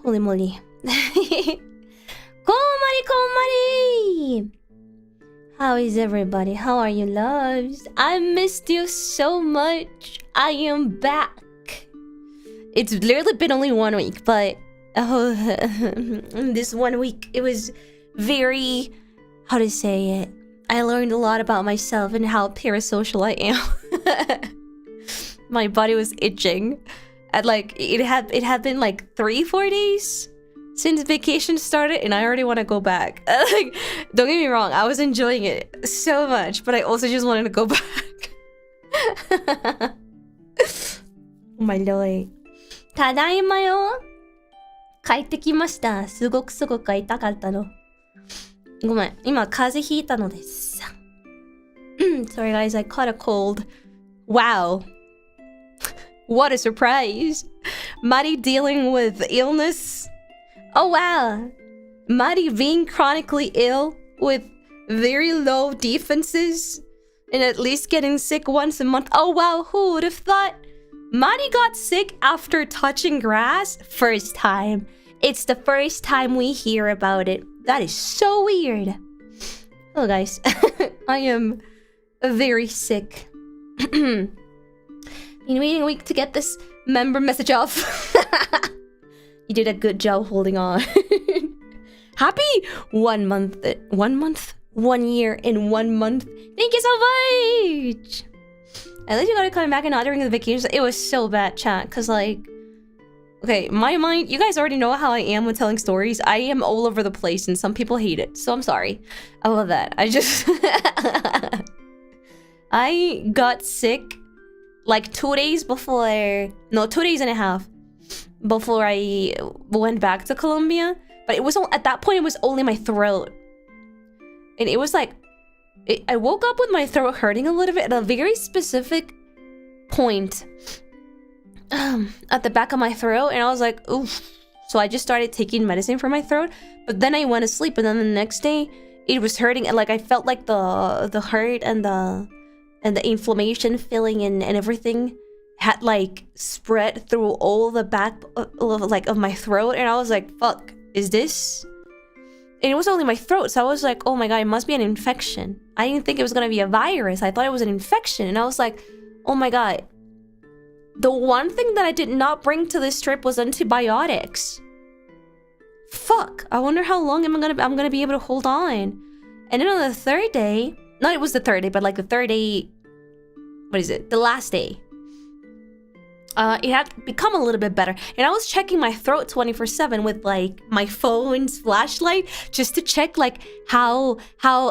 Holy moly. Konmari! How is everybody? How are you, loves? I missed you so much. I am back. It's literally been only 1 week, but this 1 week, it was very... How to say it? I learned a lot about myself and how parasocial I am. My body was itching. And like, it had been like 3-4 days since vacation started, and I already want to go back. Like, don't get me wrong, I was enjoying it so much, but I also just wanted to go back. Oh my lord. ただいまよ。帰ってきました。すごく痛かったの。ごめん、今風邪ひいたのです。Sorry guys, I caught a cold. Wow. What a surprise. Marie dealing with illness. Oh wow. Marie being chronically ill with very low defenses and at least getting sick once a month. Oh wow, who would have thought? Marie got sick after touching grass? First time. It's the first time we hear about it. That is so weird. Hello guys. I am very sick. Been waiting a week to get this member message off. You did a good job holding on. Happy 1 month. 1 month? 1 year in 1 month. Thank you so much. At least you got to come back and not during the vacation. It was so bad, chat. Because like, okay, my mind, you guys already know how I am when telling stories. I am all over the place and some people hate it. So I'm sorry. I love that. I just... I got sick like 2 days before... No, 2 days and a half before I went back to Colombia. But it was at that point, it was only my throat. And it was like... I woke up with my throat hurting a little bit at a very specific point. At the back of my throat, and I was like, oof. So I just started taking medicine for my throat, but then I went to sleep, and then the next day it was hurting, and like I felt like the hurt and the inflammation filling and everything had like spread through all the back of my throat, and I was like, fuck, is this? And it was only my throat, so I was like, oh my god, it must be an infection. I didn't think it was gonna be a virus. I thought it was an infection, and I was like, oh my god. The one thing that I did not bring to this trip was antibiotics. Fuck. I wonder how long I'm gonna be able to hold on. And then on the third day, not it was the third day, but like the third day, what is it? The last day. It had become a little bit better. And I was checking my throat 24/7 with like my phone's flashlight just to check like how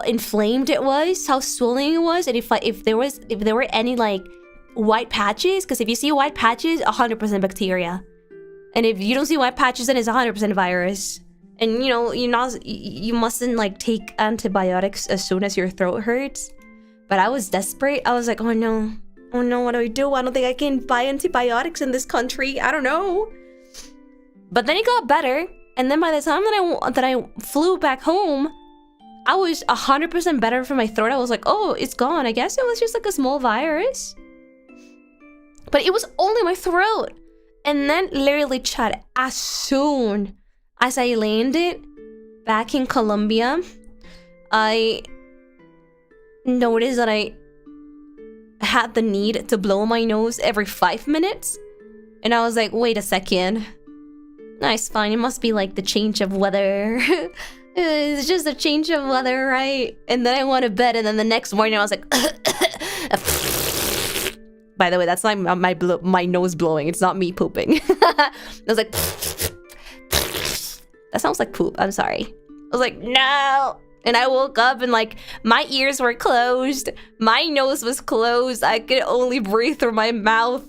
inflamed it was, how swollen it was, and if there were any like white patches, because if you see white patches, 100% bacteria, and if you don't see white patches, then it's 100% virus. And you know, you mustn't like take antibiotics as soon as your throat hurts. But I was desperate. I was like, oh no, what do I do? I don't think I can buy antibiotics in this country. I don't know. But then it got better, and then by the time that I flew back home, I was 100% better for my throat. I was like, oh, it's gone. I guess it was just like a small virus. But it was only my throat. And then literally, chat, as soon as I landed back in Colombia, I noticed that I had the need to blow my nose every 5 minutes. And I was like, wait a second. Nice, fine. It must be like the change of weather. It's just a change of weather, right? And then I went to bed, and then the next morning I was like... By the way, that's like my nose blowing. It's not me pooping. I was like... That sounds like poop. I'm sorry. I was like, no! And I woke up and like, my ears were closed. My nose was closed. I could only breathe through my mouth.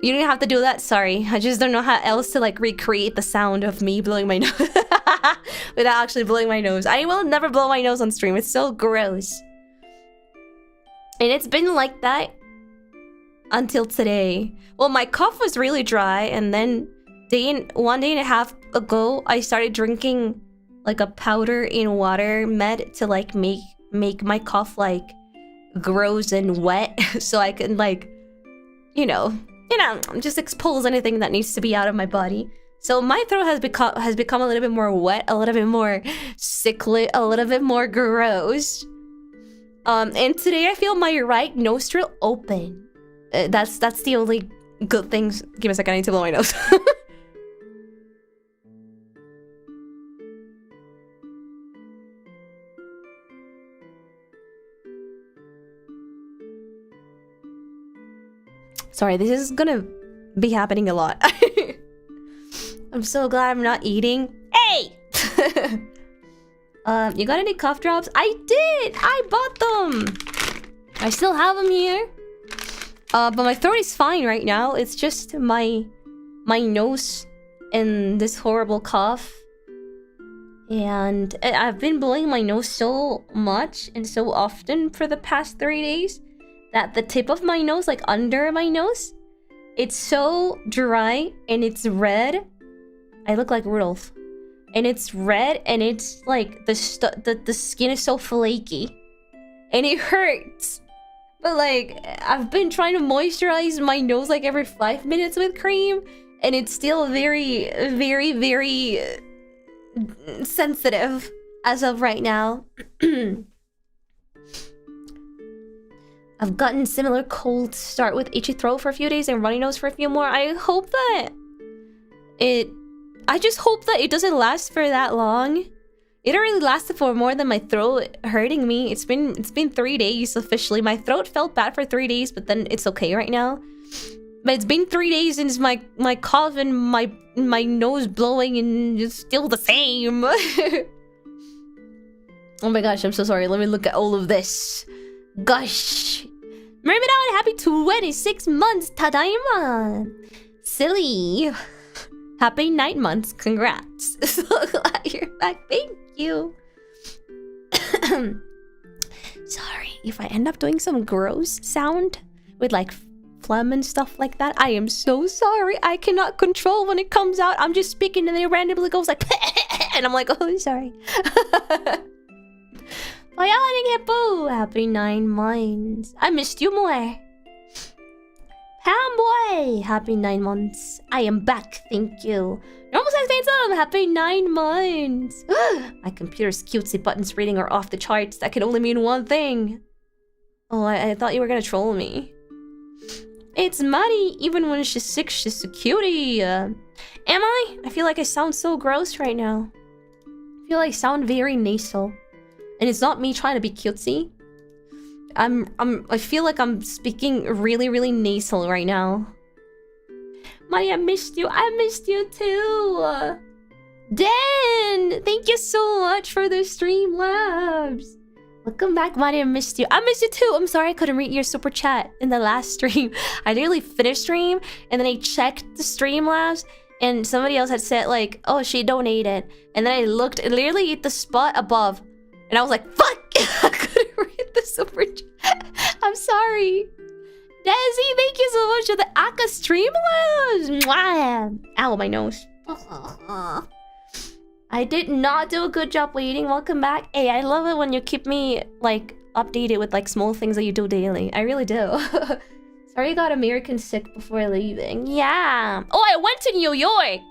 You didn't have to do that, sorry. I just don't know how else to like recreate the sound of me blowing my nose. Without actually blowing my nose. I will never blow my nose on stream. It's so gross. And it's been like that until today. Well, my cough was really dry, and then 1 day and a half ago, I started drinking like a powder in water med to like make my cough like gross and wet, so I can like, you know, just expose anything that needs to be out of my body. So my throat has become a little bit more wet, a little bit more sickly, a little bit more gross. And today I feel my right nostril open. That's the only good things. Give me a second, I need to blow my nose. Sorry, this is gonna be happening a lot. I'm so glad I'm not eating. Hey! You got any cough drops? I did! I bought them! I still have them here. But my throat is fine right now. It's just my nose and this horrible cough. And I've been blowing my nose so much and so often for the past 3 days that the tip of my nose, like under my nose, it's so dry and it's red. I look like Rudolph. And it's red and it's like the skin is so flaky. And it hurts. But like, I've been trying to moisturize my nose like every 5 minutes with cream. And it's still very, very, very sensitive as of right now. I've gotten similar cold start with itchy throat for a few days and runny nose for a few more. I hope that I just hope that it doesn't last for that long. It already lasted for more than my throat hurting me. It's been 3 days officially. My throat felt bad for 3 days, but then it's okay right now. But it's been 3 days since my cough and my nose blowing and it's still the same. Oh my gosh, I'm so sorry. Let me look at all of this. Gosh. Mermaid, happy 26 months. Tadaima. Silly. Happy 9 months. Congrats. So glad you're back. Thank you. Sorry if I end up doing some gross sound with like phlegm and stuff like that. I am so sorry. I cannot control when it comes out. I'm just speaking and then it randomly goes like and I'm like, oh, sorry. Boo. Happy 9 months. I missed you more. Hamboy. Happy 9 months. I am back. Thank you. Normal size handsome. Happy 9 months. My computer's cutesy buttons reading are off the charts. That can only mean one thing. Oh, I thought you were gonna troll me. It's Marie. Even when she's sick, she's a cutie. Am I? I feel like I sound so gross right now. I feel like I sound very nasal. And it's not me trying to be cutesy. I feel like I'm speaking really, really nasal right now. Marie, I missed you. I missed you too. Dan, thank you so much for the Streamlabs. Welcome back, Marie. I missed you. I missed you too. I'm sorry I couldn't read your super chat in the last stream. I nearly finished stream and then I checked the Streamlabs and somebody else had said like, oh, she donated. And then I looked literally at the spot above. And I was like, fuck! I couldn't read the super chat. I'm sorry. Desi, thank you so much for the Aka Streamlabs. Mwah. Ow, my nose. I did not do a good job waiting. Welcome back. Hey, I love it when you keep me, like, updated with, like, small things that you do daily. I really do. Sorry you got American sick before leaving. Yeah. Oh, I went to New York.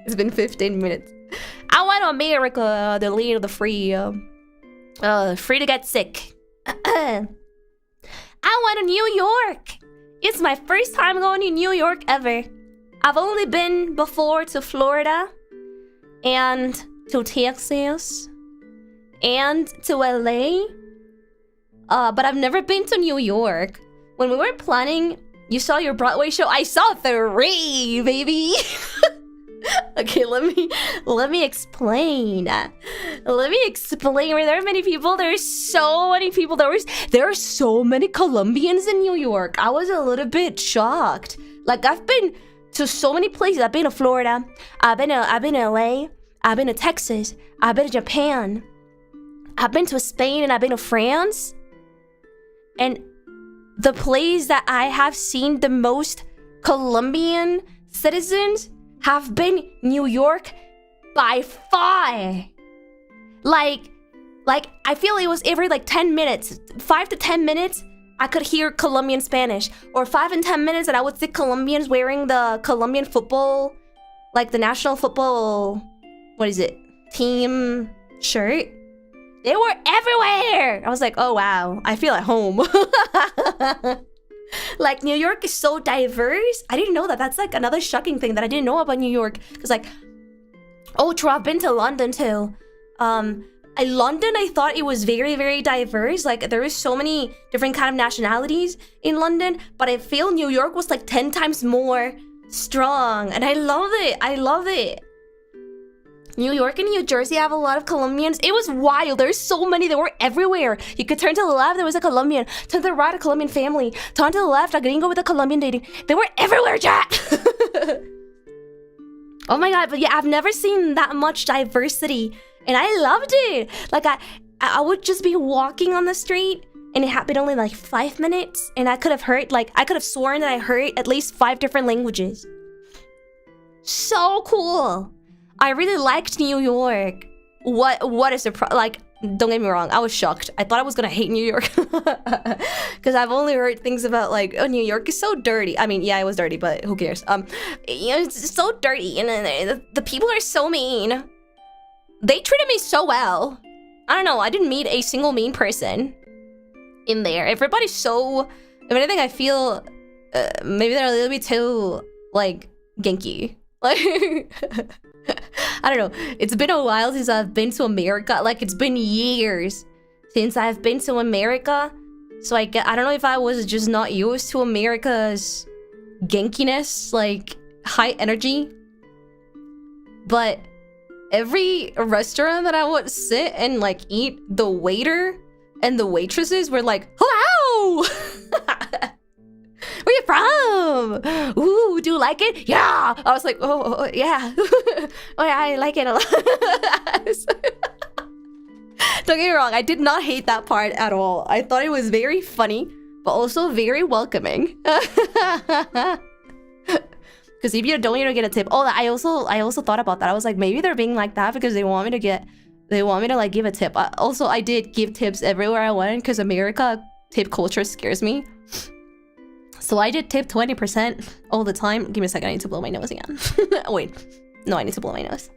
It's been 15 minutes. I went to America, the land of the free. Free to get sick. I went to New York. It's my first time going to New York ever. I've only been before to Florida and to Texas and to LA. But I've never been to New York. When we were planning, you saw your Broadway show. I saw 3, baby. Okay, let me explain. Let me explain. Were there many people? There's so many people. There are so many Colombians in New York. I was a little bit shocked. Like, I've been to so many places. I've been to Florida. I've been to LA. I've been to Texas. I've been to Japan. I've been to Spain and I've been to France. And the place that I have seen the most Colombian citizens have been New York by far. Like I feel it was every like 10 minutes, 5 to 10 minutes, I could hear Colombian Spanish. Or 5 and 10 minutes and I would see Colombians wearing the Colombian football, like the national football, what is it, team shirt. They were everywhere. I was like, oh wow, I feel at home. Like, New York is so diverse. I didn't know that. That's like another shocking thing that I didn't know about New York. Because like, oh true, I've been to London too. London, I thought it was very, very diverse. Like, there is so many different kind of nationalities in London. But I feel New York was like 10 times more strong. And I love it. I love it. New York and New Jersey have a lot of Colombians. It was wild. There's so many. They were everywhere. You could turn to the left, there was a Colombian. Turn to the right, a Colombian family. Turn to the left, a gringo with a Colombian dating. They were everywhere, chat. Oh my god, but yeah, I've never seen that much diversity. And I loved it. Like, I would just be walking on the street and it happened only like 5 minutes. And I could have heard, like, I could have sworn that I heard at least 5 different languages. So cool. I really liked New York. What a surprise. Like, don't get me wrong, I was shocked. I thought I was gonna hate New York. Because I've only heard things about like, oh, New York is so dirty. I mean, yeah, it was dirty, but who cares? You know, it's so dirty and the people are so mean. They treated me so well. I don't know, I didn't meet a single mean person in there. Everybody's so, if anything, I feel maybe they're a little bit too like genki. Like I don't know. It's been a while since I've been to America. Like, it's been years since I've been to America. So I don't know if I was just not used to America's genkiness, like high energy. But every restaurant that I would sit and like eat, the waiter and the waitresses were like, hello! Where you from? Ooh, do you like it? Yeah. I was like, oh yeah. Oh yeah, I like it a lot. Don't get me wrong, I did not hate that part at all. I thought it was very funny, but also very welcoming. Because if you don't get a tip, oh, I also thought about that. I was like, maybe they're being like that because they want me to like give a tip. Also, I did give tips everywhere I went because America tip culture scares me. So I did tip 20% all the time. Give me a second, I need to blow my nose again. Wait, no, I need to blow my nose.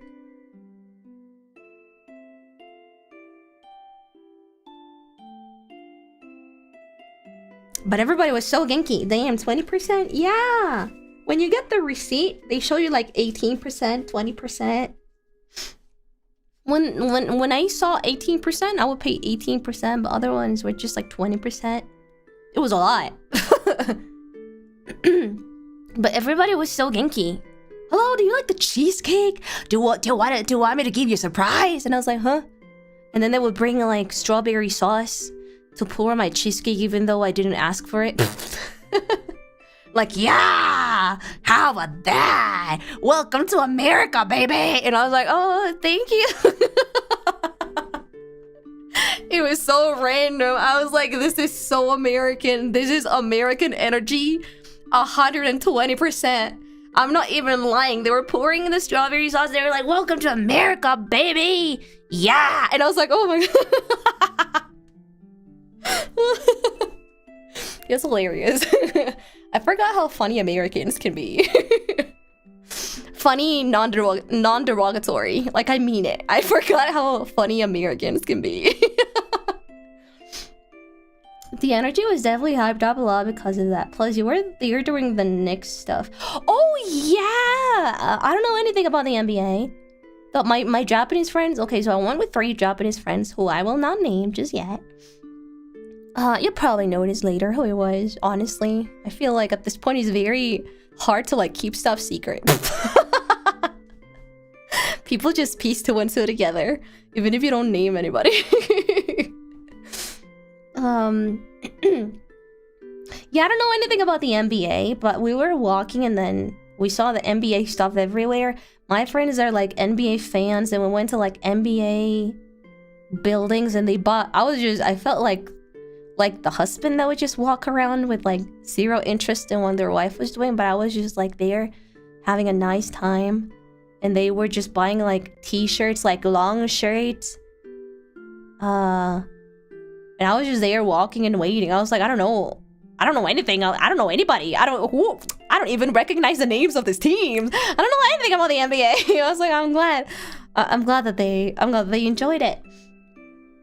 But everybody was so genki. Damn, 20%? Yeah. When you get the receipt, they show you like 18%, 20%. When I saw 18%, I would pay 18%, but other ones were just like 20%. It was a lot. But everybody was so genki. Hello, do you like the cheesecake? Do you want me to give you a surprise? And I was like, huh? And then they would bring like strawberry sauce to pour on my cheesecake even though I didn't ask for it. Like, yeah, how about that? Welcome to America, baby. And I was like, oh, thank you. It was so random. I was like, this is so American. This is American energy. 120%. I'm not even lying. They were pouring in the strawberry sauce. They were like, welcome to America, baby. Yeah. And I was like, oh my god. It's hilarious. I forgot how funny Americans can be. Funny, non-derogatory. Like, I mean it. I forgot how funny Americans can be. The energy was definitely hyped up a lot because of that. Plus, you were there during the Knicks stuff. Oh, yeah! I don't know anything about the NBA. But my Japanese friends... Okay, so I went with 3 Japanese friends who I will not name just yet. You'll probably notice later who it was, honestly. I feel like at this point it's very hard to like keep stuff secret. People just piece 2 and 2 together, even if you don't name anybody. Yeah, I don't know anything about the NBA, but we were walking and then we saw the NBA stuff everywhere. My friends are like NBA fans and we went to like NBA buildings and they bought... I felt like the husband that would just walk around with like 0 interest in what their wife was doing, but I was just like there having a nice time. And they were just buying like t-shirts, like long shirts. And I was just there walking and waiting. I was like, I don't know anything. I don't know anybody. I don't even recognize the names of these teams. I don't know anything about the NBA. I was like, I'm glad that they enjoyed it.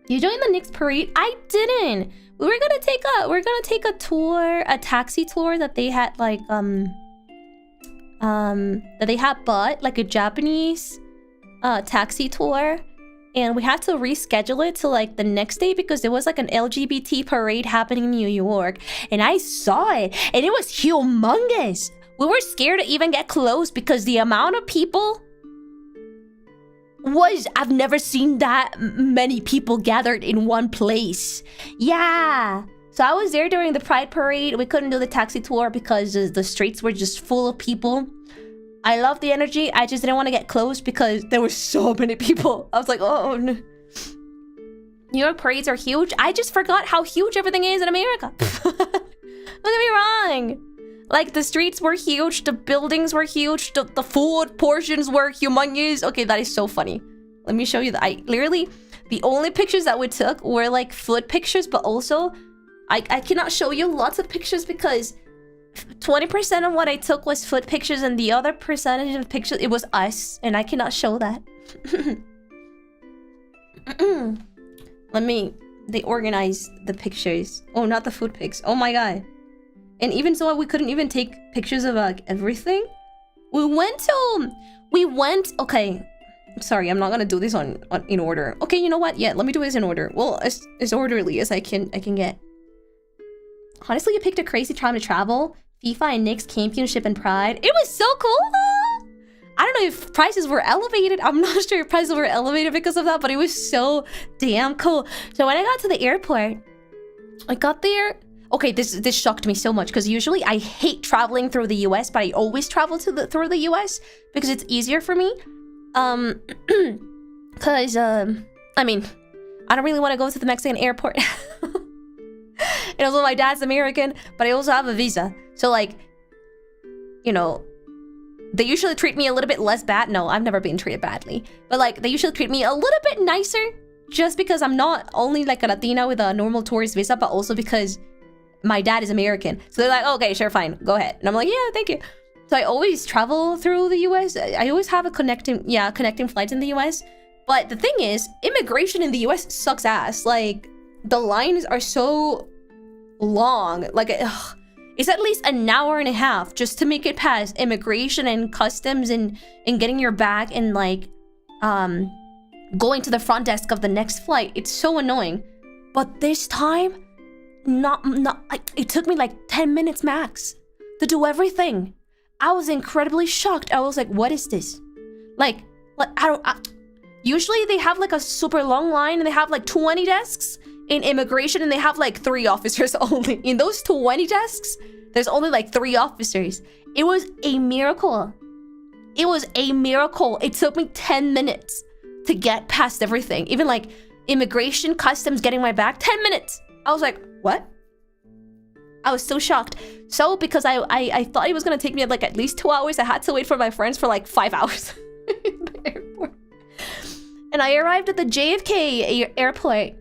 You joined the Knicks parade? I didn't. We're gonna take a tour, a taxi tour that they had like bought, like a Japanese taxi tour. And we had to reschedule it to like the next day because there was like an LGBT parade happening in New York. And I saw it and it was humongous. We were scared to even get close because the amount of people I've never seen that many people gathered in one place. Yeah. So I was there during the Pride Parade. We couldn't do the taxi tour because the streets were just full of people. I love the energy. I just didn't want to get close because there were so many people. I was like, oh no. New York parades are huge. I just forgot how huge everything is in America. Don't get me wrong. Like the streets were huge. The buildings were huge. The food portions were humongous. Okay, that is so funny. Let me show you that. Literally, the only pictures that we took were like food pictures, but also I cannot show you lots of pictures because 20% of what I took was foot pictures and the other percentage of pictures, it was us. And I cannot show that. They organized the pictures. Oh, not the food pics. Oh my god. And even so, we couldn't even take pictures of like everything. Okay. Sorry, I'm not gonna do this in order. Okay, you know what? Yeah, let me do this in order. Well, as orderly as I can get. Honestly, you picked a crazy time to travel. FIFA and Knicks Championship and Pride. It was so cool though. I don't know if prices were elevated. I'm not sure if prices were elevated because of that, but it was so damn cool. So when I got to the airport, I got there. Okay, this shocked me so much because usually I hate traveling through the US, but I always travel through the US because it's easier for me. Cause I mean, I don't really want to go to the Mexican airport. And also my dad's American, but I also have a visa. So like, you know, they usually treat me a little bit less bad. No, I've never been treated badly. But like, they usually treat me a little bit nicer just because I'm not only like a Latina with a normal tourist visa, but also because my dad is American. So they're like, okay, sure, fine, go ahead. And I'm like, yeah, thank you. So I always travel through the US. I always have a connecting flights in the US. But the thing is, immigration in the US sucks ass. Like, the lines are so long. Like, it's at least an hour and a half just to make it past immigration and customs and getting your bag and like going to the front desk of the next flight. It's so annoying. But this time, it took me like 10 minutes max to do everything. I was incredibly shocked. I was like, what is this? Like usually they have like a super long line and they have like 20 desks in immigration and they have like 3 officers only. In those 20 desks, there's only like 3 officers. It was a miracle. It was a miracle. It took me 10 minutes to get past everything. Even like immigration, customs, getting my bag, 10 minutes. I was like, what? I was so shocked. So because I thought it was gonna take me like at least 2 hours, I had to wait for my friends for like 5 hours in the airport. And I arrived at the JFK airport.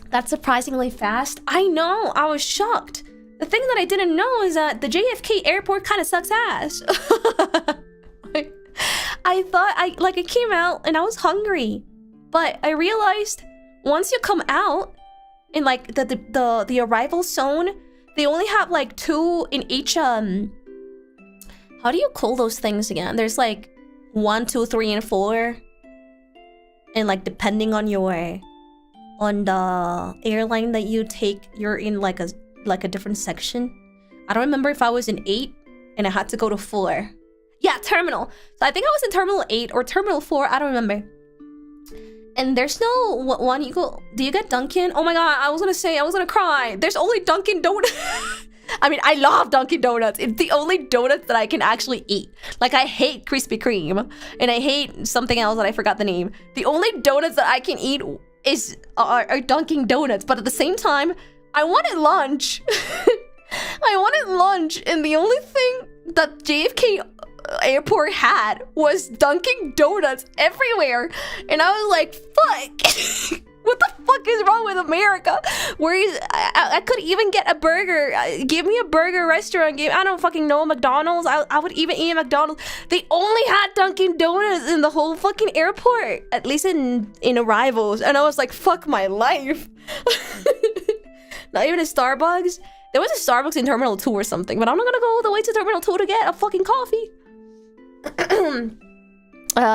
That's surprisingly fast. I know, I was shocked. The thing that I didn't know is that the JFK airport kind of sucks ass. I thought I came out and I was hungry, but I realized once you come out in like the arrival zone, they only have like 2 in each how do you call those things again? There's like 1, 2, 3, and 4, and like depending on the airline that you take, you're in like a different section. I don't remember if I was in 8 and I had to go to 4. Yeah, terminal. So I think I was in terminal 8 or terminal 4. I don't remember. And there's no one you go. Do you get Dunkin'? Oh my god, I was gonna cry. There's only Dunkin' Donuts. I mean, I love Dunkin' Donuts. It's the only donuts that I can actually eat. Like, I hate Krispy Kreme, and I hate something else that I forgot the name. The only donuts that I can eat are Dunkin' Donuts. But at the same time, I wanted lunch. I wanted lunch, and the only thing that JFK airport had was Dunkin' Donuts everywhere. And I was like, fuck. What the fuck is wrong with America? Where is I could even get a burger. Give me a burger restaurant. I don't fucking know, McDonald's. I would even eat at McDonald's. They only had Dunkin' Donuts in the whole fucking airport, at least in arrivals. And I was like, fuck my life. Not even a Starbucks. There was a Starbucks in Terminal 2 or something, but I'm not gonna go all the way to Terminal 2 to get a fucking coffee.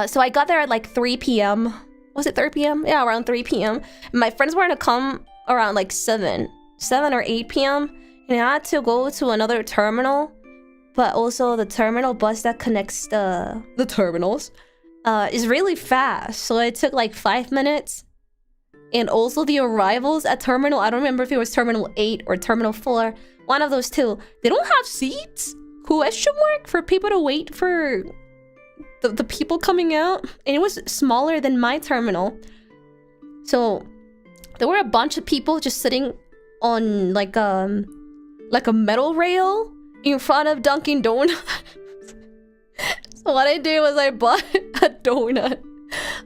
So I got there at like 3 p.m. Was it 3 p.m.? Yeah, around 3 p.m. My friends were gonna come around like 7 or 8 p.m. And I had to go to another terminal, but also the terminal bus that connects the terminals is really fast. So it took like 5 minutes. And also the arrivals at terminal, I don't remember if it was terminal 8 or terminal 4. One of those two. They don't have seats? Question mark? For people to wait for the people coming out. And it was smaller than my terminal. So there were a bunch of people just sitting on like a metal rail in front of Dunkin' Donuts. So what I did was I bought a donut.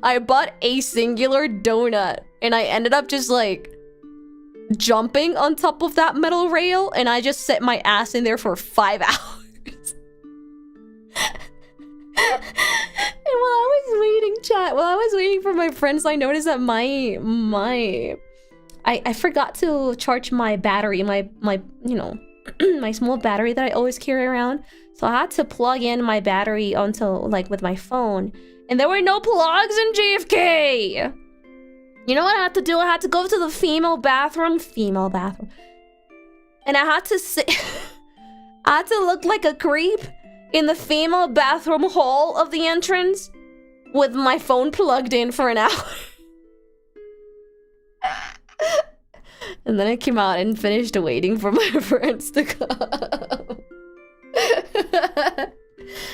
I bought a singular donut. And I ended up just like jumping on top of that metal rail. And I just set my ass in there for 5 hours. And while I was waiting, while I was waiting for my friends, I noticed that I forgot to charge my battery, my you know, my small battery that I always carry around. So I had to plug in my battery onto like with my phone, and there were no plugs in JFK. You know what I had to do? I had to go to the female bathroom, and I had to sit. I had to look like a creep in the female bathroom hall of the entrance with my phone plugged in for an hour. And then I came out and finished waiting for my friends to come.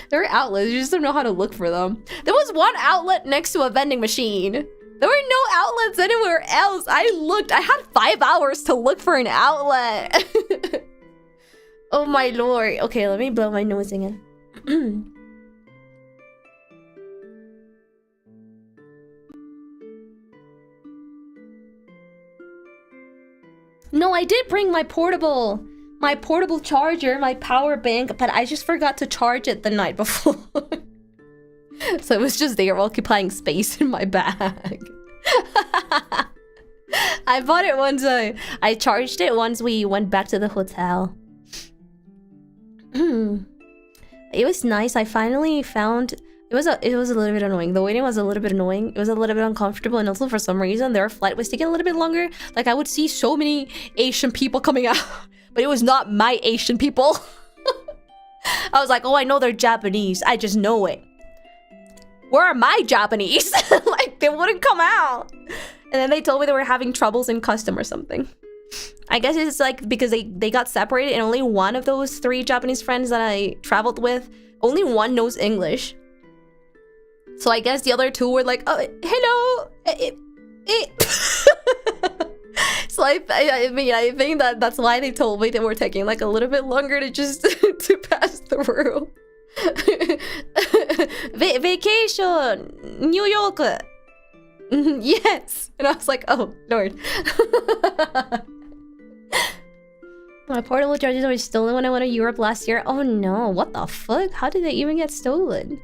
There were outlets, you just don't know how to look for them. There was one outlet next to a vending machine. There were no outlets anywhere else. I looked, I had 5 hours to look for an outlet. Oh my lord. Okay, let me blow my nose again. No, I did bring my portable charger, my power bank, but I just forgot to charge it the night before. So it was just there occupying space in my bag. I bought it once I charged it once we went back to the hotel. It was nice. I finally found it was a little bit annoying. The waiting was a little bit annoying. It was a little bit uncomfortable, and also for some reason their flight was taking a little bit longer. Like I would see so many Asian people coming out, but it was not my Asian people. I was like, oh, I know they're Japanese. I just know it. Where are my Japanese? Like they wouldn't come out. And then they told me they were having troubles in custom or something. I guess it's like because they got separated, and only one of those 3 Japanese friends that I traveled with, only one knows English. So I guess the other 2 were like, oh, hello. So I mean, I think that's why they told me they were taking like a little bit longer to just to pass through. Vacation, New York. Yes. And I was like, oh lord. My portable chargers were stolen when I went to Europe last year. Oh no, what the fuck? How did they even get stolen?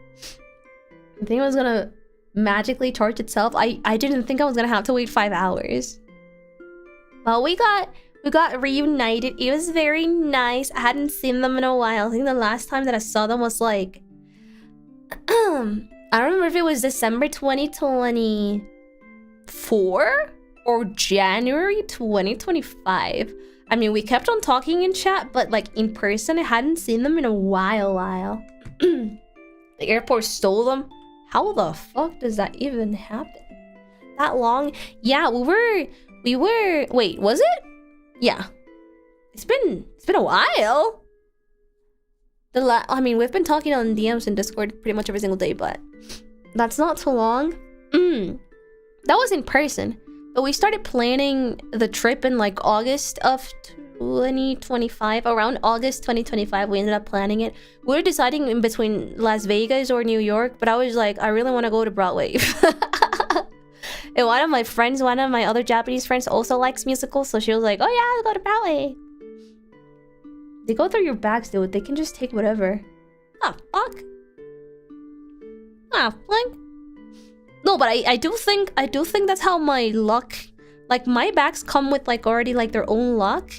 I think it was gonna magically charge itself. I didn't think I was gonna have to wait 5 hours. Well, we got reunited. It was very nice. I hadn't seen them in a while. I think the last time that I saw them was like I don't remember if it was December 2024 or January 2025. I mean, we kept on talking in chat, but like in person, I hadn't seen them in a while. The airport stole them. How the fuck does that even happen? That long? Yeah, we were. Wait, was it? Yeah, it's been a while. I mean, we've been talking on DMs and Discord pretty much every single day, but that's not too long. That was in person. But we started planning the trip in like August of 2025. Around August 2025, we ended up planning it. We were deciding in between Las Vegas or New York, but I was like, I really want to go to Broadway. And one of my friends, one of my other Japanese friends also likes musicals, so she was like, oh yeah, I'll go to Broadway. They go through your bags, dude. They can just take whatever. Ah, fuck. Ah, fuck. No, but I do think that's how my luck, like my bags come with like already like their own lock.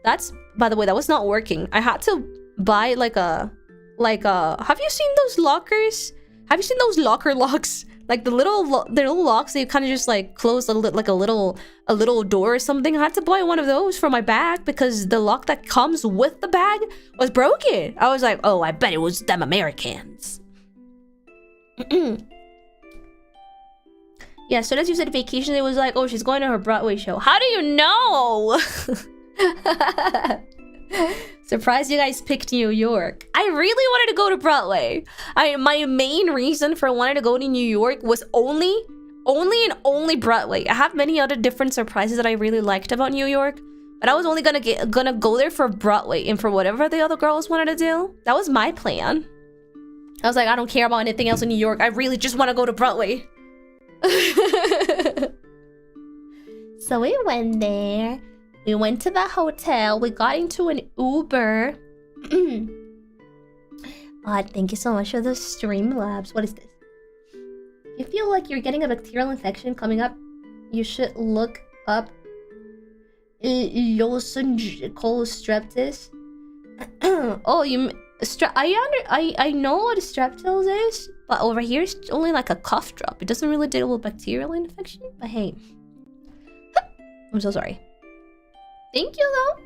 That's, by the way, that was not working. I had to buy like a have you seen those lockers? Have you seen those locker locks? Like the little locks that you kind of just like close like a little door or something. I had to buy one of those for my bag because the lock that comes with the bag was broken. I was like, oh, I bet it was them Americans. Yeah, so as you said vacation, it was like, oh, she's going to her Broadway show. How do you know? Surprised you guys picked New York. I really wanted to go to Broadway. My main reason for wanting to go to New York was only Broadway. I have many other different surprises that I really liked about New York, but I was only gonna go there for Broadway and for whatever the other girls wanted to do. That was my plan. I was like, I don't care about anything else in New York. I really just want to go to Broadway. So we went there. We went to the hotel. We got into an Uber. Thank you so much for the Streamlabs. What is this? If you feel like you're getting a bacterial infection coming up, you should look up cholestreptis. Oh, I know what streptils is, but over here it's only like a cough drop. It doesn't really deal with bacterial infection, but hey. I'm so sorry. Thank you, though.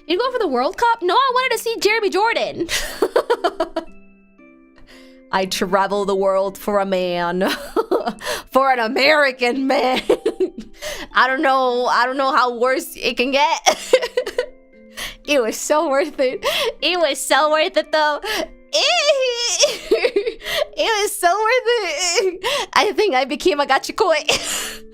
You go for the World Cup? No, I wanted to see Jeremy Jordan. I travel the world for a man. For an American man. I don't know how worse it can get. It was so worth it. It was so worth it, though. It was so worth it. I think I became a gachikoi.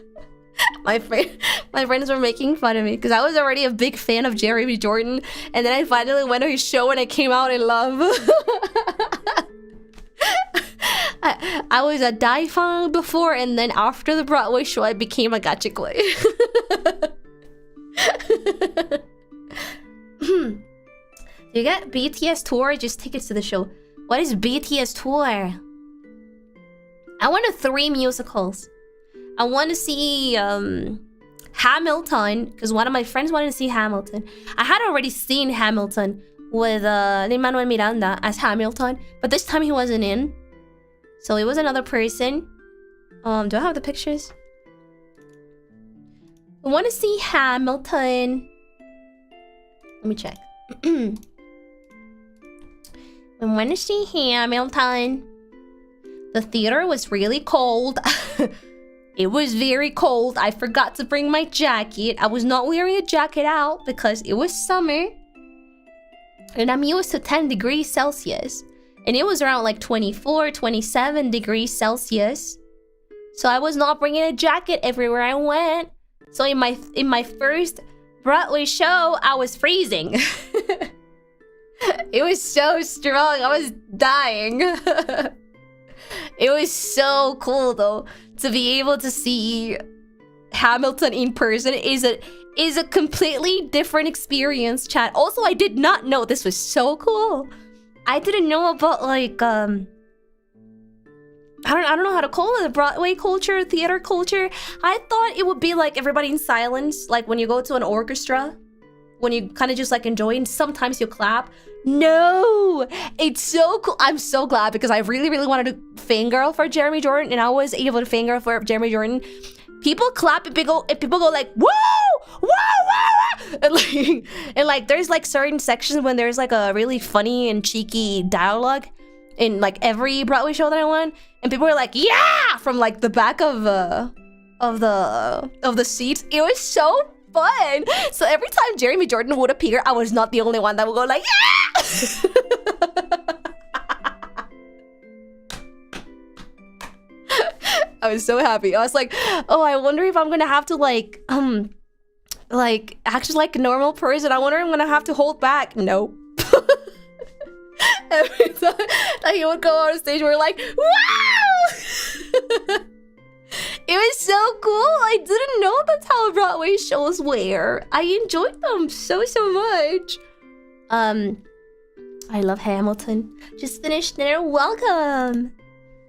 My friends were making fun of me because I was already a big fan of Jeremy Jordan, and then I finally went to his show and I came out in love. I was a die fan before, and then after the Broadway show I became a gachikoi. Do you get BTS tour or just tickets to the show? What is BTS tour? I went to 3 musicals. I want to see Hamilton because one of my friends wanted to see Hamilton. I had already seen Hamilton with Lin-Manuel Miranda as Hamilton, but this time he wasn't in. So it was another person. Do I have the pictures? I want to see Hamilton. Let me check. I want to see Hamilton. The theater was really cold. It was very cold. I forgot to bring my jacket. I was not wearing a jacket out because it was summer. And I'm used to 10 degrees Celsius. And it was around like 24, 27 degrees Celsius. So I was not bringing a jacket everywhere I went. So in my first Broadway show, I was freezing. It was so strong. I was dying. It was so cool though. To be able to see Hamilton in person is a completely different experience, chat. Also, I did not know this was so cool. I didn't know about like I don't know how to call it, the Broadway culture, theater culture. I thought it would be like everybody in silence, like when you go to an orchestra, when you kind of just like enjoy and sometimes you clap. No, it's so cool. I'm so glad because I really wanted to fangirl for Jeremy Jordan, and I was able to fangirl for Jeremy Jordan. People clap and people go like woo, woo, woo, and like there's like certain sections when there's like a really funny and cheeky dialogue in like every Broadway show that I went, and people were like yeah from like the back of the seats. It was so fun. So every time Jeremy Jordan would appear, I was not the only one that would go like yeah. I was so happy. I was like, oh, I wonder if I'm gonna have to like actually like a normal person. I wonder if I'm gonna have to hold back. Nope. Every time that he would go on stage, we're like, wow. It was so cool. I didn't know that's how Broadway shows were. I enjoyed them so much. I love Hamilton. Just finished dinner. Welcome.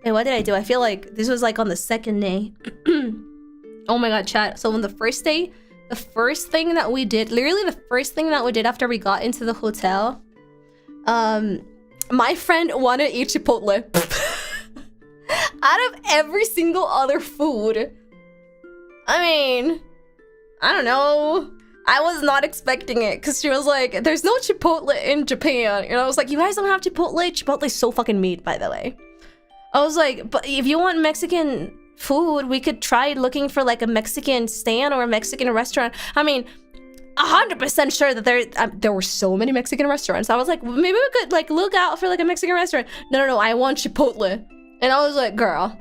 Hey, what did I do? I feel like this was like on the second day. Oh my god, chat. So on the first day, the first thing that we did, literally the first thing that we did after we got into the hotel, my friend wanted to eat Chipotle. Out of every single other food. I mean, I don't know. I was not expecting it because she was like, there's no Chipotle in Japan. And I was like, you guys don't have Chipotle? Chipotle's so fucking meat, by the way. I was like, but if you want Mexican food, we could try looking for like a Mexican stand or a Mexican restaurant. I mean, 100% sure that there were so many Mexican restaurants. I was like, maybe we could like look out for like a Mexican restaurant. No, I want Chipotle. And I was like, girl.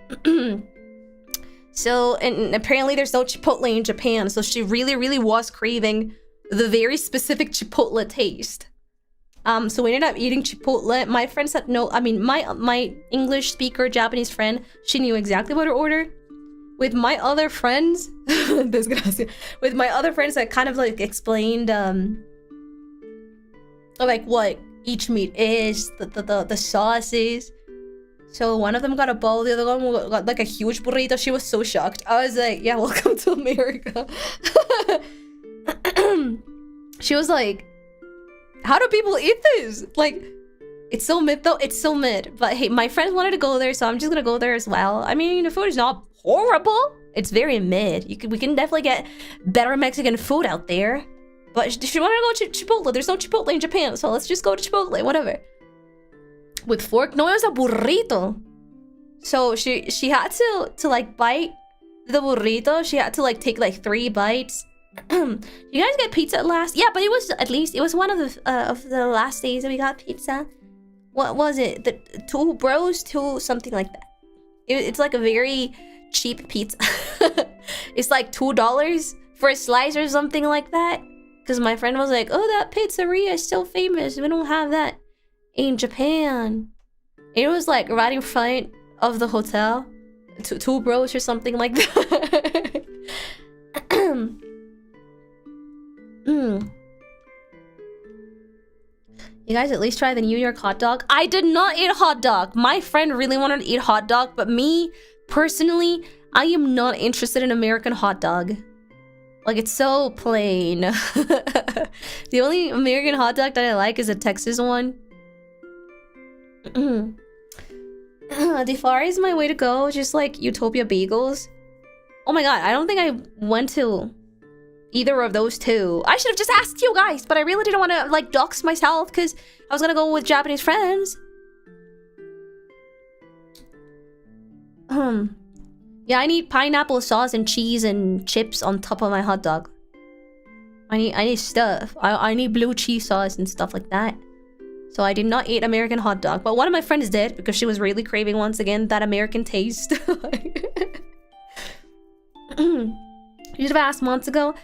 So, and apparently there's no Chipotle in Japan. So she really was craving the very specific Chipotle taste. So we ended up eating Chipotle. My friend said no. I mean, my English speaker Japanese friend, she knew exactly what to order. With my other friends, with my other friends, I kind of like explained like what each meat is, the sauces. So one of them got a bowl, the other one got like a huge burrito. She was so shocked. I was like, yeah, welcome to America. She was like, how do people eat this? Like, it's so mid though. It's so mid. But hey, my friends wanted to go there, so I'm just gonna go there as well. I mean, the food is not horrible. It's very mid. We can definitely get better Mexican food out there. But she wanted to go to Chipotle. There's no Chipotle in Japan, so let's just go to Chipotle, whatever. With fork? No, it was a burrito. So she had to like bite the burrito. She had to like take like 3 bites. You guys get pizza at last? Yeah, but it was one of the last days that we got pizza. What was it? The 2 bros, 2 something like that. It's like a very cheap pizza. It's like $2 for a slice or something like that. Because my friend was like, oh, that pizzeria is so famous. We don't have that in Japan. It was like right in front of the hotel. 2 bros or something like that. You guys at least try the New York hot dog. I did not eat a hot dog. My friend really wanted to eat hot dog, but me personally, I am not interested in American hot dog. Like, it's so plain. The only American hot dog that I like is a Texas one. DeFar is my way to go, just like Utopia Bagels. Oh my god, I don't think I went to either of those 2. I should have just asked you guys, but I really didn't want to like dox myself because I was gonna go with Japanese friends. Yeah, I need pineapple sauce and cheese and chips on top of my hot dog. I need stuff. I need blue cheese sauce and stuff like that. So I did not eat American hot dog, but one of my friends did because she was really craving once again that American taste. You should have asked months ago.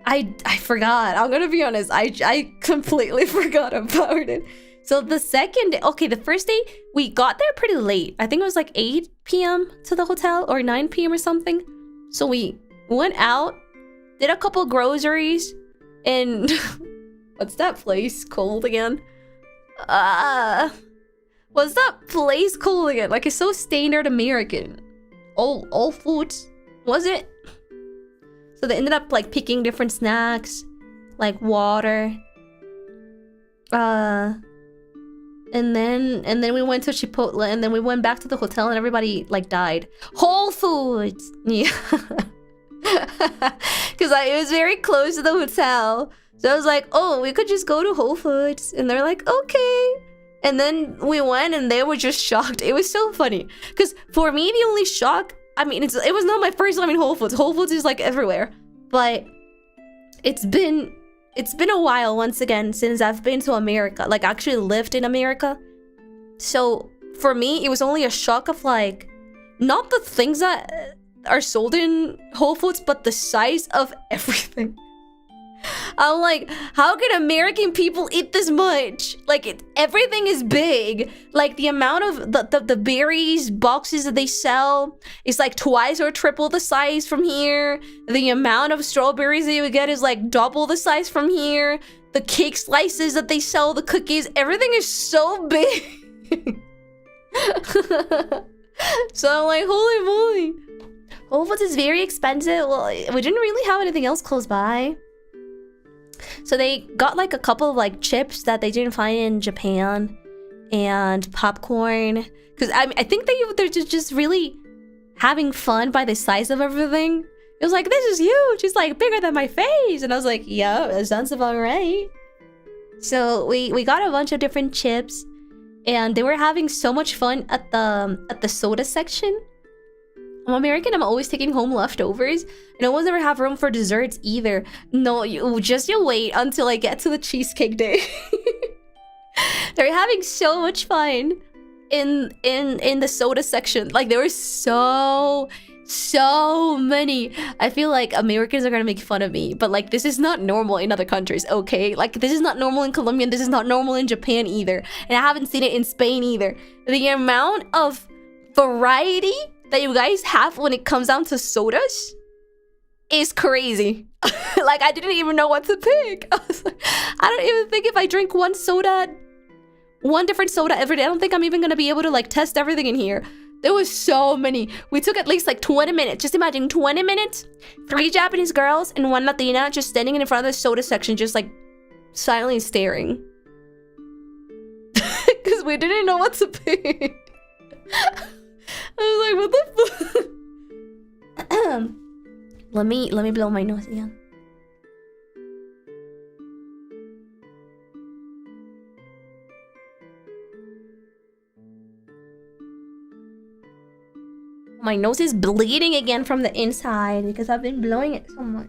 I forgot. I'm gonna be honest. I completely forgot about it. So the second day, okay, the first day we got there pretty late. I think it was like 8 p.m. to the hotel or 9 p.m. or something. So we went out, did a couple groceries, and what's that place called again? What's that place called again? Like, it's so standard American. All Foods, was it? So they ended up like picking different snacks, like water. And then we went to Chipotle, and then we went back to the hotel, and everybody like died. Whole Foods, yeah, because it was very close to the hotel. So I was like, oh, we could just go to Whole Foods, and they're like, okay. And then we went, and they were just shocked. It was so funny, because for me, the only shock, I mean, it was not my first time in Whole Foods. Whole Foods is like everywhere, but it's been a while once again since I've been to America, like actually lived in America. So for me, it was only a shock of like, not the things that are sold in Whole Foods, but the size of everything. I'm like, how can American people eat this much? Like, everything is big. Like, the amount of the berries boxes that they sell is like twice or triple the size from here. The amount of strawberries that you would get is like double the size from here. The cake slices that they sell, the cookies, everything is so big. So I'm like, holy moly. Whole Foods is very expensive. Well, we didn't really have anything else close by. So they got like a couple of like chips that they didn't find in Japan and popcorn. Because I think they're just really having fun by the size of everything. It was like, this is huge. It's like bigger than my face. And I was like, yeah, that sounds about right. So we got a bunch of different chips. And they were having so much fun at the soda section. I'm American, I'm always taking home leftovers. And I always never have room for desserts either. No, you wait until I get to the cheesecake day. They're having so much fun in the soda section. Like, there were so many. I feel like Americans are gonna make fun of me, but like, this is not normal in other countries, okay? Like, this is not normal in Colombia, and this is not normal in Japan either. And I haven't seen it in Spain either. The amount of variety that you guys have when it comes down to sodas is crazy. Like, I didn't even know what to pick. I was like, I don't even think if I drink one different soda every day, I don't think I'm even gonna be able to like test everything in here. There was so many. We took at least like 20 minutes. Just imagine 20 minutes, 3 Japanese girls and 1 Latina just standing in front of the soda section, just like silently staring. Because we didn't know what to pick. I was like, what the fuck? Let me blow my nose again. My nose is bleeding again from the inside because I've been blowing it so much.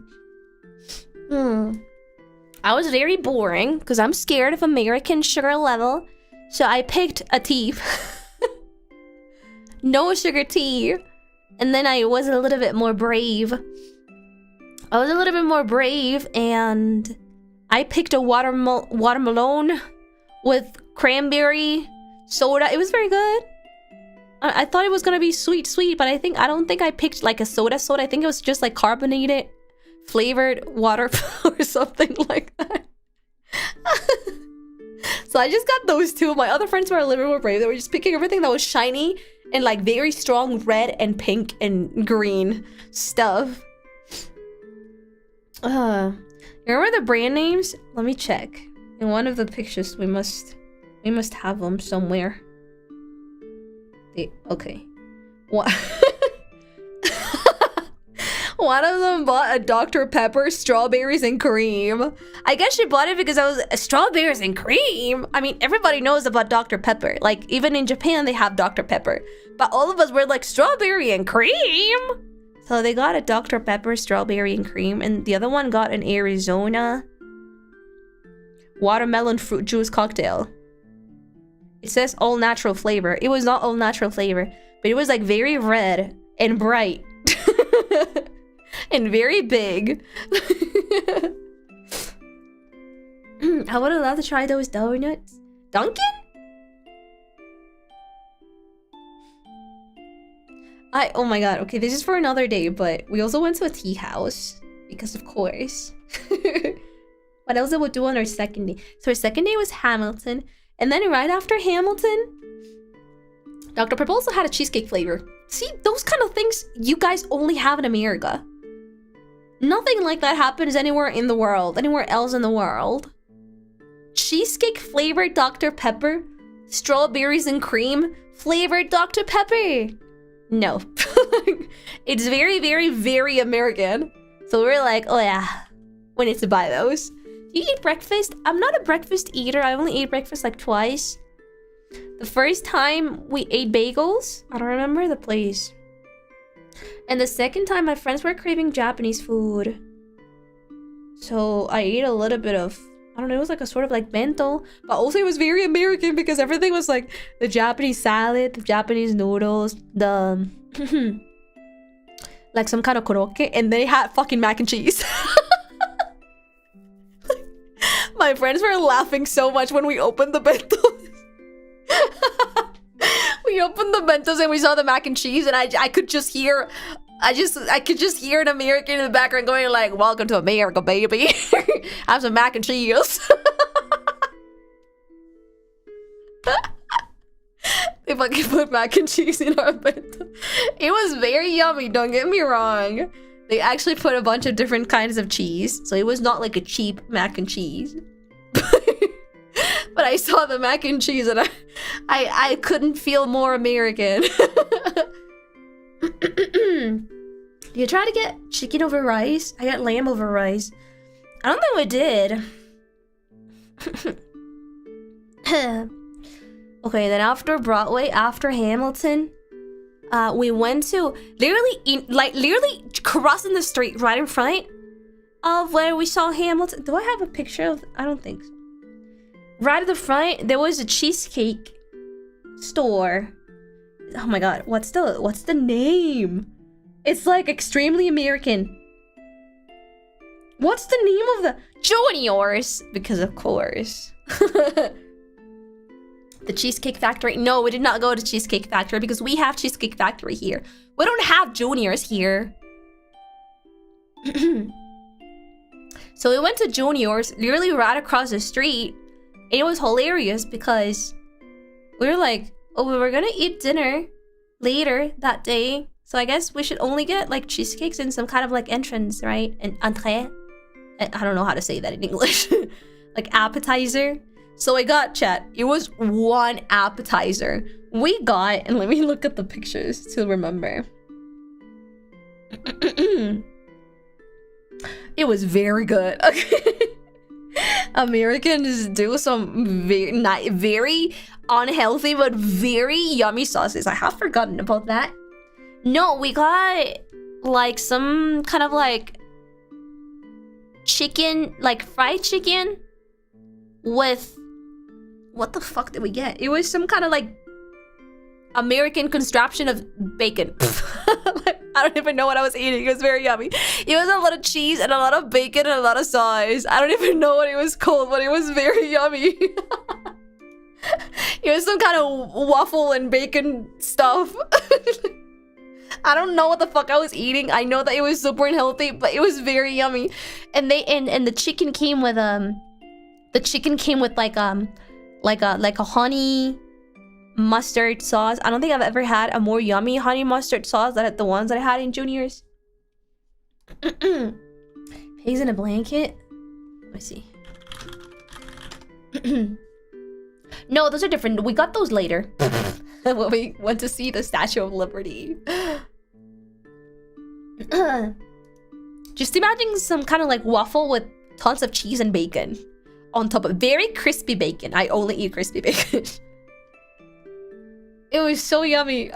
I was very boring because I'm scared of American sugar level. So I picked a tea. No sugar tea. And then I was a little bit more brave. And I picked a watermelon with cranberry soda. It was very good. I thought it was gonna be sweet, but I don't think I picked like a soda. I think it was just like carbonated, flavored water or something like that. So I just got those two. My other friends were a little bit more brave. They were just picking everything that was shiny and like very strong red and pink and green stuff. You remember the brand names? Let me check. In one of the pictures, we must have them somewhere. Okay. What? One of them bought a Dr. Pepper, strawberries and cream. I guess she bought it because I was strawberries and cream. I mean, everybody knows about Dr. Pepper. Like, even in Japan, they have Dr. Pepper. But all of us were like, strawberry and cream. So they got a Dr. Pepper, strawberry and cream. And the other one got an Arizona watermelon fruit juice cocktail. It says all natural flavor. It was not all natural flavor, but it was like very red and bright. And very big. I would love to try those donuts. Dunkin'? Oh my god, okay, this is for another day, but we also went to a tea house. Because of course. What else did we do on our second day? So our second day was Hamilton. And then right after Hamilton, Dr. Pepper also had a cheesecake flavor. See, those kind of things you guys only have in America. Nothing like that happens anywhere in the world, anywhere else in the world. Cheesecake flavored Dr. Pepper, strawberries and cream flavored Dr. Pepper. No. It's very, very, very American. So we're like, oh yeah, we need to buy those. Do you eat breakfast? I'm not a breakfast eater. I only ate breakfast like twice. The first time we ate bagels. I don't remember the place. And the second time my friends were craving Japanese food. So I ate a little bit of, I don't know, it was like a sort of like bento. But also it was very American because everything was like the Japanese salad, the Japanese noodles, the like some kind of korokke, and they had fucking mac and cheese. My friends were laughing so much when we opened the bentos. We opened the bentos and we saw the mac and cheese, and I could just hear an American in the background going like, "Welcome to America, baby." Have some mac and cheese. They fucking put mac and cheese in our bento. It was very yummy, don't get me wrong. They actually put a bunch of different kinds of cheese, so it was not like a cheap mac and cheese. But I saw the mac and cheese and I couldn't feel more American. You try to get chicken over rice? I got lamb over rice. I don't think we did. Okay, then after Broadway, after Hamilton, we went to literally crossing the street right in front of where we saw Hamilton. Do I have a picture of? I don't think so. Right at the front, there was a cheesecake store. Oh my god, what's the name? It's like extremely American. What's the name of the Juniors? Because of course. The Cheesecake Factory. No, we did not go to Cheesecake Factory because we have Cheesecake Factory here. We don't have Juniors here. So we went to Juniors, literally right across the street. And it was hilarious because we were like, oh, we were gonna eat dinner later that day. So I guess we should only get like cheesecakes and some kind of like entrance, right? An entrée. I don't know how to say that in English. Like appetizer. So I got, chat, it was one appetizer. We got, and let me look at the pictures to remember. It was very good. Okay. Americans do some very unhealthy but very yummy sauces. I have forgotten about that. No, we got like some kind of like chicken, like fried chicken with, what the fuck did we get? It was some kind of like American contraption of bacon. I don't even know what I was eating. It was very yummy. It was a lot of cheese and a lot of bacon and a lot of sauce. I don't even know what it was called, but it was very yummy. It was some kind of waffle and bacon stuff. I don't know what the fuck I was eating. I know that it was super unhealthy, but it was very yummy. And the chicken came with like a honey mustard sauce. I don't think I've ever had a more yummy honey mustard sauce than the ones that I had in Juniors. Pigs in a blanket. Let me see. No, those are different. We got those later. When we went to see the Statue of Liberty. Just imagine some kind of like waffle with tons of cheese and bacon on top of very crispy bacon. I only eat crispy bacon. It was so yummy.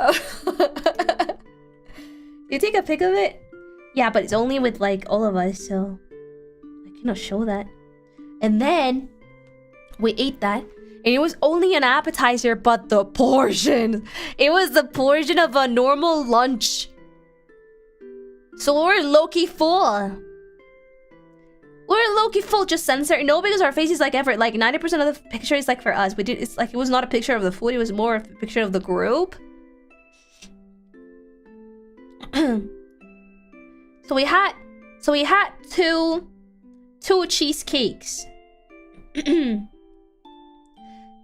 You take a pic of it? Yeah, but it's only with like all of us, so I cannot show that. And then we ate that, and it was only an appetizer, but the portion, it was the portion of a normal lunch. So we're low-key full. We're low-key full, just censor. No, because our face is like effort. Like 90% of the picture is like for us. It's like it was not a picture of the food, it was more of a picture of the group. So we had two cheesecakes. Even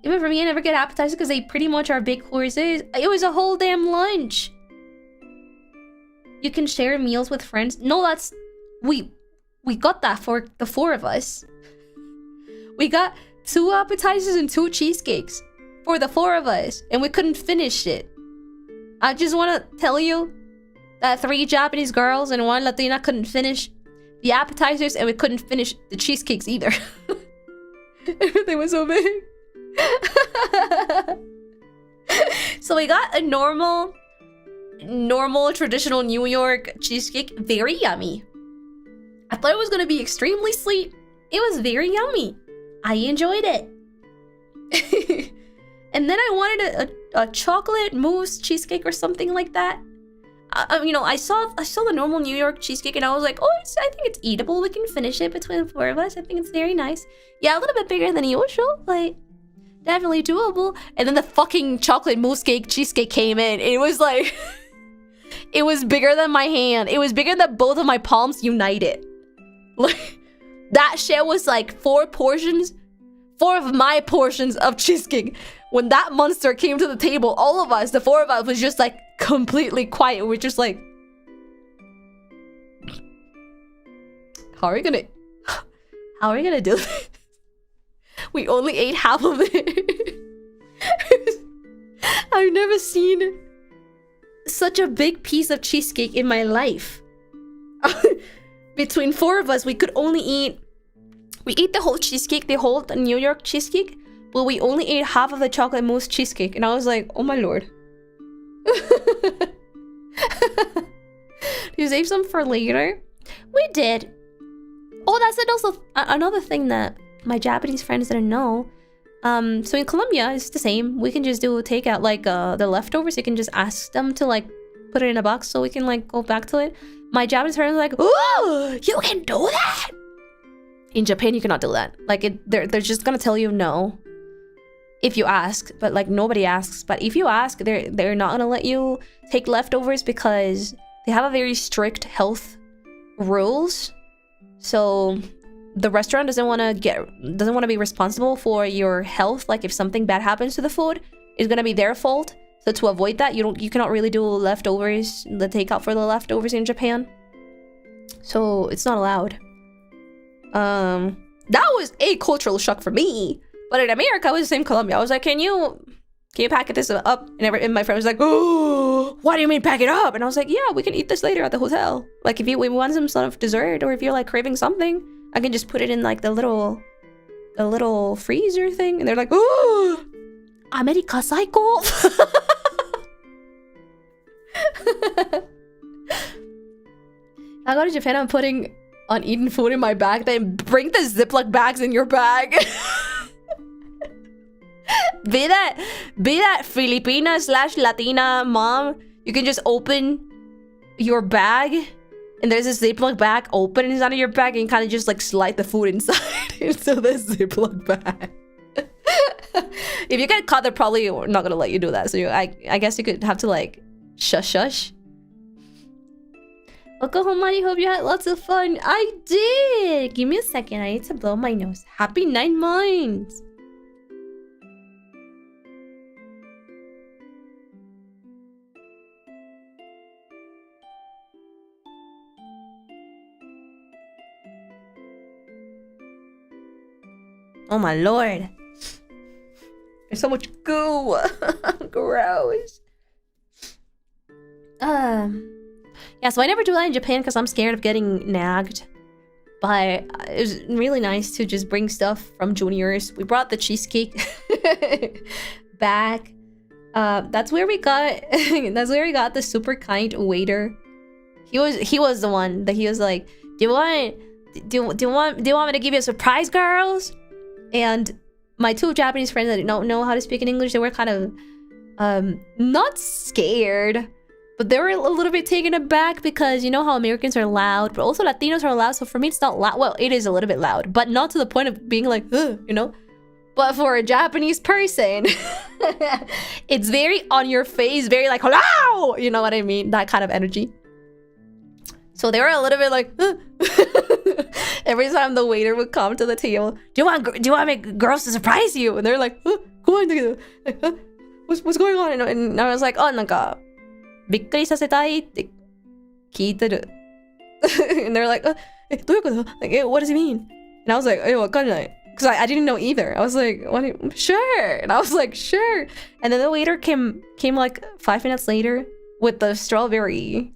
for me, I never get appetizers because they pretty much are big courses. It was a whole damn lunch. You can share meals with friends. No, that's we got that for the 4 of us. We got 2 appetizers and 2 cheesecakes for the 4 of us, and we couldn't finish it. I just want to tell you that 3 Japanese girls and 1 Latina couldn't finish the appetizers, and we couldn't finish the cheesecakes either. Everything was so big. So we got a normal traditional New York cheesecake. Very yummy. I thought it was gonna be extremely sweet. It was very yummy. I enjoyed it. And then I wanted a chocolate mousse cheesecake or something like that. you know, I saw the normal New York cheesecake and I was like, oh, I think it's eatable. We can finish it between the 4 of us. I think it's very nice. Yeah, a little bit bigger than usual, but definitely doable. And then the fucking chocolate mousse cake cheesecake came in. It was like, it was bigger than my hand. It was bigger than both of my palms united. Like, that shit was like 4 of my portions of cheesecake. When that monster came to the table, all of us, the 4 of us, was just like completely quiet. We're just like, how are we gonna do this? We only ate half of it. I've never seen such a big piece of cheesecake in my life. Between 4 of us, we could only eat... We ate the whole cheesecake, the whole New York cheesecake, but we only ate half of the chocolate mousse cheesecake. And I was like, oh my lord. You save some for later? We did. Oh, that's it. Also another thing that my Japanese friends didn't know. So in Colombia, it's the same. We can just do takeout, like the leftovers. You can just ask them to like put it in a box so we can like go back to it. My Japanese friends are like, oh, you can do that. In Japan, you cannot do that. Like they're just gonna tell you no if you ask, but like nobody asks. But if you ask, they're not gonna let you take leftovers because they have a very strict health rules. So the restaurant doesn't want to be responsible for your health. Like if something bad happens to the food, it's gonna be their fault. So to avoid that, you cannot really do leftovers, the takeout for the leftovers in Japan. So it's not allowed. That was a cultural shock for me. But in America, it was the same Colombia. I was like, can you pack this up? And my friend was like, oh, what do you mean pack it up? And I was like, yeah, we can eat this later at the hotel. Like if we want some sort of dessert, or if you're like craving something, I can just put it in like the little freezer thing. And they're like, oh, America psycho. I go to Japan, I'm putting uneaten food in my bag, then bring the Ziploc bags in your bag. be that Filipina / Latina mom, you can just open your bag and there's a Ziploc bag open inside of your bag, and you kind of just like slide the food inside into the Ziploc bag. If you get caught, they're probably not gonna let you do that. So I guess you could have to like shush. Oklahoma, hope you had lots of fun. I did. Give me a second. I need to blow my nose. Happy 9 months. Oh my lord. There's so much goo. Gross. Yeah, so I never do that in Japan because I'm scared of getting nagged. But it was really nice to just bring stuff from juniors. We brought the cheesecake back. That's where we got the super kind waiter. He was the one that he was like, do you want me to give you a surprise, girls? And my 2 Japanese friends that don't know how to speak in English, they were kind of not scared, but they were a little bit taken aback because you know how Americans are loud, but also Latinos are loud. So for me, it's not loud. Well, it is a little bit loud, but not to the point of being like, ugh, you know. But for a Japanese person, it's very on your face, very like, hello, you know what I mean? That kind of energy. So they were a little bit like, every time the waiter would come to the table, do you want girls to surprise you? And they're like, come on, like, what's going on? And I was like, oh, なんか びっくりさせたいって聞いてる. And they're like, どういうこと? Like, what does he mean? And I was like, わかんない. Because I didn't know either. I was like, sure. And I was like, sure. And then the waiter came like 5 minutes later with the strawberry,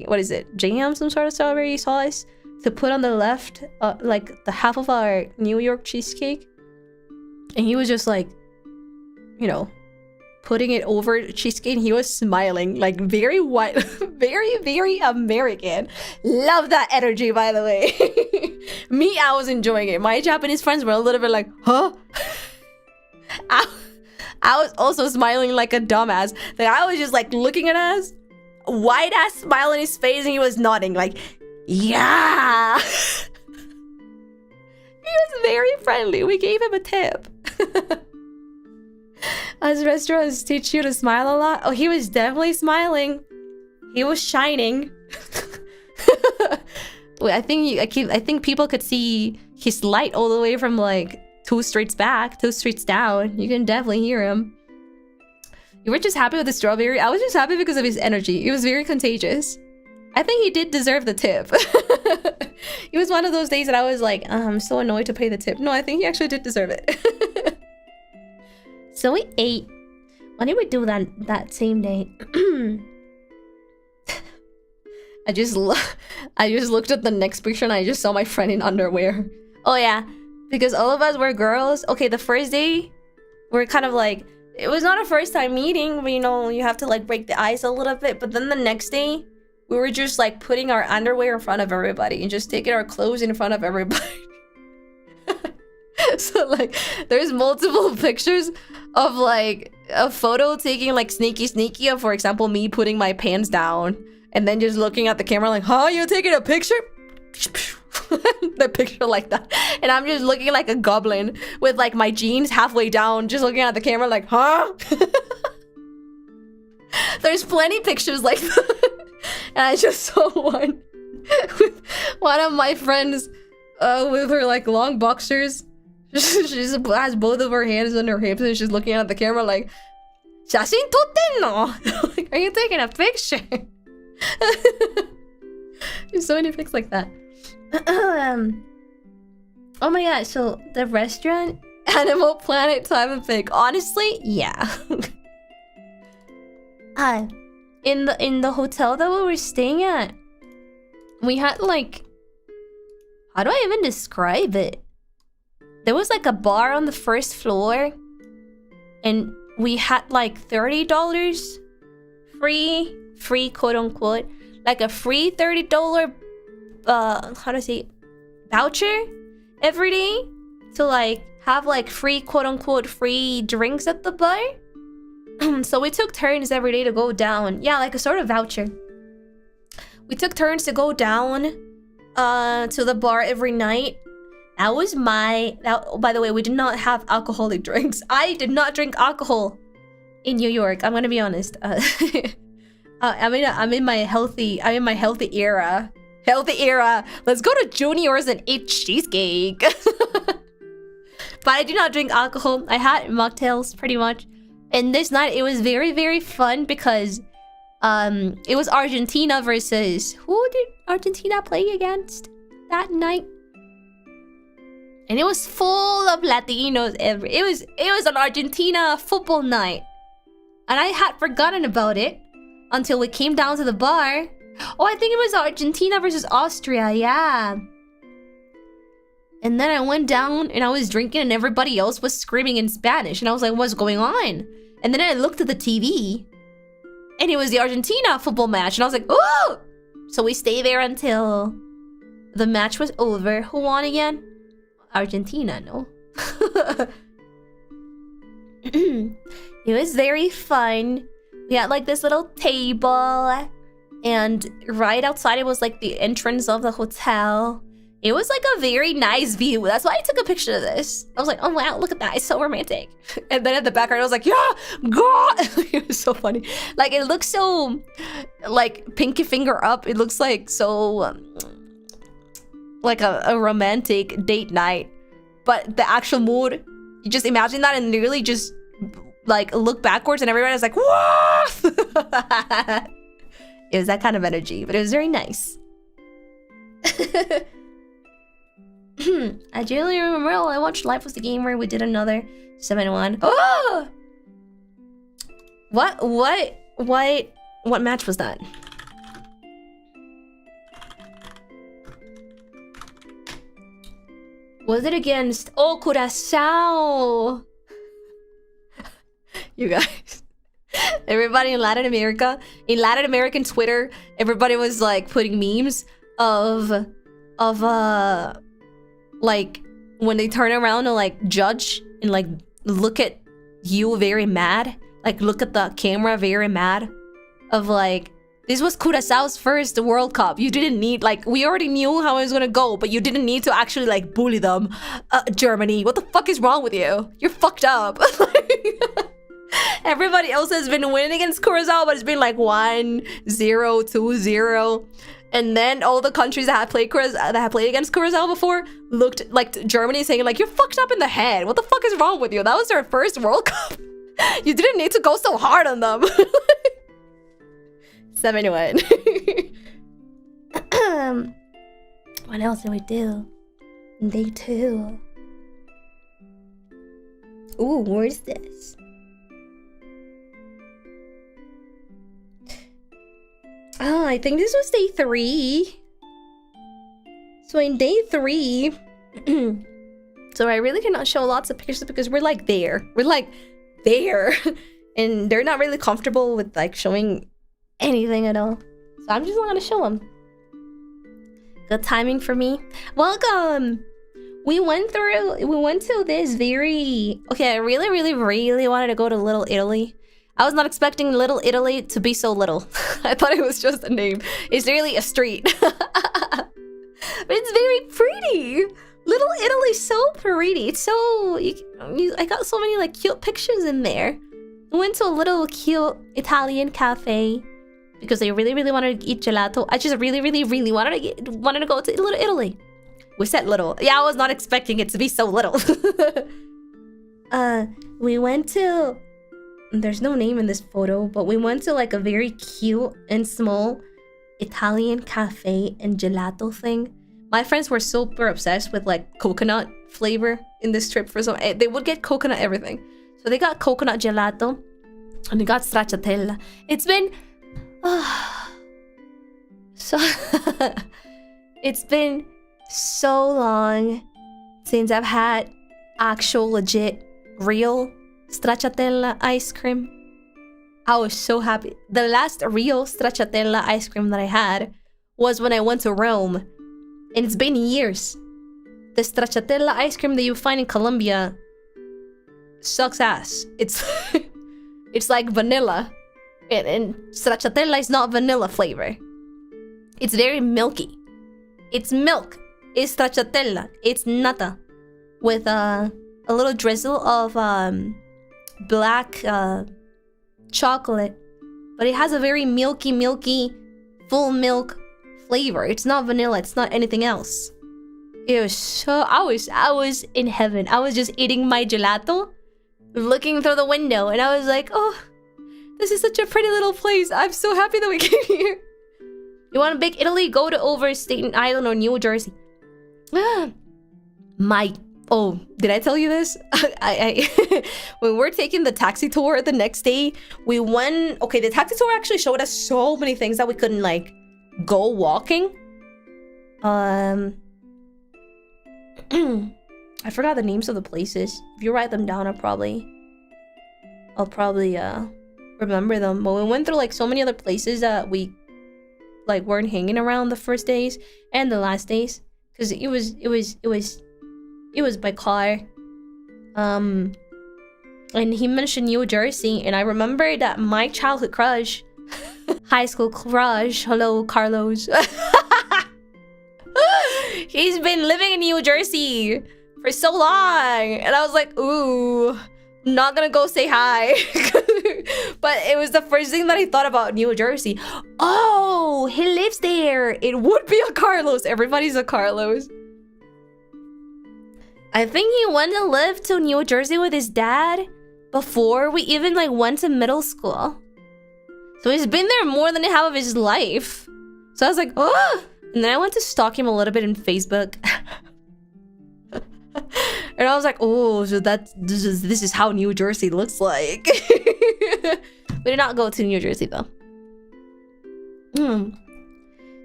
what is it? Jam, some sort of strawberry sauce to put on the left, like the half of our New York cheesecake. And he was just like, you know, putting it over cheesecake, and he was smiling like very white, very, very American. Love that energy, by the way. Me, I was enjoying it. My Japanese friends were a little bit like, huh? I was also smiling like a dumbass. Like I was just like looking at us, wide-ass smile on his face, and he was nodding like, yeah. He was very friendly. We gave him a tip. As restaurants teach you to smile a lot. Oh, he was definitely smiling. He was shining. Wait, I think people could see his light all the way from like 2 streets back, 2 streets down. You can definitely hear him. You were just happy with the strawberry? I was just happy because of his energy. It was very contagious. I think he did deserve the tip. It was one of those days that I was like, I'm so annoyed to pay the tip. No, I think he actually did deserve it. So we ate. Why did we do that same day? I just looked at the next picture and I just saw my friend in underwear. Oh yeah, because all of us were girls. Okay, the first day, we're kind of like, it was not a first time meeting, but you know, you have to like break the ice a little bit. But then the next day, we were just like putting our underwear in front of everybody and just taking our clothes in front of everybody. So like, there's multiple pictures of like a photo taking like sneaky of, for example, me putting my pants down and then just looking at the camera like, huh, you taking a picture? The picture like that, and I'm just looking like a goblin with like my jeans halfway down, just looking at the camera like, huh? There's plenty pictures like that. And I just saw one with one of my friends with her like long boxers. She just has both of her hands on her hips and she's looking at the camera like, 写真撮ってんの? Like, are you taking a picture? There's so many pics like that. Oh my god, so the restaurant, Animal Planet type of pic. Honestly, yeah. In the hotel that we were staying at, we had like, how do I even describe it? There was like a bar on the first floor, and we had like $30 free quote unquote, like a free $30 how to say, voucher every day to like have like free quote unquote free drinks at the bar. So we took turns every day to go down. Yeah, like a sort of voucher. We took turns to go down to the bar every night. That was by the way, we did not have alcoholic drinks. I did not drink alcohol in New York. I'm gonna be honest. I'm in my healthy era. Let's go to Junior's and eat cheesecake. But I do not drink alcohol. I had mocktails pretty much. And this night it was very, very fun because it was Argentina versus, who did Argentina play against that night? And it was full of Latinos. It was an Argentina football night. And I had forgotten about it until we came down to the bar. Oh, I think it was Argentina versus Austria, yeah. And then I went down and I was drinking and everybody else was screaming in Spanish. And I was like, what's going on? And then I looked at the TV and it was the Argentina football match. And I was like, oh! So we stayed there until the match was over. Who won again? Argentina, no? It was very fun. We had like this little table, and right outside it was like the entrance of the hotel. It was like a very nice view. That's why I took a picture of this. I was like, oh wow, look at that, it's so romantic. And then at the background I was like, yeah, God. It was so funny. Like, it looks so like pinky finger up. It looks like so like a romantic date night. But the actual mood, you just imagine that and literally just like look backwards and everybody was like, what? It was that kind of energy, but it was very nice. I generally remember I watched Life Was the Gamer. We did another 7-1. Oh! What match was that? Was it against Oh Curacao? You guys, everybody in Latin American Twitter, everybody was like putting memes of like when they turn around and like judge and like look at you very mad, like look at the camera very mad, of like This was Curaçao's first World Cup. You didn't need, like, we already knew how it was gonna go, but you didn't need to actually, like, bully them. Germany, what the fuck is wrong with you? You're fucked up. Everybody else has been winning against Curaçao, but it's been like 1-0, 2-0. And then all the countries that had played against Curaçao before looked like Germany, saying like, you're fucked up in the head. What the fuck is wrong with you? That was their first World Cup. You didn't need to go so hard on them. 7-1. What else did we do? Day 2. Ooh, where's this? Oh, I think this was day 3. So in day 3, so I really cannot show lots of pictures because we're like there. We're like there. And they're not really comfortable with like showing anything at all. So I'm just not gonna show them. Good timing for me. Welcome! We went to this very... Okay, I really wanted to go to Little Italy. I was not expecting Little Italy to be so little. I thought it was just a name. It's really a street. But it's very pretty. Little Italy's so pretty. It's so... I got so many like cute pictures in there. We went to a little cute Italian cafe because I really wanted to eat gelato. I just really wanted to go to Little Italy. We said little. Yeah, I was not expecting it to be so little. We went to... There's no name in this photo, but we went to like a very cute and small Italian cafe and gelato thing. My friends were super obsessed with like coconut flavor in this trip for some... They would get coconut everything. So they got coconut gelato and they got stracciatella. It's been... so... It's been so long since I've had actual legit real stracciatella ice cream. I was so happy. The last real stracciatella ice cream that I had was when I went to Rome, and it's been years. The stracciatella ice cream that you find in Colombia sucks ass. It's it's like vanilla, and stracciatella is not vanilla flavor. It's very milky. It's milk. It's stracciatella. It's nata with a little drizzle of black chocolate, but it has a very milky full milk flavor. It's not vanilla. It's not anything else. It was so... I was in heaven. I was just eating my gelato, looking through the window, and I was like, oh, this is such a pretty little place. I'm so happy that we came here. You want a big Italy? Go to over Staten Island or New Jersey. Oh, did I tell you this? When we're taking the taxi tour the next day, we went... Okay, the taxi tour actually showed us so many things that we couldn't, like, go walking. I forgot the names of the places. If you write them down, I'll probably remember them. But we went through, like, so many other places that we, like, weren't hanging around the first days and the last days. Because it was by car. And he mentioned New Jersey, and I remember that my childhood crush, high school crush, hello Carlos, he's been living in New Jersey for so long, and I was like, ooh, not gonna go say hi. But it was the first thing that I thought about New Jersey. Oh, he lives there. It would be a Carlos. Everybody's a Carlos. I think he went to live to New Jersey with his dad before we even like went to middle school. So he's been there more than half of his life. So I was like, oh! And then I went to stalk him a little bit in Facebook. And I was like, oh, so this is how New Jersey looks like. We did not go to New Jersey though.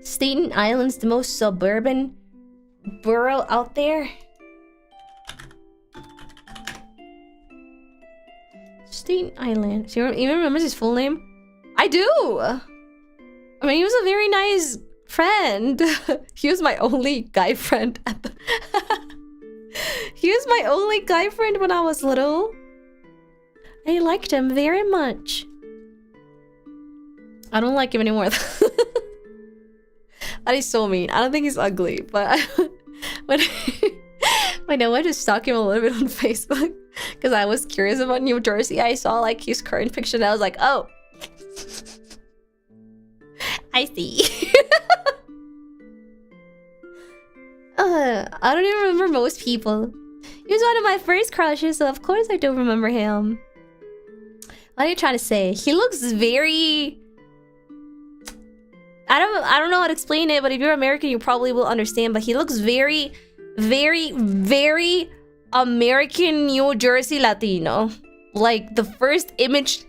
Staten Island's the most suburban borough out there. Staten Island. So you even remembers his full name? I do! I mean, he was a very nice friend. He was my only guy friend at the... He was my only guy friend when I was little. I liked him very much. I don't like him anymore. That is so mean. I don't think he's ugly, but when I went to stalk him a little bit on Facebook because I was curious about New Jersey, I saw like his current picture and I was like, oh, I see. I don't even remember most people. He was one of my first crushes, so of course I don't remember him. What are you trying to say? He looks very... I don't know how to explain it, but if you're American, you probably will understand. But he looks very, very, very American New Jersey Latino. Like the first image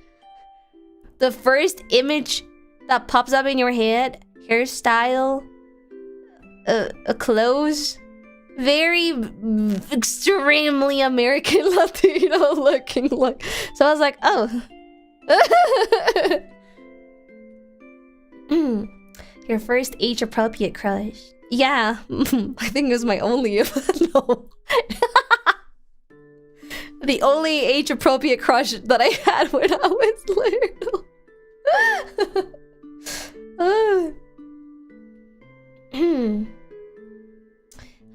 that pops up in your head, hairstyle, clothes, very extremely American Latino looking. Like, so I was like, oh. Your first age-appropriate crush. Yeah, I think it was my only. No. The only age-appropriate crush that I had when I was little.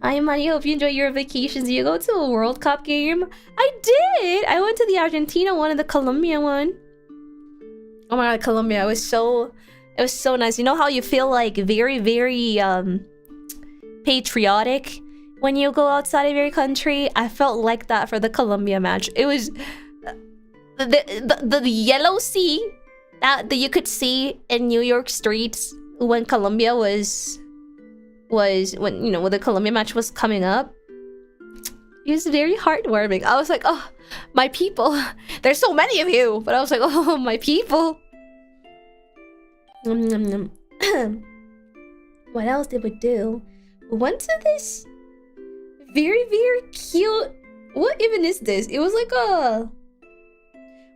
Hi, Marie. Hope you enjoy your vacations. Did you go to a World Cup game? I did. I went to the Argentina one and the Colombia one. Oh my god, Colombia. It was so nice. You know how you feel like very, very patriotic when you go outside of your country? I felt like that for the Colombia match. It was the yellow sea that you could see in New York streets when Colombia was when, you know, when the Colombia match was coming up. It was very heartwarming. I was like, oh, my people. There's so many of you. But I was like, oh, my people. What else did we do? We went to this very, very cute... What even is this? It was like a...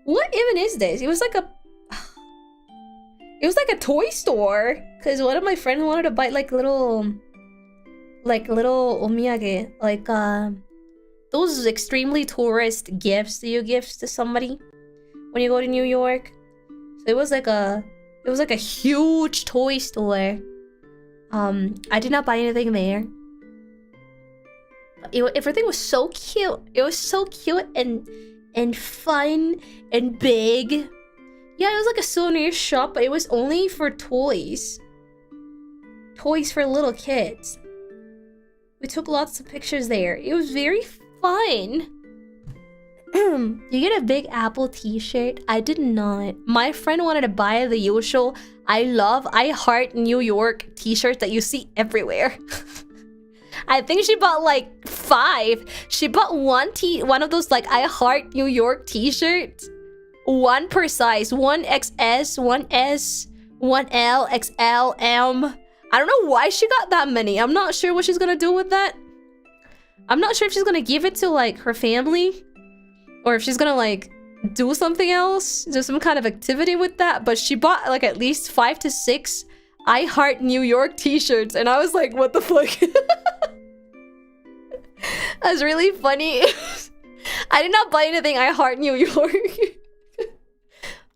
What even is this? It was like a... It was like a toy store. Because one of my friends wanted to buy like little omiyage. Like, those extremely tourist gifts that you give to somebody when you go to New York. So it was like a huge toy store. I did not buy anything there. Everything was so cute. It was so cute and fun and big. Yeah, it was like a souvenir shop, but it was only for toys. Toys for little kids. We took lots of pictures there. It was very fun. You get a Big Apple t-shirt? I did not. My friend wanted to buy the usual I Heart New York t-shirt that you see everywhere. I think she bought like 5. She bought one of those like I Heart New York t-shirts. One per size. 1 XS, 1 S, 1 L, XL, M. I don't know why she got that many. I'm not sure what she's gonna do with that. I'm not sure if she's gonna give it to like her family, or if she's gonna like do something else, do some kind of activity with that. But she bought like at least 5 to 6 I Heart New York t-shirts, and I was like, what the fuck? That's really funny. I did not buy anything I Heart New York.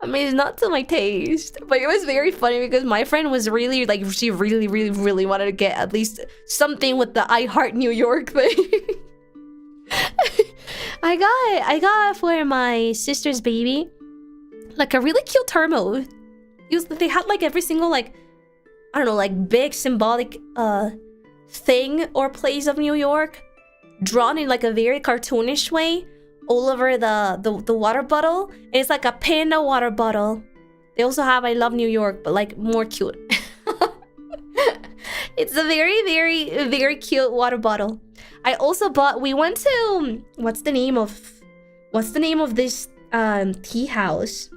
I mean, it's not to my taste, but it was very funny because my friend was really like, she really, really, really wanted to get at least something with the I Heart New York thing. I got for my sister's baby like a really cute thermo. They had like every single like, I don't know, like big symbolic thing or place of New York drawn in like a very cartoonish way all over the water bottle. And it's like a panda water bottle. They also have I Love New York, but like more cute. It's a very, very, very cute water bottle. I also bought, we went to, what's the name of this tea house?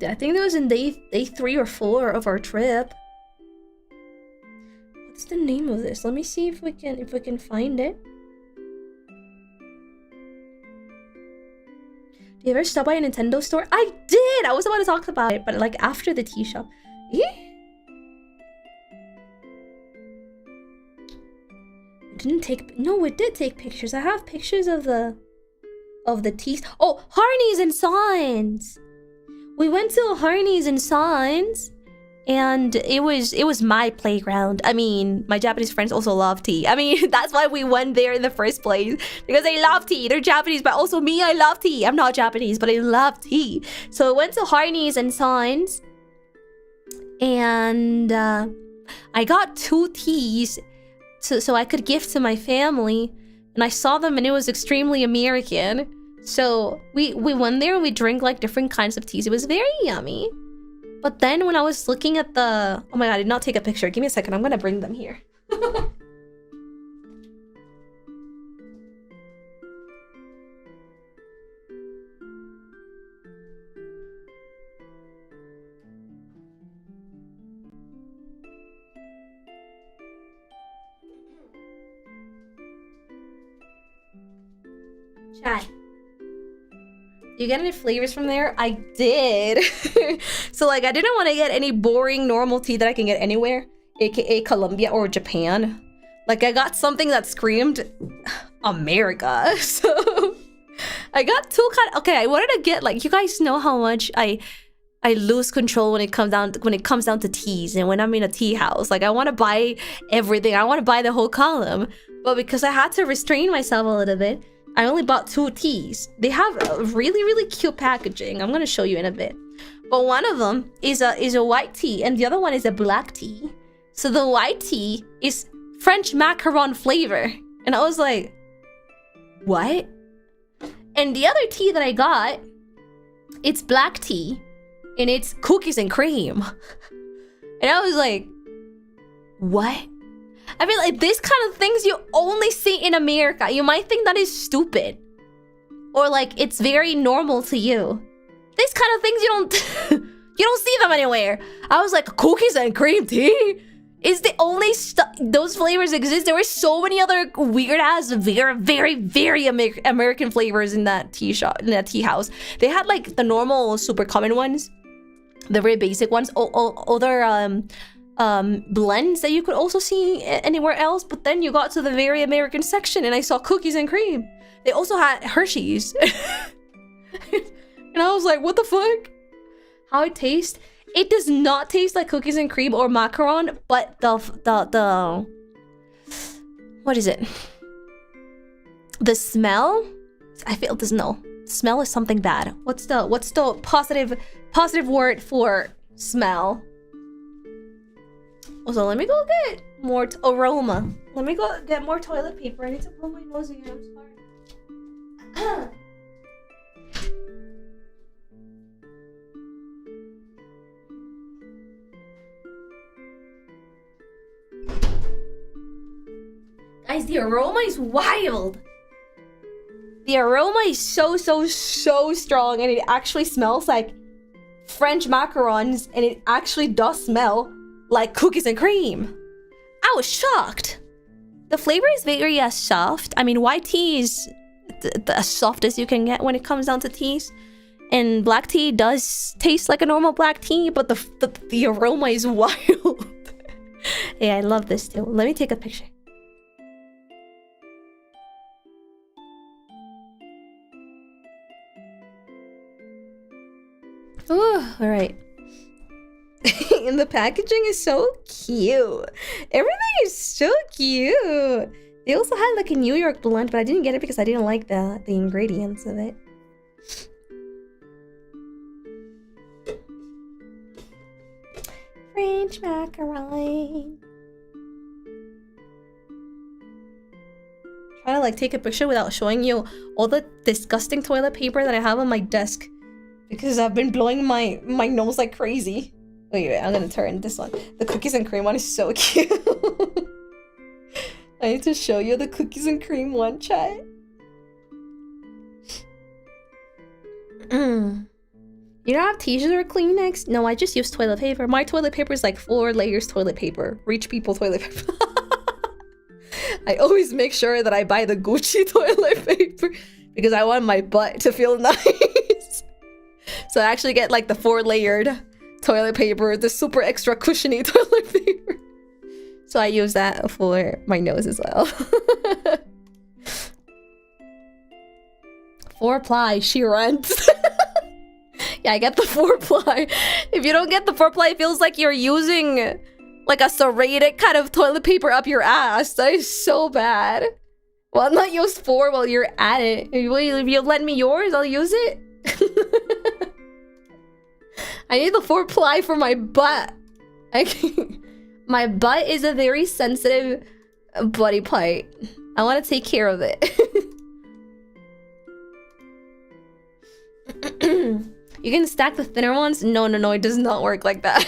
I think it was in day 3 or 4 of our trip. What's the name of this? Let me see if we can find it. Do you ever stop by a Nintendo store? I did! I was about to talk about it, but like after the tea shop. No, we did take pictures. I have pictures of of the teas. Oh, Harneys and Signs. We went to Harneys and Signs, and it was my playground. I mean, my Japanese friends also love tea. I mean, that's why we went there in the first place, because they love tea. They're Japanese, but also me, I love tea. I'm not Japanese, but I love tea. So I went to Harneys and Signs, and I got 2 teas so I could gift to my family. And I saw them and it was extremely American. So we went there and we drank like different kinds of teas. It was very yummy. But then when I was looking at the... Oh my god, I did not take a picture. Give me a second. I'm gonna bring them here. Chat. Do you get any flavors from there? I did. So like I didn't want to get any boring normal tea that I can get anywhere, aka Colombia or Japan. Like I got something that screamed America. So I got 2 kind. Okay, I wanted to get, like, you guys know how much I lose control when it comes down to teas, and when I'm in a tea house, like I want to buy everything. I want to buy the whole column, but because I had to restrain myself a little bit, I only bought 2 teas. They have a really cute packaging. I'm gonna show you in a bit. But one of them is a white tea and the other one is a black tea. So the white tea is French macaron flavor. And I was like, what? And the other tea that I got, it's black tea and it's cookies and cream. And I was like, what? I mean, like, this kind of things you only see in America. You might think that is stupid, or like it's very normal to you. These kind of things you don't you don't see them anywhere. I was like, cookies and cream tea is the only stuff. Those flavors exist. There were so many other weird ass, very American flavors in that tea shop, in that tea house. They had like the normal, super common ones, the very basic ones. Other blends that you could also see anywhere else, but then you got to the very American section and I saw cookies and cream. They also had Hershey's. And I was like, what the fuck? How it tastes? It does not taste like cookies and cream or macaron, but the what is it? The smell? I feel this, no. Smell is something bad. What's the positive word for smell? Also, let me go get more aroma. Let me go get more toilet paper. I need to blow my nose again. I'm sorry. Guys, the aroma is wild. The aroma is so strong, and it actually smells like French macarons, and it actually does smell like cookies and cream. I was shocked. The flavor is very soft. I mean, white tea is the softest you can get when it comes down to teas, and black tea does taste like a normal black tea, but the aroma is wild. Yeah, I love this too. Let me take a picture. Ooh, all right. And the packaging is so cute. Everything is so cute. They also had like a New York blend, but I didn't get it because I didn't like the ingredients of it. French macaron. Trying to like take a picture without showing you all the disgusting toilet paper that I have on my desk, because I've been blowing my nose like crazy. Wait, I'm gonna turn this one. The cookies and cream one is so cute. I need to show you the cookies and cream one, chat. You don't have tissues or Kleenex? No, I just use toilet paper. My toilet paper is like 4 layers toilet paper. Rich people toilet paper. I always make sure that I buy the Gucci toilet paper because I want my butt to feel nice. So I actually get like the 4-layered toilet paper, the super extra cushiony toilet paper. So I use that for my nose as well. 4-ply, she rents. Yeah, I get the 4-ply. If you don't get the 4-ply, it feels like you're using like a serrated kind of toilet paper up your ass. That is so bad. Why not use 4 while you're at it? If you lend me yours, I'll use it. I need the 4-ply for my butt. My butt is a very sensitive body part. I want to take care of it. You can stack the thinner ones? No, it does not work like that.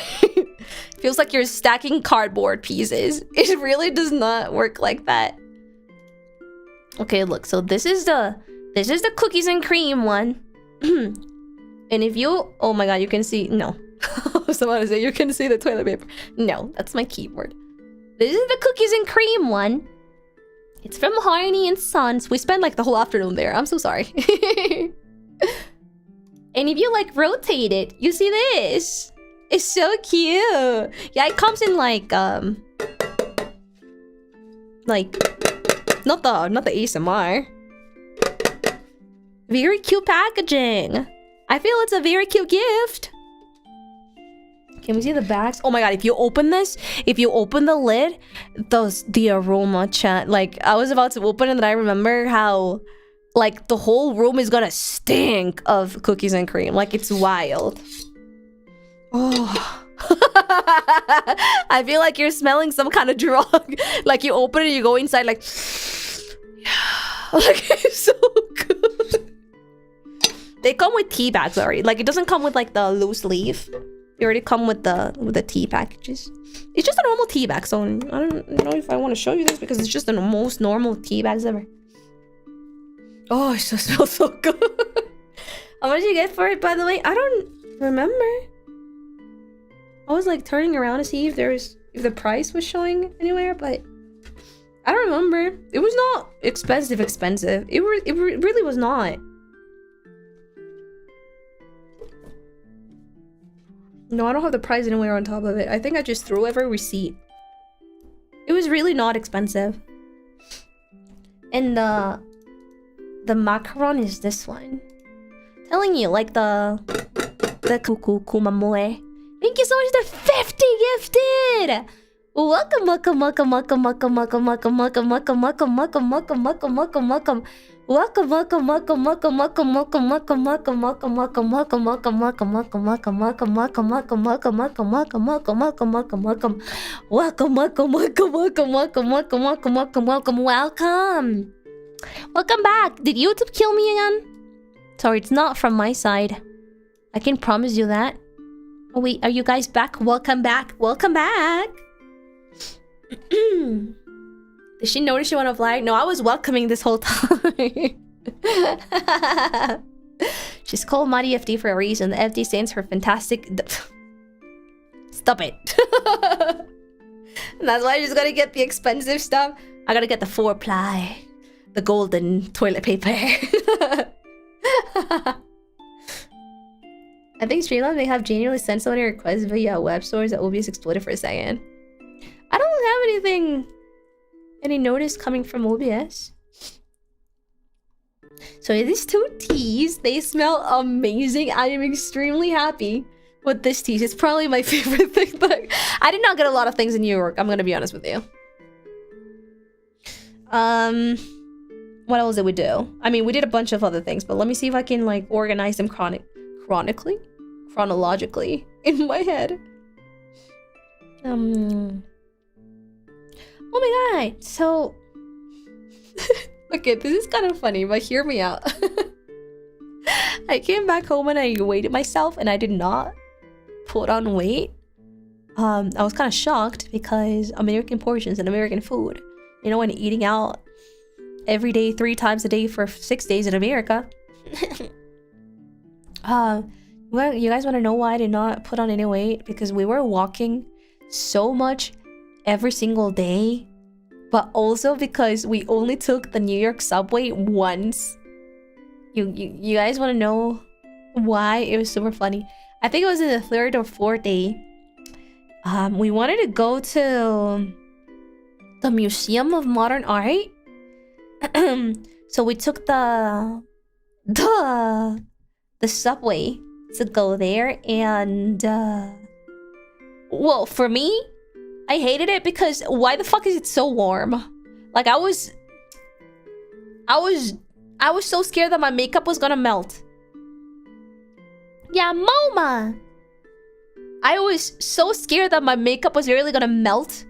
Feels like you're stacking cardboard pieces. It really does not work like that. Okay, look, so this is the cookies and cream one. And if you, oh my god, you can see, no. I was about to say, you can see the toilet paper. No, that's my keyboard. This is the cookies and cream one. It's from Harney and Sons. We spent like the whole afternoon there. I'm so sorry. And if you like rotate it, you see this. It's so cute. Yeah, it comes in like not the ASMR. Very cute packaging. I feel it's a very cute gift. Can we see the bags? Oh my god, if you open this, if you open the lid, the aroma chat. Like, I was about to open it and I remember how like the whole room is gonna stink of cookies and cream. Like, it's wild. Oh. I feel like you're smelling some kind of drug. Like, you open it and you go inside like, yeah. Like, it's so good. They come with tea bags already. Like, it doesn't come with like the loose leaf. They already come with the tea packages. It's just a normal tea bag, so I don't know if I want to show you this because it's just the most normal tea bags ever. Oh, it just smells so good. How much did you get for it, by the way? I don't remember. I was like turning around to see if the price was showing anywhere, but I don't remember. It was not expensive. It really was not. No, I don't have the price anywhere on top of it. I think I just threw every receipt. It was really not expensive. And the macaron is this one. Telling you, like the kumamoe. Thank you so much for the 50 gifted! Welcome. Welcome back. Did YouTube kill me again? Sorry, it's not from my side. I can promise you that. Oh wait, are you guys back? Welcome back. Did she notice she went off flag? No, I was welcoming this whole time. She's called MarieFD for a reason. The FD stands for fantastic. Stop it. And that's why she's gonna get the expensive stuff. I gotta get the 4-ply, the golden toilet paper. I think Streamlabs may have genuinely sent so many requests via web stores that OBS exploded for a second. I don't have any notice coming from OBS. So these two teas, they smell amazing. I am extremely happy with this tea. It's probably my favorite thing, but I did not get a lot of things in New York. I'm gonna be honest with you. What else did we do? I mean, we did a bunch of other things, but let me see if I can like organize them chronologically in my head. Oh my god, so okay, this is kind of funny, but hear me out. I came back home and I weighed myself and I did not put on weight. I was kind of shocked because American portions and American food, you know, and eating out every day 3 times a day for 6 days in America. Well, you guys want to know why I did not put on any weight? Because we were walking so much every single day, but also because we only took the New York subway once. You guys want to know why? It was super funny. I think it was in the 3rd or 4th day. We wanted to go to the Museum of Modern Art. So we took the the subway to go there, and well, for me, I hated it because why the fuck is it so warm? Like I was so scared that my makeup was gonna melt. Yeah, Moma. I was so scared that my makeup was really gonna melt,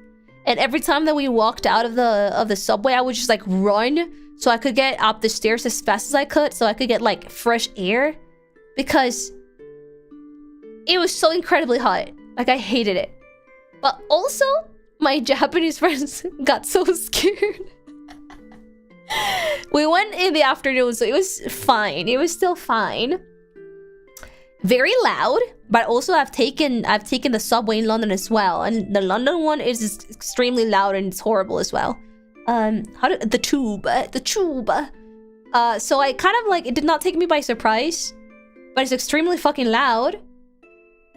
and every time that we walked out of the subway, I would just like run so I could get up the stairs as fast as I could, so I could get like fresh air, because it was so incredibly hot. Like I hated it. But also, my Japanese friends got so scared. We went in the afternoon, so it was fine. It was still fine. Very loud, but also I've taken the subway in London as well, and the London one is extremely loud and it's horrible as well. The tube. So I kind of like, it did not take me by surprise, but it's extremely fucking loud.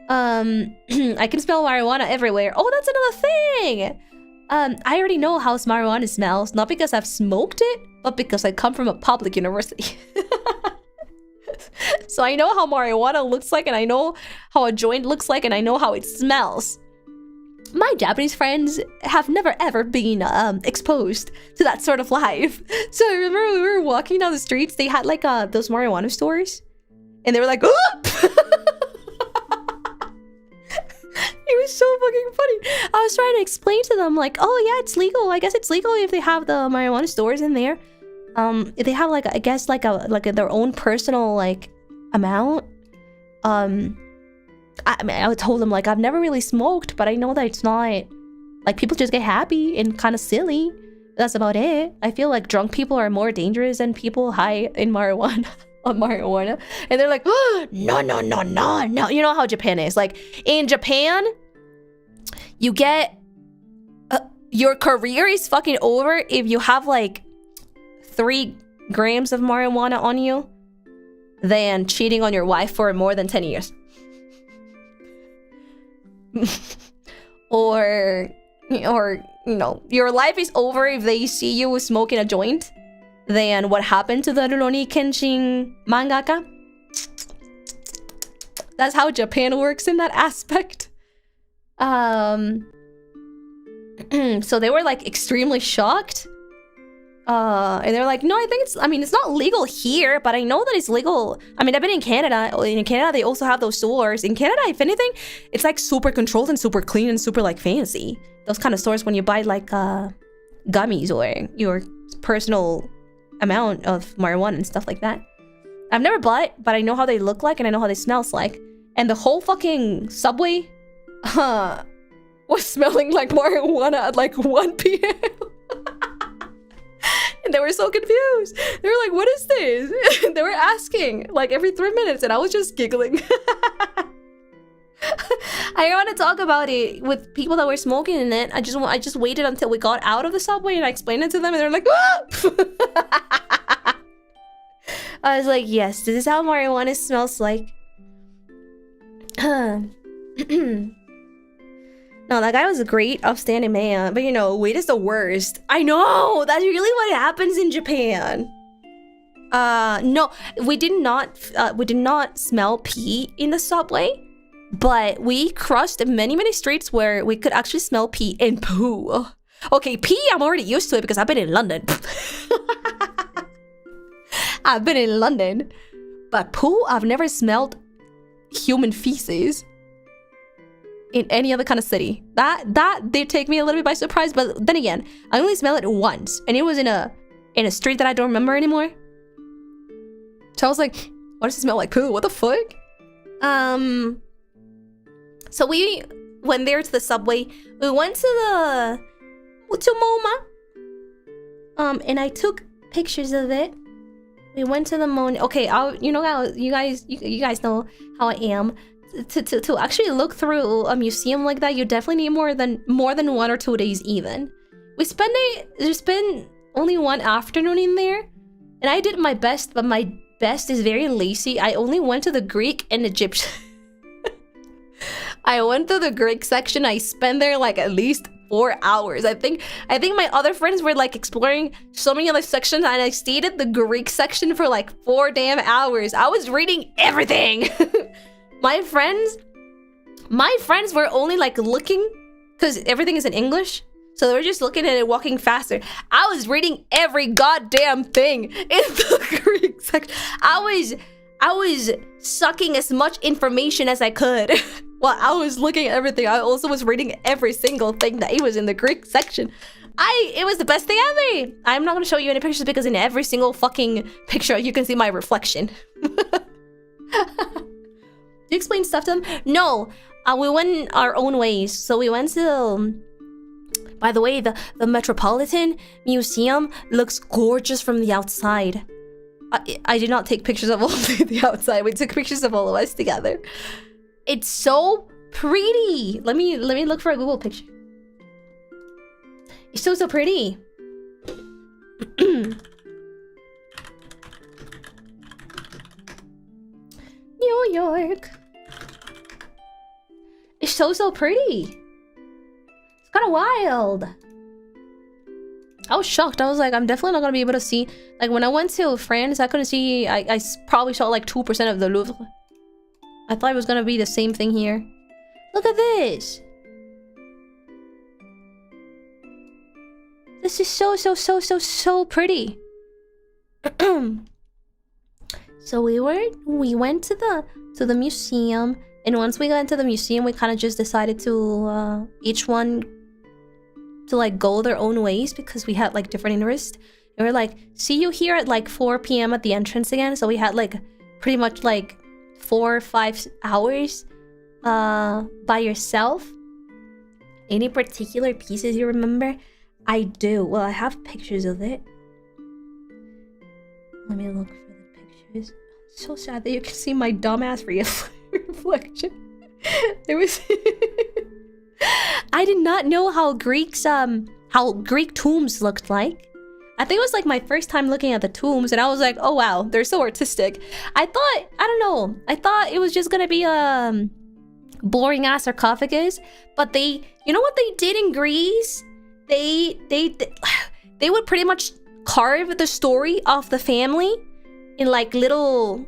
I can smell marijuana everywhere. Oh, that's another thing. I already know how marijuana smells, not because I've smoked it, but because I come from a public university. So I know how marijuana looks like, and I know how a joint looks like, and I know how it smells. My Japanese friends have never ever been exposed to that sort of life. So I remember we were walking down the streets, they had like those marijuana stores, and they were like, oh! It was so fucking funny. I was trying to explain to them like, oh yeah, it's legal. I guess it's legal if they have the marijuana stores in there. If they have like, I guess like their own personal like amount. I told them like, I've never really smoked, but I know that it's not like, people just get happy and kind of silly. That's about it. I feel like drunk people are more dangerous than people high in marijuana. On marijuana. And they're like, oh, no. You know how Japan is. Like in Japan, you get your career is fucking over if you have like 3 grams of marijuana on you than cheating on your wife for more than 10 years. or you know, your life is over if they see you smoking a joint than what happened to the Rurouni Kenshin mangaka. That's how Japan works in that aspect. So they were like extremely shocked. And they're like, no, I mean, it's not legal here, but I know that it's legal. I mean, I've been in Canada. In Canada, they also have those stores. In Canada, if anything, it's like super controlled and super clean and super like fancy. Those kind of stores when you buy like gummies or your personal amount of marijuana and stuff like that. I've never bought, but I know how they look like and I know how they smell like. And the whole fucking subway was smelling like marijuana at like 1 p.m. And they were so confused. They were like, what is this? They were asking like every 3 minutes, and I was just giggling. I want to talk about it with people that were smoking in it. I just waited until we got out of the subway and I explained it to them, and they're like, ah! I was like, yes, this is how marijuana smells like. No, that guy was a great, upstanding man, but you know, weed is the worst. I know, that's really what happens in Japan. No, we did not smell pee in the subway, but we crossed many streets where we could actually smell pee and poo. Okay, pee, I'm already used to it because I've been in London. I've been in London, but poo, I've never smelled human feces in any other kind of city. That did take me a little bit by surprise, but then again, I only smelled it once, and it was in a street that I don't remember anymore. So I was like, why does it smell like poo? What the fuck? So we went there to the subway. We went to MoMA. And I took pictures of it. We went to the okay, you guys know how I am. To actually look through a museum like that, you definitely need more than 1 or 2 days even. We spent only 1 afternoon in there, and I did my best, but my best is very lazy. I only went to the Greek and Egyptian. I went to the Greek section. I spent there like at least 4 hours. I think my other friends were like exploring so many other sections, and I stayed at the Greek section for like 4 damn hours. I was reading everything. My friends were only like looking, because everything is in English, so they were just looking at it, walking faster. I was reading every goddamn thing in the Greek section. I was sucking as much information as I could. While I was looking at everything, I also was reading every single thing that it was in the Greek section. It was the best thing ever. I'm not gonna show you any pictures because in every single fucking picture you can see my reflection. Do you explain stuff to them? No, we went our own ways. So we went to, by the way, the Metropolitan Museum looks gorgeous from the outside. I did not take pictures of all the outside. We took pictures of all of us together. It's so pretty. Let me look for a Google picture. It's so pretty. New York. It's so pretty. It's kind of wild. I was shocked. I was like, I'm definitely not gonna be able to see. Like when I went to France, I couldn't see. I probably saw like 2% of the Louvre. I thought it was gonna be the same thing here. Look at this. This is so pretty. So we went to the museum, and once we got into the museum, we kind of just decided to each one to like go their own ways because we had like different interests. And we're like, see you here at like 4 p.m. at the entrance again. So we had like pretty much like 4 or 5 hours by yourself. Any particular pieces you remember? I do. Well, I have pictures of it. Let me look for the pictures. It's so sad that you can see my dumbass reflection. There was I did not know how Greek tombs looked like. I think it was like my first time looking at the tombs, and I was like, oh wow, they're so artistic. I don't know. I thought it was just gonna be a boring ass sarcophagus, but you know what they did in Greece? They would pretty much carve the story of the family in like little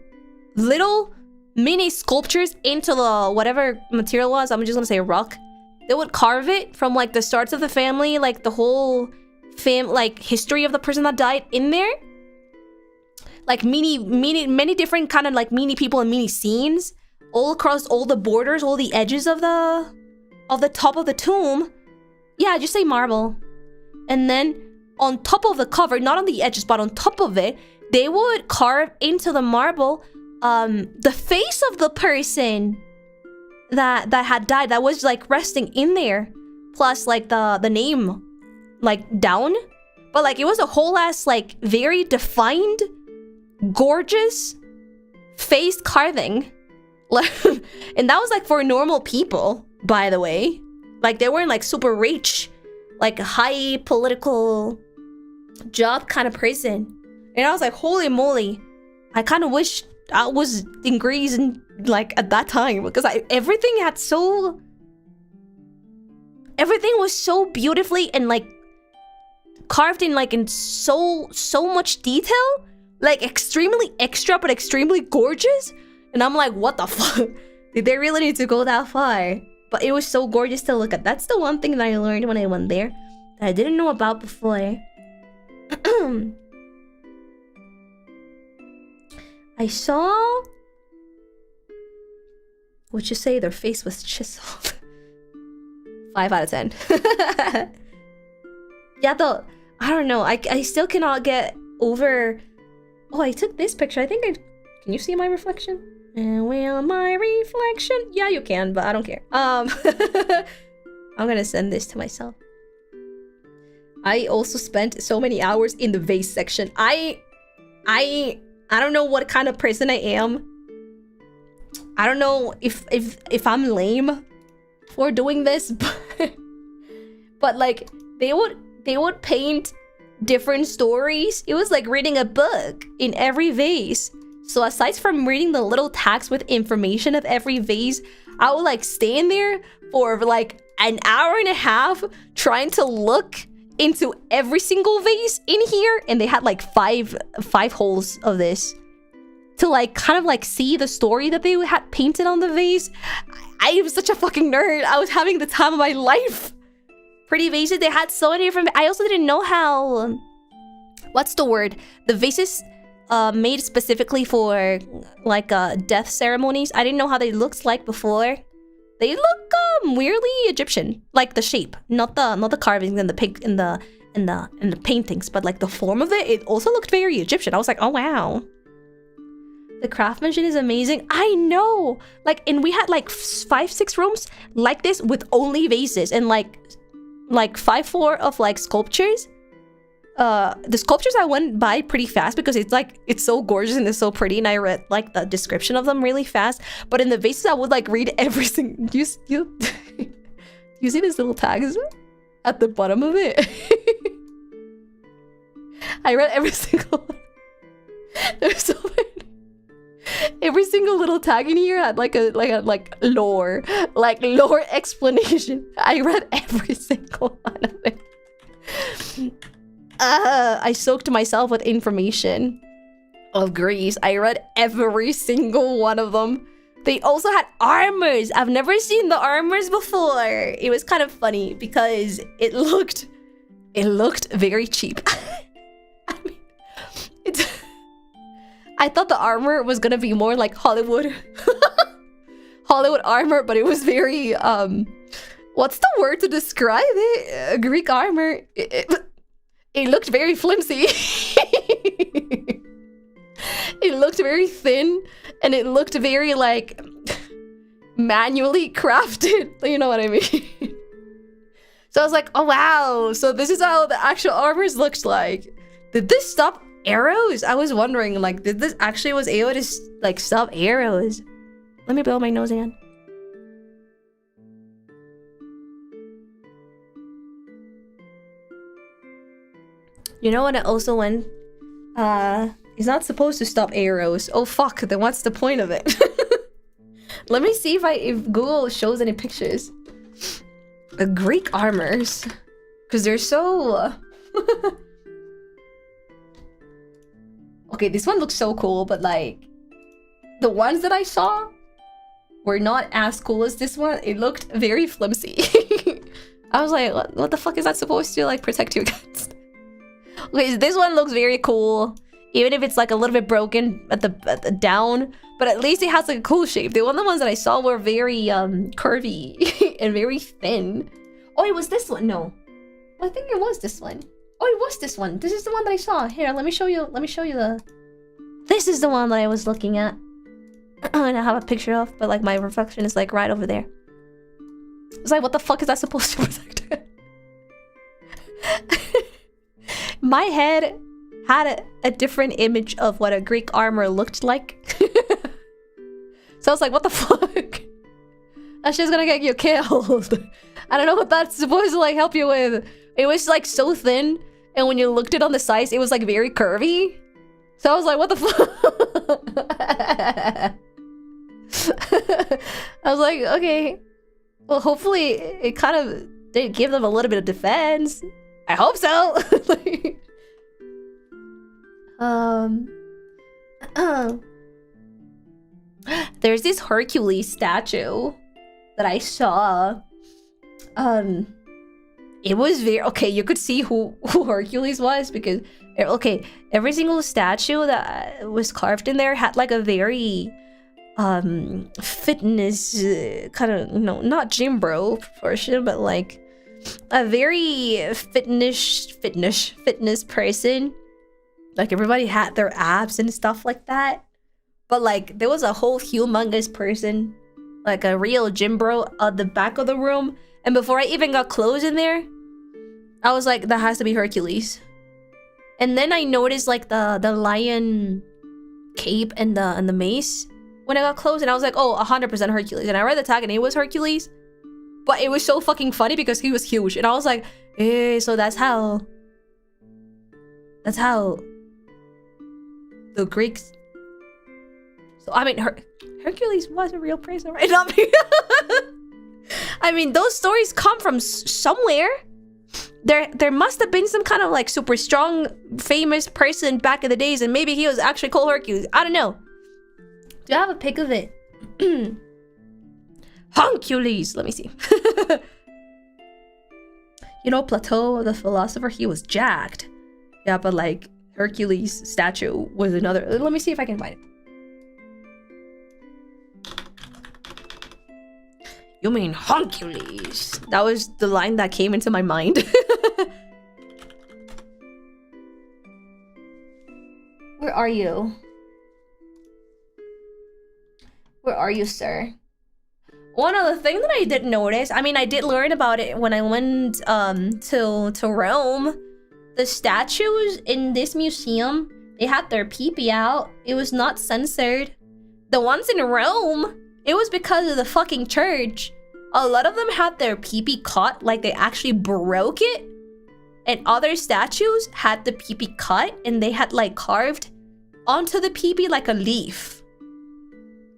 mini sculptures into the whatever material was. I'm just gonna say rock. They would carve it from like the starts of the family, like the whole like history of the person that died in there. Like many different kind of like mini people and mini scenes all across all the borders, all the edges of the top of the tomb. Yeah, just say marble. And then on top of the cover, not on the edges, but on top of it, they would carve into the marble the face of the person that had died, that was like resting in there, plus like the name like down. But like it was a whole ass like very defined, gorgeous face carving. And that was like for normal people, by the way. Like they weren't like super rich, like high political job kind of person. And I was like, holy moly, I kind of wish I was in Greece and like at that time, because everything was so beautifully and like carved in like in so much detail, like extremely extra but extremely gorgeous. And I'm like, what the fuck? Did they really need to go that far? But it was so gorgeous to look at. That's the one thing that I learned when I went there that I didn't know about before. I saw, would you say their face was chiseled? 5 out of 10. Yeah, though, I don't know. I still cannot get over. Oh, I took this picture. I think can you see my reflection? And will my reflection? Yeah, you can, but I don't care. I'm gonna send this to myself. I also spent so many hours in the vase section. I don't know what kind of person I am. I don't know if I'm lame for doing this, but like they would paint different stories. It was like reading a book in every vase. So aside from reading the little tags with information of every vase, I would like stay in there for like an hour and a half trying to look into every single vase in here, and they had like five holes of this to like kind of like see the story that they had painted on the vase. I am such a fucking nerd. I was having the time of my life. Pretty vases. They had so many different. I also didn't know how. What's the word? The vases made specifically for like death ceremonies. I didn't know how they looked like before. They look weirdly Egyptian, like the shape, not the carvings and the pig in the paintings, but like the form of it. It also looked very Egyptian. I was like, oh wow, the craftsmanship is amazing. I know, like, and we had like 5-6 rooms like this with only vases and like 5-4 of like sculptures. The sculptures I went by pretty fast because it's so gorgeous and it's so pretty, and I read like the description of them really fast. But in the vases I would like read every single you see these little tags at the bottom of it? I read every single one. There's so many. Every single little tag in here had like lore explanation. I read every single one of it. I soaked myself with information of Greece. I read every single one of them. They also had armors. I've never seen the armors before. It was kind of funny because it looked very cheap. I mean, I thought the armor was gonna be more like Hollywood armor, but it was very what's the word to describe it? Greek armor. It looked very flimsy. It looked very thin, and it looked very like manually crafted. You know what I mean? So I was like, oh wow, so this is how the actual armors looked like. Did this stop arrows? I was wondering, like, did this actually was able to like stop arrows? Let me blow my nose again. You know what I also went? It's not supposed to stop arrows. Oh fuck, then what's the point of it? Let me see if Google shows any pictures. Greek armors. Because they're so... Okay, this one looks so cool, but like... The ones that I saw were not as cool as this one. It looked very flimsy. I was like, what the fuck is that supposed to like protect you against? Okay, this one looks very cool, even if it's like a little bit broken at the down, but at least it has like a cool shape. The ones that I saw were very curvy and very thin. Oh, it was this one. No, I think it was this one. Oh, it was this one. This is the one that I saw. Here, let me show you the... This is the one that I was looking at. And I have a picture of, but like my reflection is like right over there. It's like, what the fuck is that supposed to protect? My head had a different image of what a Greek armor looked like. So I was like, what the fuck? That's just gonna get you killed. I don't know what that's supposed to like help you with. It was like so thin, and when you looked it on the sides, it was like very curvy. So I was like, what the fuck? I was like, okay. Well, hopefully it kind of did give them a little bit of defense. I hope so. Like, there's this Hercules statue that I saw. It was very okay. You could see who Hercules was because every single statue that was carved in there had like a very fitness kind of, you know, not gym bro proportion, but like a very fitness person. Like everybody had their abs and stuff like that, but like there was a whole humongous person, like a real gym bro at the back of the room. And before I even got clothes in there, I was like, that has to be Hercules. And then I noticed like the lion cape and the mace when I got close, and I was like, oh, 100% Hercules. And I read the tag and it was Hercules, but it was so fucking funny because he was huge, and I was like, eh, so that's how the Greeks. So I mean, Hercules was a real person, right? Not me. I mean, those stories come from somewhere. There must have been some kind of like super strong, famous person back in the days, and maybe he was actually called Hercules. I don't know. Do I have a pic of it? Hercules. Let me see. You know, Plato, the philosopher, he was jacked. Yeah, but like Hercules statue was another. Let me see if I can find it. You mean Hercules? That was the line that came into my mind. Where are you? Where are you, sir? One other thing that I did notice, I mean, I did learn about it when I went to Rome. The statues in this museum, they had their pee-pee out. It was not censored. The ones in Rome, it was because of the fucking church. A lot of them had their pee-pee cut, like they actually broke it. And other statues had the pee-pee cut and they had like carved onto the pee-pee like a leaf.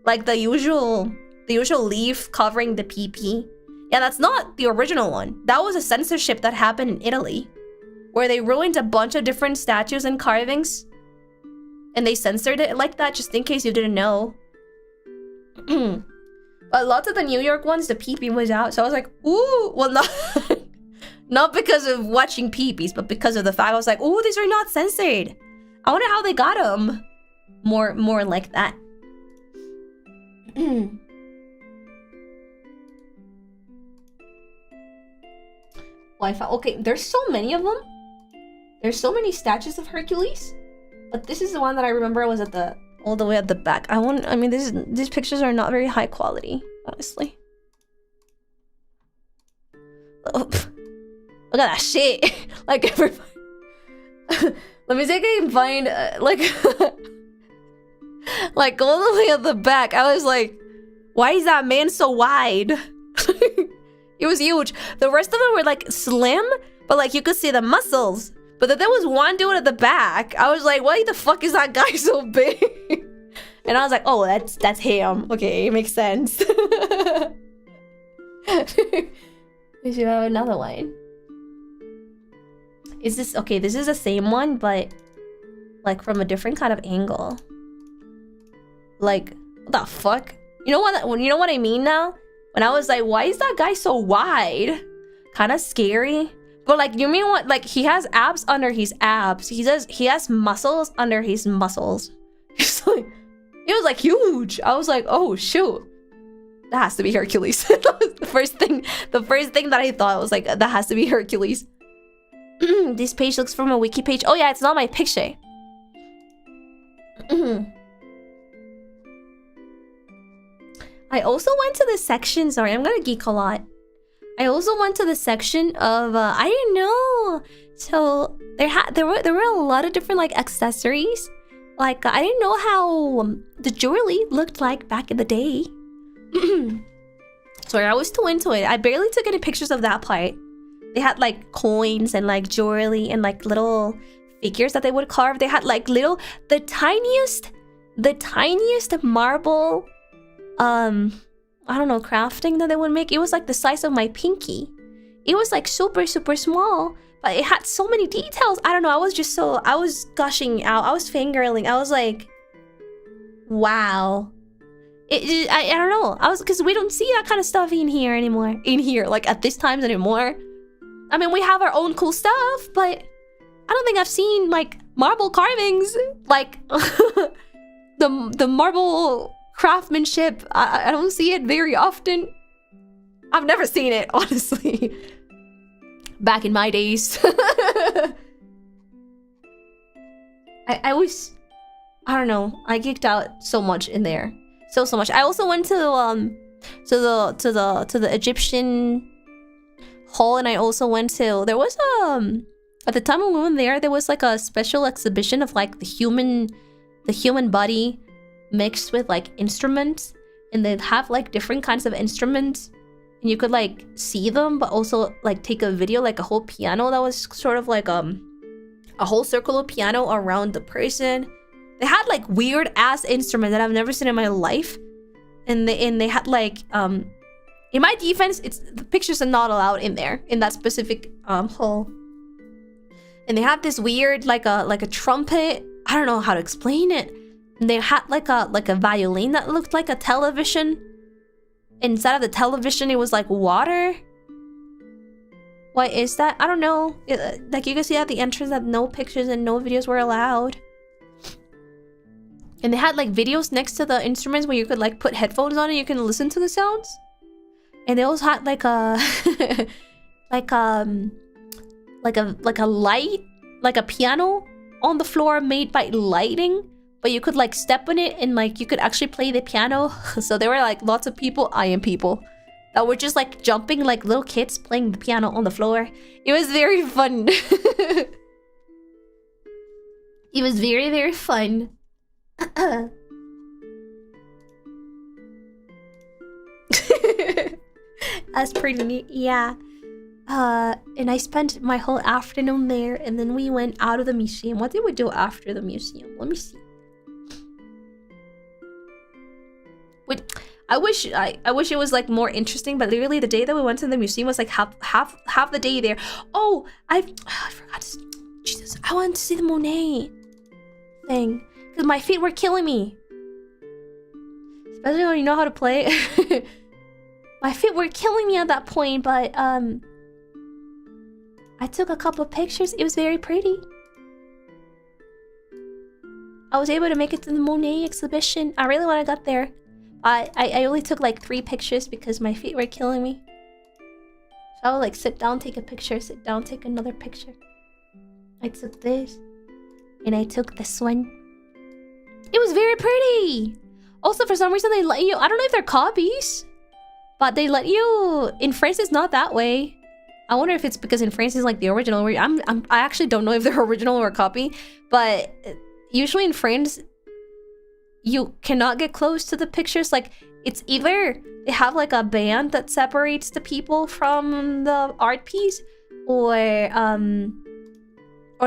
Like the usual leaf covering the pee-pee. Yeah, that's not the original one. That was a censorship that happened in Italy, where they ruined a bunch of different statues and carvings. And they censored it like that, just in case you didn't know. But lots of the New York ones, the pee-pee was out. So I was like, ooh, well, not because of watching pee-pees, but because of the fact I was like, ooh, these are not censored. I wonder how they got them. More like that. Wi-Fi. Okay, there's so many of them. There's so many statues of Hercules. But this is the one that I remember was at the all the way at the back. I mean, these pictures are not very high quality, honestly. Oh, look at that shit. Like everybody. Let me see if I can find like all the way at the back. I was like, why is that man so wide? It was huge. The rest of them were like slim, but like you could see the muscles. But then there was one dude at the back. I was like, why the fuck is that guy so big? And I was like, oh, that's him. Okay, it makes sense. We should have another one. Is this okay? This is the same one, but like from a different kind of angle. Like, what the fuck? You know what I mean now? When I was like, why is that guy so wide? Kind of scary. But like, you mean what? Like, he has abs under his abs. He has muscles under his muscles. It's like, it was like huge. I was like, oh shoot, that has to be Hercules. That was the first thing that I thought. I was like, that has to be Hercules. This page looks from a wiki page. Oh yeah, it's not my picture. I also went to the section. Sorry, I'm gonna geek a lot. I also went to the section of I didn't know. So there were a lot of different like accessories. Like I didn't know how the jewelry looked like back in the day. Sorry, I was too into it. I barely took any pictures of that part. They had like coins and like jewelry and like little figures that they would carve. They had like the tiniest marble I don't know, crafting that they would make. It was like the size of my pinky. It was like super small, but it had so many details. I don't know, I was gushing out. I was fangirling. I was like, wow. I don't know. Because we don't see that kind of stuff in here anymore. Like at this times anymore. I mean, we have our own cool stuff, but I don't think I've seen like marble carvings. Like the marble craftsmanship, I don't see it very often. I've never seen it, honestly. Back in my days. I don't know. I geeked out so much in there. So much. I also went to the Egyptian hall, and I also went to, there was at the time when we went there was like a special exhibition of like the human body mixed with like instruments, and they'd have like different kinds of instruments, and you could like see them, but also like take a video, like a whole piano that was sort of like a whole circle of piano around the person. They had like weird ass instruments that I've never seen in my life, and they had like In my defense, the pictures are not allowed in there, in that specific hall. And they had this weird like a trumpet. I don't know how to explain it. And they had like a violin that looked like a television. Inside of the television, it was like water. What is that? I don't know. Like you can see at the entrance that no pictures and no videos were allowed. And they had like videos next to the instruments where you could like put headphones on and you can listen to the sounds. And they also had like a like a light, like a piano on the floor made by lighting, but you could like step on it and like you could actually play the piano. So there were like lots of people, I am people, that were just like jumping like little kids playing the piano on the floor. It was very fun. It was very, very fun. That's pretty neat, yeah. And I spent my whole afternoon there, and then we went out of the museum. What did we do after the museum? Let me see. Wait, I wish it was like more interesting, but literally the day that we went to the museum was like half the day there. Oh, I forgot to. Jesus, I wanted to see the Monet thing because my feet were killing me. Especially when you know how to play. My feet were killing me at that point, but I took a couple of pictures. It was very pretty. I was able to make it to the Monet exhibition. I really want to get there. I only took like 3 pictures because my feet were killing me. So I would like sit down, take a picture, sit down, take another picture. I took this, and I took this one. It was very pretty. Also, for some reason, they let you. I don't know if they're copies, but they let you. In France, it's not that way. I wonder if it's because in France it's like the original. I actually don't know if they're original or a copy, but usually in France, you cannot get close to the pictures. Like it's either they have like a band that separates the people from the art piece, or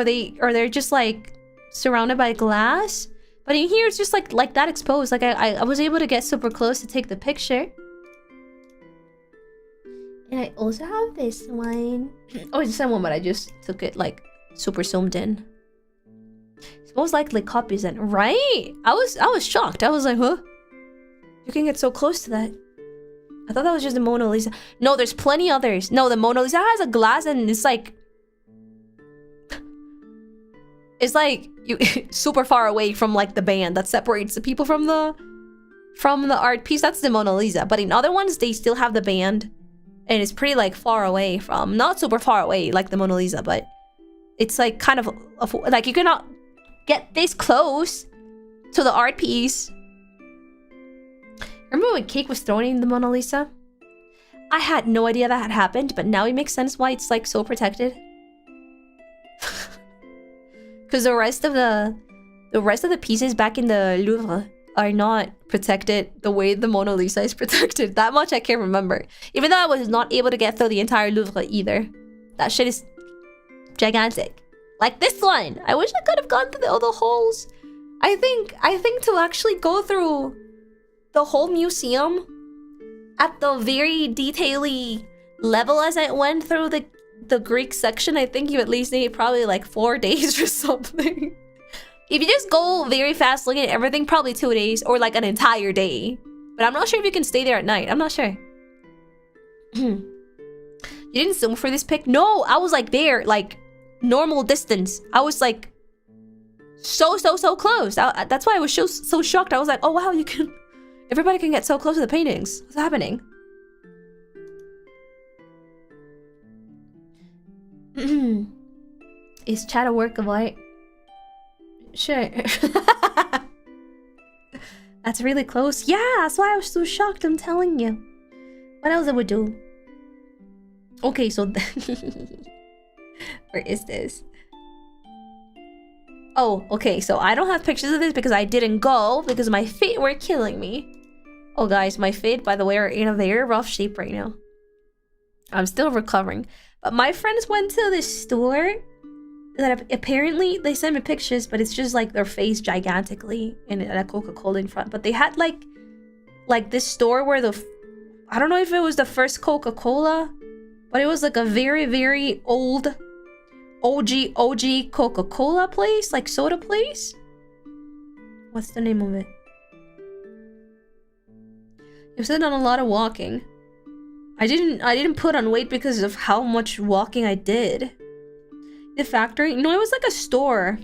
they're just like surrounded by glass. But in here, it's just like that exposed. Like I was able to get super close to take the picture. And I also have this one. Oh, it's the same one, but I just took it like super zoomed in. It's most likely copies then, right? I was shocked. I was like, huh? You can get so close to that. I thought that was just the Mona Lisa. No, there's plenty others. No, the Mona Lisa has a glass and it's like you super far away from like the band that separates the people from the art piece. That's the Mona Lisa. But in other ones, they still have the band. And it's pretty like far away from, not super far away like the Mona Lisa, but it's like kind of like you cannot get this close to the art piece. Remember when cake was thrown in the Mona Lisa? I had no idea that had happened, but now it makes sense why it's like so protected. Because the rest of the pieces back in the Louvre are not protected the way the Mona Lisa is protected. That much I can remember. Even though I was not able to get through the entire Louvre either. That shit is gigantic. Like this one. I wish I could have gone through all the holes. I think to actually go through the whole museum at the very detail-y level as I went through the Greek section, I think you at least need probably like 4 days or something. If you just go very fast looking at everything, probably 2 days or like an entire day. But I'm not sure if you can stay there at night. I'm not sure. You didn't zoom for this pic? No, I was like there, like normal distance. I was like so close. That's why I was so shocked. I was like, oh wow, everybody can get so close to the paintings. What's happening? Is chat a work of art? Sure. That's really close. Yeah, that's why I was so shocked, I'm telling you. What else I would do? Okay, so where is this? Oh, okay, so I don't have pictures of this because I didn't go because my feet were killing me. Oh guys, my feet, by the way, are in a very rough shape right now. I'm still recovering. But my friends went to this store that apparently they sent me pictures, but it's just like their face gigantically and a Coca-Cola in front. But they had like this store where I don't know if it was the first Coca-Cola, but it was like a very, very old OG Coca-Cola place, like soda place. What's the name of it? I've done a lot of walking. I didn't put on weight because of how much walking I did. The factory? No, it was like a store.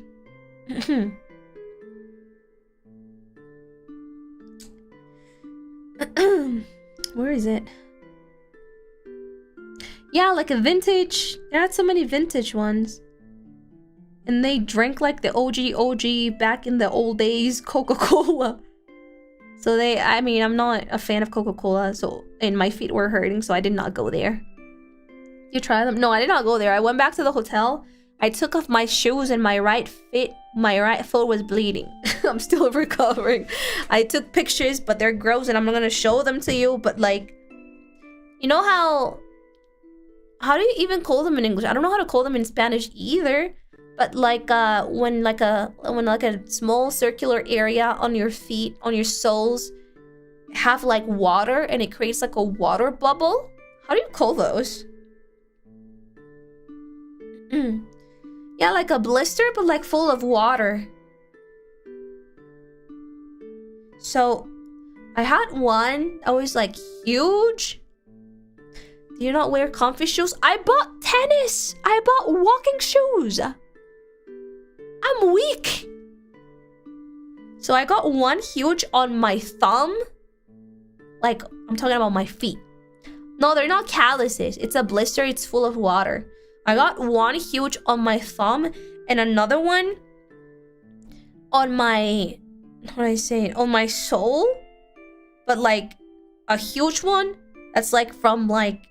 Where is it? Yeah, like a vintage. They had so many vintage ones. And they drank like the OG back in the old days Coca-Cola. So I mean, I'm not a fan of Coca-Cola, and my feet were hurting, so I did not go there. You try them? No, I did not go there. I went back to the hotel. I took off my shoes and my right foot was bleeding. I'm still recovering. I took pictures, but they're gross and I'm not gonna show them to you. But like, you know how do you even call them in English? I don't know how to call them in Spanish either. But like when a small circular area on your feet, on your soles, have like water and it creates like a water bubble. How do you call those? Yeah, like a blister, but like full of water. So I had one that was like huge. Do you not wear comfy shoes? I bought tennis. I bought walking shoes. I'm weak. So I got one huge on my thumb. Like, I'm talking about my feet. No, they're not calluses. It's a blister. It's full of water. I got one huge on my thumb and another one on my, how do I say it? On my sole. But like a huge one that's like from like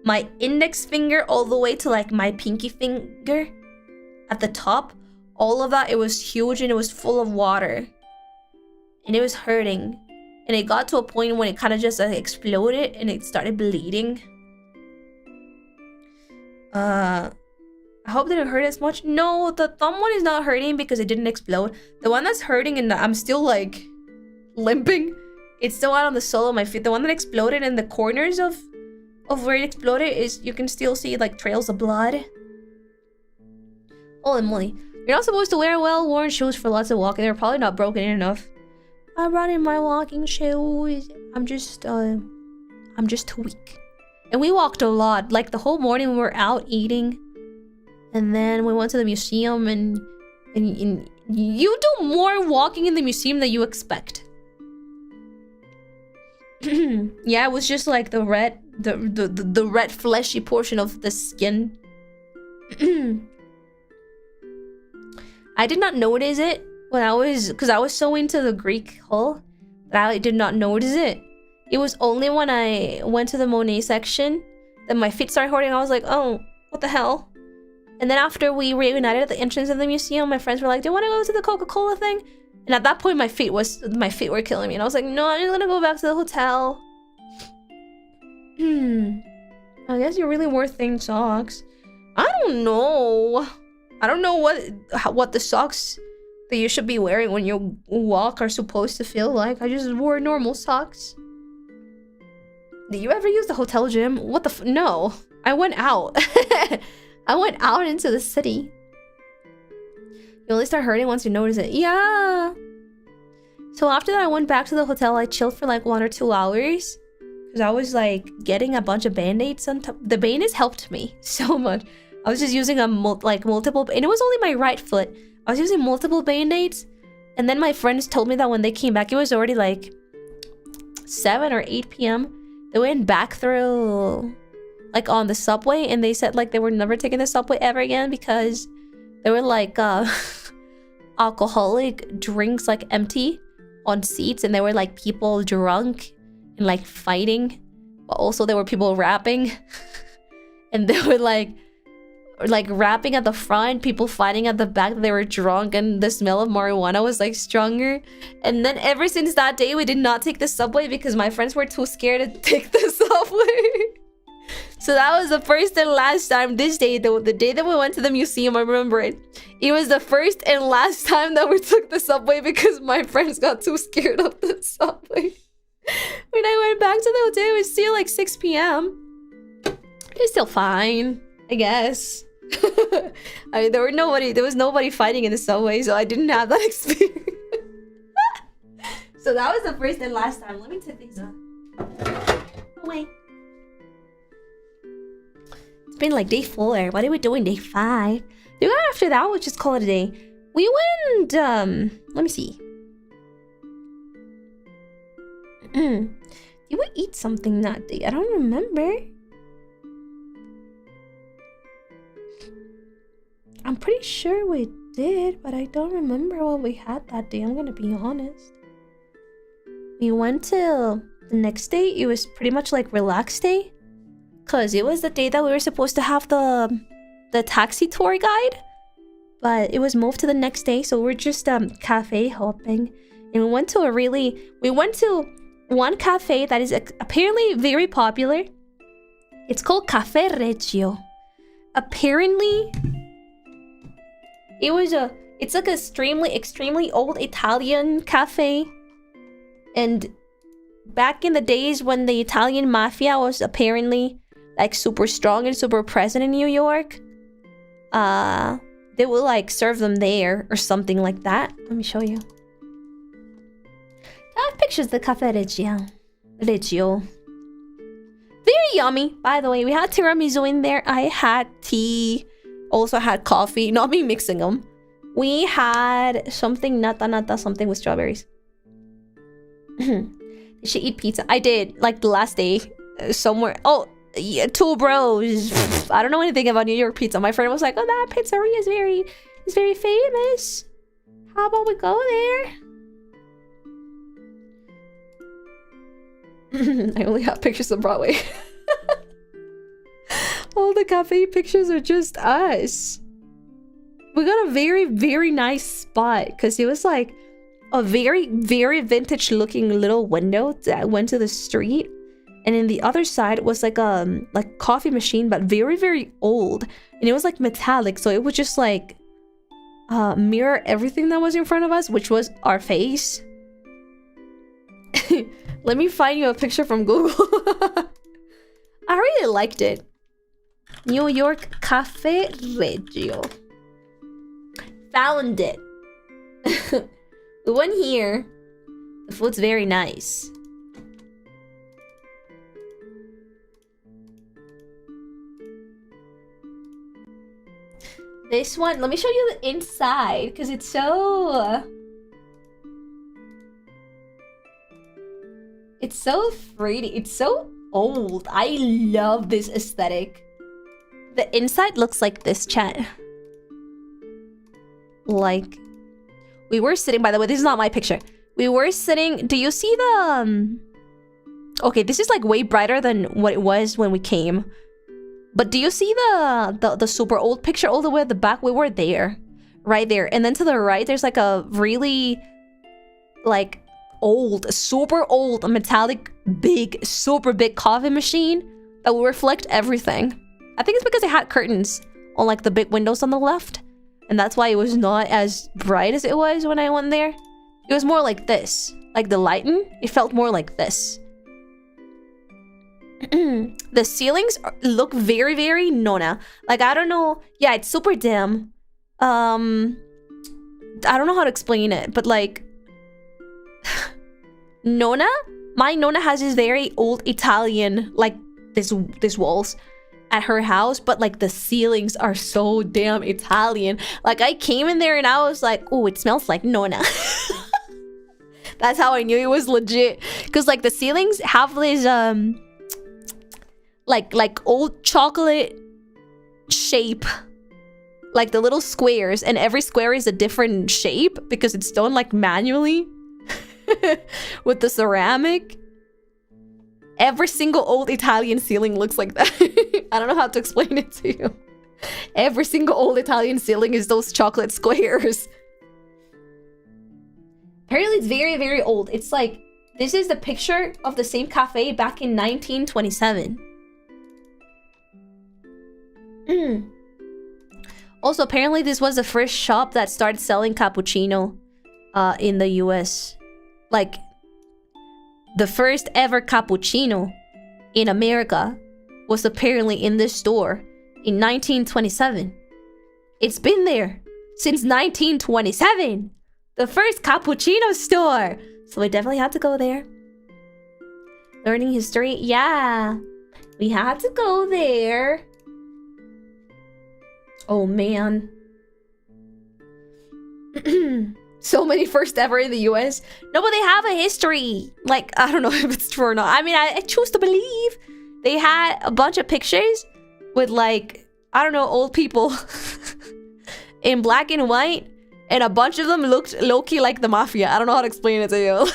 my index finger all the way to like my pinky finger at the top. All of that, it was huge and it was full of water. And it was hurting. And it got to a point when it kind of just exploded and it started bleeding. I hope that it hurt as much. No, the thumb one is not hurting because it didn't explode. The one that's hurting and I'm still like limping, it's still out on the sole of my feet. The one that exploded in the corners of where it exploded is, you can still see like trails of blood. Holy moly. You're not supposed to wear well-worn shoes for lots of walking. They're probably not broken in enough. I brought in my walking shoes. I'm just too weak. And we walked a lot. Like the whole morning we were out eating. And then we went to the museum and you do more walking in the museum than you expect. Yeah, it was just like the red fleshy portion of the skin. I did not notice it when because I was so into the Greek hull that I did not notice it. It was only when I went to the Monet section that my feet started hurting. I was like, oh, what the hell? And then after we reunited at the entrance of the museum, my friends were like, do you want to go to the Coca-Cola thing? And at that point, my feet were killing me. And I was like, no, I'm just gonna go back to the hotel. I guess you're really worth thing socks. I don't know. I don't know what the socks that you should be wearing when you walk are supposed to feel like. I just wore normal socks. Did you ever use the hotel gym? What the no. I went out. I went out into the city. You only start hurting once you notice it. Yeah. So after that, I went back to the hotel. I chilled for like 1 or 2 hours. Because I was like getting a bunch of band-aids on top. The band-aids helped me so much. I was just using multiple, and it was only my right foot. I was using multiple band-aids, and then my friends told me that when they came back, it was already like 7 or 8 p.m. They went back through, like on the subway, and they said like they were never taking the subway ever again because there were like alcoholic drinks like empty on seats, and there were like people drunk and like fighting, but also there were people rapping, and they were like rapping at the front, people fighting at the back. They were drunk and the smell of marijuana was like stronger. And then ever since that day, we did not take the subway because my friends were too scared to take the subway. So that was the first and last time. This day, the day that we went to the museum, I remember it. It was the first and last time that we took the subway because my friends got too scared of the subway. When I went back to the hotel, it was still like 6 p.m. It's still fine, I guess. I mean, there was nobody fighting in the subway, so I didn't have that experience. So that was the first and last time. Let me take these off. Wait. It's been like day 4. What are we doing day 5? The one after that, we'll just call it a day. We went, let me see. Did we eat something that day? I don't remember. I'm pretty sure we did, but I don't remember what we had that day. I'm gonna be honest. We went till the next day. It was pretty much like relaxed day, cause it was the day that we were supposed to have the taxi tour guide, but it was moved to the next day. So we're just cafe hopping, and we went to one cafe that is apparently very popular. It's called Cafe Reggio. Apparently, it's like extremely old Italian cafe. And back in the days when the Italian mafia was apparently like super strong and super present in New York, they would like serve them there or something like that. Let me show you. I have pictures of the Cafe Reggio. Very yummy, by the way. We had tiramisu in there. I had tea. Also had coffee. Not me mixing them. We had something nata something with strawberries. Did she eat pizza? I did. Like the last day. Somewhere. Oh, yeah, 2 bros. I don't know anything about New York pizza. My friend was like, oh, that pizzeria is very famous. How about we go there? I only have pictures of Broadway. All the cafe pictures are just us. We got a very nice spot because it was like a very vintage looking little window that went to the street, and in the other side was like a coffee machine, but very old, and it was like metallic, so it would just like mirror everything that was in front of us, which was our face. Let me find you a picture from Google. I really liked it. New York Cafe Reggio. Found it. We went here. The food's very nice. This one, let me show you the inside because it's so pretty. It's so old. I love this aesthetic. The inside looks like this, chat. Like, we were sitting, by the way, this is not my picture. We were sitting, do you see the, okay, this is like way brighter than what it was when we came. But do you see the super old picture all the way at the back? We were there, right there. And then to the right, there's like a really, like, old, super old, metallic, big, super big coffee machine that will reflect everything. I think it's because it had curtains on like the big windows on the left. And that's why it was not as bright as it was when I went there. It was more like this. Like the lighting, it felt more like this. The ceilings look very Nona. Like, I don't know. Yeah, it's super dim. I don't know how to explain it, but like Nona? My Nona has this very old Italian, like this walls at her house, but like the ceilings are so damn Italian. Like, I came in there and I was like, oh, it smells like Nona. That's how I knew it was legit. Because like the ceilings have this like old chocolate shape, like the little squares, and every square is a different shape because it's done like manually with the ceramic. Every single old Italian ceiling looks like that. I don't know how to explain it to you. Every single old Italian ceiling is those chocolate squares. Apparently it's very old. It's like, this is the picture of the same cafe back in 1927. Also, apparently this was the first shop that started selling cappuccino in the US. Like, the first ever cappuccino in America was apparently in this store in 1927. It's been there since 1927. The first cappuccino store. So we definitely had to go there. Learning history. Yeah. We had to go there. Oh, man. So many first ever in the US. No, but they have a history. Like, I don't know if it's true or not. I mean, I choose to believe. They had a bunch of pictures with, like, I don't know, old people in black and white. And a bunch of them looked low-key like the mafia. I don't know how to explain it to you.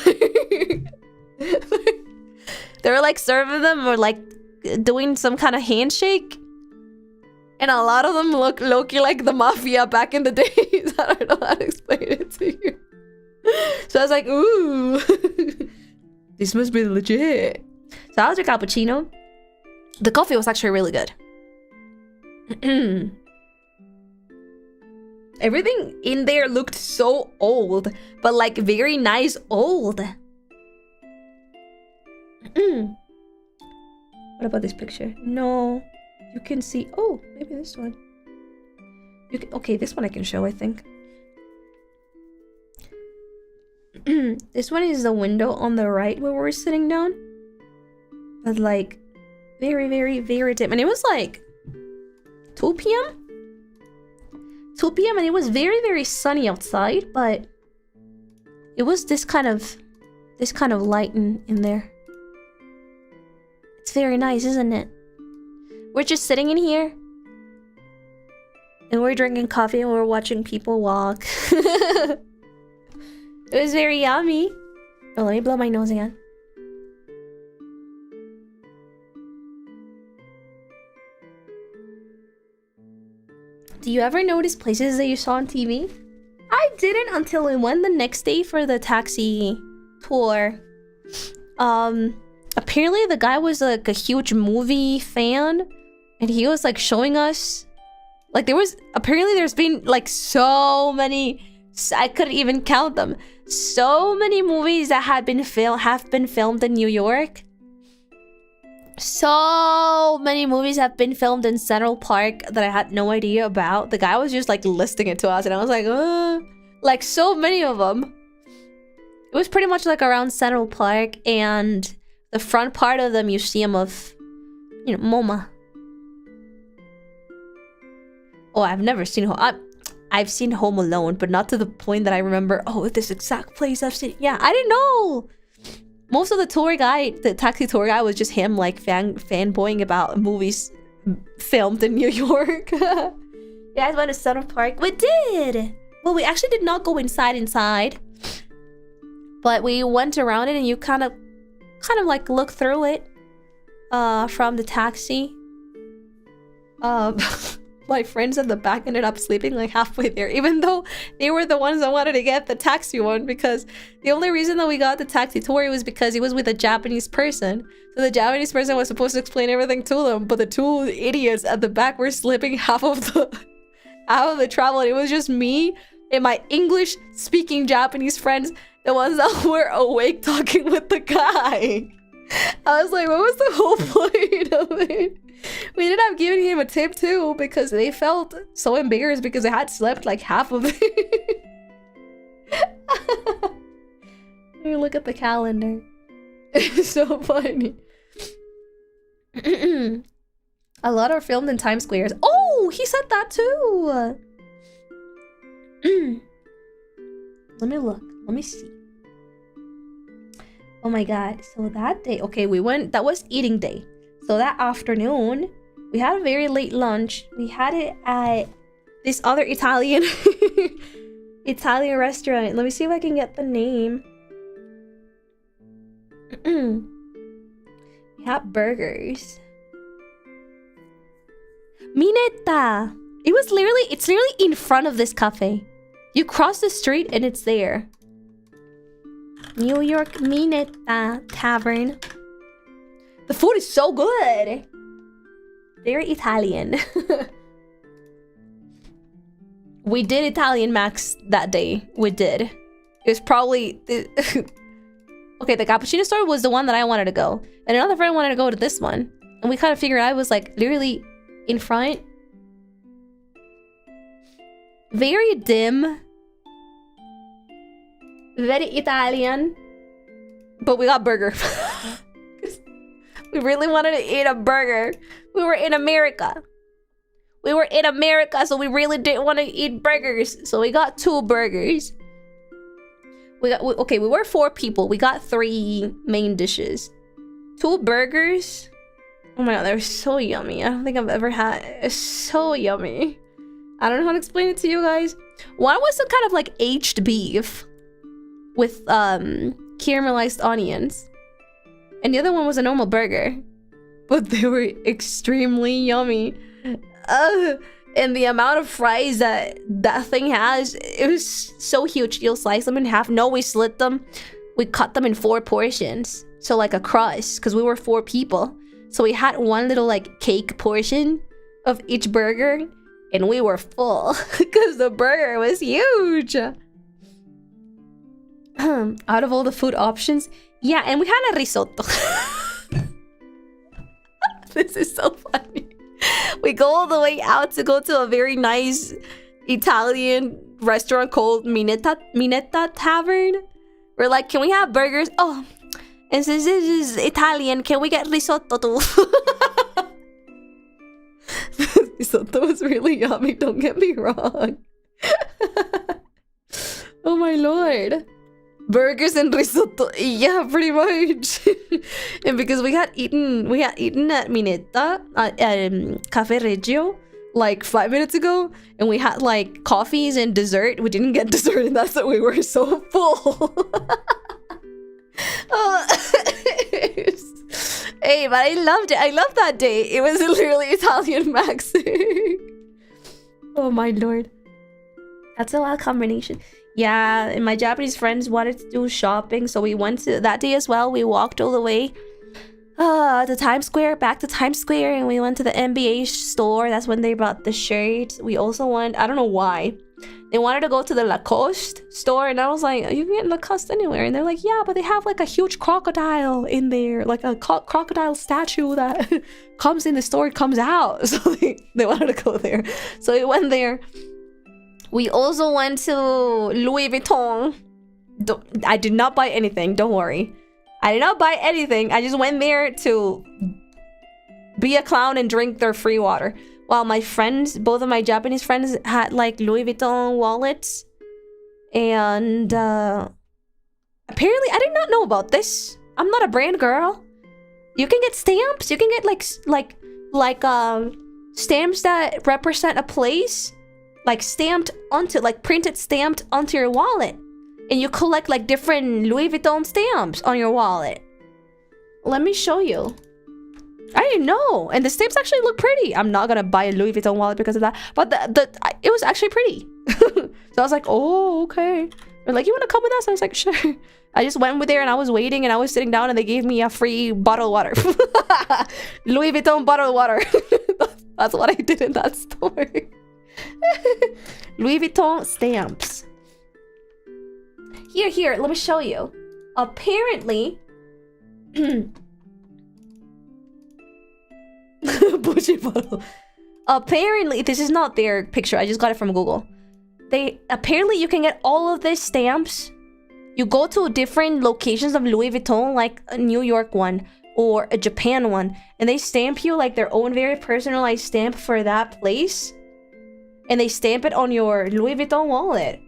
They were, like, serving them or, like, doing some kind of handshake. And a lot of them look low-key like the mafia back in the days. I don't know how to explain it to you. So I was like, ooh. This must be legit. So I was your cappuccino. The coffee was actually really good. Everything in there looked so old. But like very nice old. What about this picture? No. You can see... Oh, maybe this one. You can, okay, this one I can show, I think. This one is the window on the right where we're sitting down. But like, very, very, very dim. And it was like 2 p.m.? 2 p.m. and it was very, very sunny outside. But it was this kind of light in there. It's very nice, isn't it? We're just sitting in here. And we're drinking coffee and we're watching people walk. It was very yummy. Oh, let me blow my nose again. Do you ever notice places that you saw on TV? I didn't until we went the next day for the taxi tour. Apparently the guy was like a huge movie fan. And he was like showing us, like there's been like so many, I couldn't even count them. So many movies that have been filmed in New York. So many movies have been filmed in Central Park that I had no idea about. The guy was just like listing it to us and I was like, like so many of them. It was pretty much like around Central Park and the front part of the Museum of, you know, MoMA. Oh, I've never seen I've seen Home Alone, but not to the point that I remember, oh, this exact place I've seen. Yeah, I didn't know. Most of the taxi tour guy was just him like fanboying about movies filmed in New York. You guys went to Central Park? We did. Well, we actually did not go inside. But we went around it and you kind of like look through it from the taxi. My friends in the back ended up sleeping like halfway there, even though they were the ones that wanted to get the taxi one, because the only reason that we got the taxi tour was because it was with a Japanese person. So the Japanese person was supposed to explain everything to them, but the two idiots at the back were sleeping half of the travel, and it was just me and my English speaking Japanese friends, the ones that were awake talking with the guy. I was like, what was the whole point of it? We ended up giving him a tip too because they felt so embarrassed because they had slept like half of it. Let me look at the calendar. It's so funny. A lot are filmed in Times Square. Oh, he said that too. Let me look. Let me see. Oh my god. So that day, okay, we went, that was eating day. So that afternoon, we had a very late lunch. We had it at this other Italian restaurant. Let me see if I can get the name. We had burgers. Minetta. It's literally in front of this cafe. You cross the street and it's there. New York Minetta Tavern. The food is so good. Very Italian. We did Italian Max that day. We did. It was probably Okay, the cappuccino store was the one that I wanted to go. And another friend wanted to go to this one. And we kind of figured I was like literally in front. Very dim. Very Italian. But we got burger. We really wanted to eat a burger. We were in America. We were in America, so we really didn't want to eat burgers. So we got 2 burgers. Okay, we were 4 people. We got 3 main dishes. 2 burgers. Oh my god, they're so yummy. I don't think I've ever had. It's so yummy. I don't know how to explain it to you guys. One was some kind of like aged beef with caramelized onions. And the other one was a normal burger. But they were extremely yummy. And the amount of fries that thing has, it was so huge. You'll slice them in half. No, we slit them. We cut them in 4 portions. So like a crust, because we were 4 people. So we had one little like cake portion of each burger. And we were full because the burger was huge. Out of all the food options. Yeah, and we had a risotto. This is so funny. We go all the way out to go to a very nice Italian restaurant called Minetta Tavern. We're like, can we have burgers? Oh, and since this is Italian, can we get risotto too? Risotto was really yummy, don't get me wrong. Oh my lord. Burgers and risotto. Yeah, pretty much. And because we had eaten at Minetta Cafe Reggio like 5 minutes ago, and we had like coffees and dessert. We didn't get dessert, and that's why we were so full. Hey, but I loved it. I loved that day. It was literally Italian maxing. Oh my lord. That's a wild combination. Yeah, and my Japanese friends wanted to do shopping, so we went to that day as well. We walked all the way to Times Square, back to Times Square, and we went to the NBA store. That's when they brought the shirt. We also went, I don't know why, they wanted to go to the Lacoste store, and I was like, you can get Lacoste anywhere. And they're like, yeah, but they have like a huge crocodile in there, like a crocodile statue that comes in the store, comes out. So they wanted to go there. So we went there. We also went to Louis Vuitton. I did not buy anything, don't worry. I did not buy anything. I just went there to be a clown and drink their free water. While my friends, both of my Japanese friends, had like Louis Vuitton wallets. And apparently, I did not know about this. I'm not a brand girl. You can get stamps. You can get like stamps that represent a place. Like stamped onto, like printed stamped onto your wallet. And you collect like different Louis Vuitton stamps on your wallet. Let me show you. I didn't know. And the stamps actually look pretty. I'm not gonna buy a Louis Vuitton wallet because of that. But it was actually pretty. So I was like, oh, okay. They're like, you wanna come with us? I was like, sure. I just went with there and I was waiting and I was sitting down and they gave me a free bottle of water. Louis Vuitton bottle of water. That's what I did in that store. Louis Vuitton stamps. Here, let me show you. Apparently, bougie bottle. Apparently, this is not their picture. I just got it from Google. Apparently you can get all of these stamps. You go to different locations of Louis Vuitton, like a New York one or a Japan one, and they stamp you like their own very personalized stamp for that place. And they stamp it on your Louis Vuitton wallet.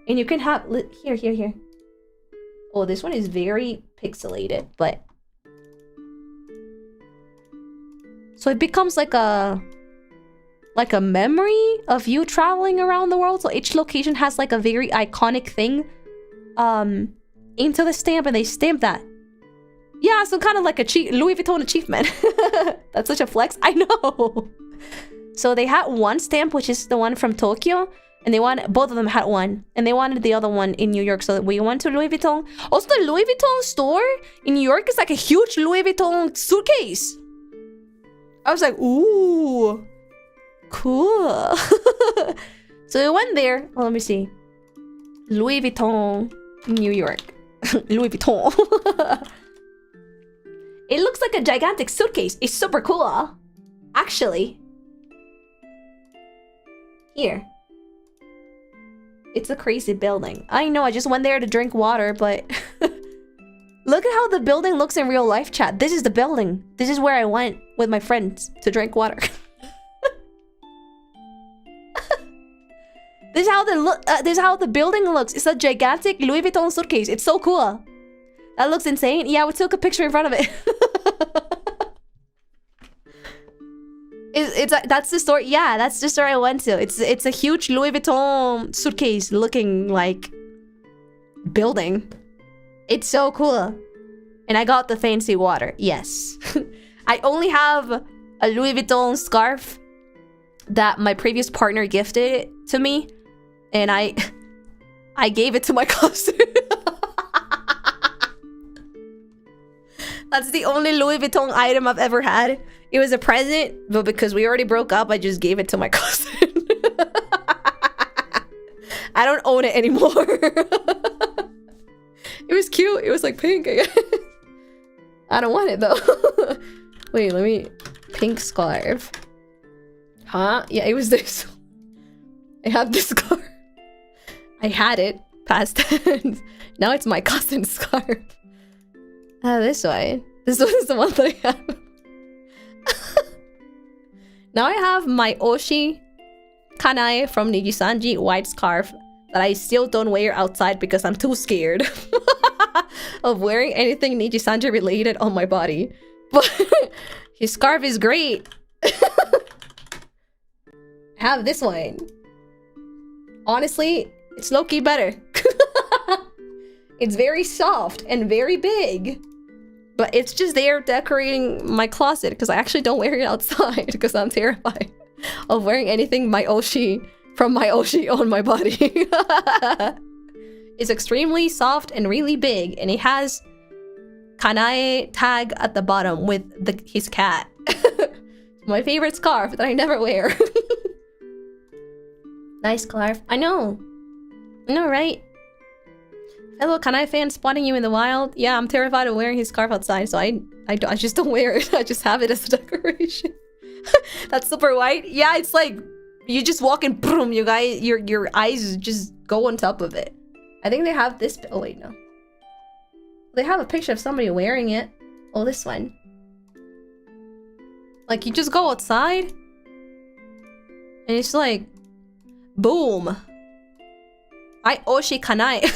And you can have... Here. Oh, this one is very pixelated, but... So it becomes like a memory of you traveling around the world. So each location has like a very iconic thing into the stamp, and they stamp that. Yeah, so kind of like a Louis Vuitton achievement. That's such a flex. I know. So they had one stamp, which is the one from Tokyo, and both of them had one, and they wanted the other one in New York, so we went to Louis Vuitton. Also, the Louis Vuitton store in New York is like a huge Louis Vuitton suitcase. I was like, ooh, cool. So we went there. Well, let me see. Louis Vuitton, New York. Louis Vuitton. It looks like a gigantic suitcase. It's super cool. Actually. Here. It's a crazy building. I know, I just went there to drink water, but... Look at how the building looks in real life, chat. This is the building. This is where I went with my friends to drink water. This is how the building looks. It's a gigantic Louis Vuitton suitcase. It's so cool. That looks insane. Yeah, we took a picture in front of it. That's the store. Yeah, that's the store I went to. It's a huge Louis Vuitton suitcase looking like building. It's so cool. And I got the fancy water. Yes. I only have a Louis Vuitton scarf that my previous partner gifted to me. And I gave it to my cousin. That's the only Louis Vuitton item I've ever had. It was a present, but because we already broke up, I just gave it to my cousin. I don't own it anymore. It was cute. It was like pink. I don't want it though. Wait, let me... Pink scarf. Huh? Yeah, it was this. I have this scarf. I had it. Past tense. Now it's my cousin's scarf. This one. This one is the one that I have. Now I have my Oshi Kanae from Nijisanji white scarf that I still don't wear outside because I'm too scared of wearing anything Nijisanji related on my body. But his scarf is great. I have this one. Honestly, it's low-key better. It's very soft and very big. But it's just there decorating my closet because I actually don't wear it outside because I'm terrified of wearing anything from my Oshi on my body. It's extremely soft and really big, and it has Kanae tag at the bottom with his cat. My favorite scarf that I never wear. Nice scarf. I know, right? Hello, Kanae fan spotting you in the wild. Yeah, I'm terrified of wearing his scarf outside, so I just don't wear it. I just have it as a decoration. That's super white. Yeah, it's like you just walk and boom, you guys, your eyes just go on top of it. I think they have this. Oh wait, no. They have a picture of somebody wearing it. Oh, this one. Like you just go outside, and it's like, boom. I Oshi Kanae.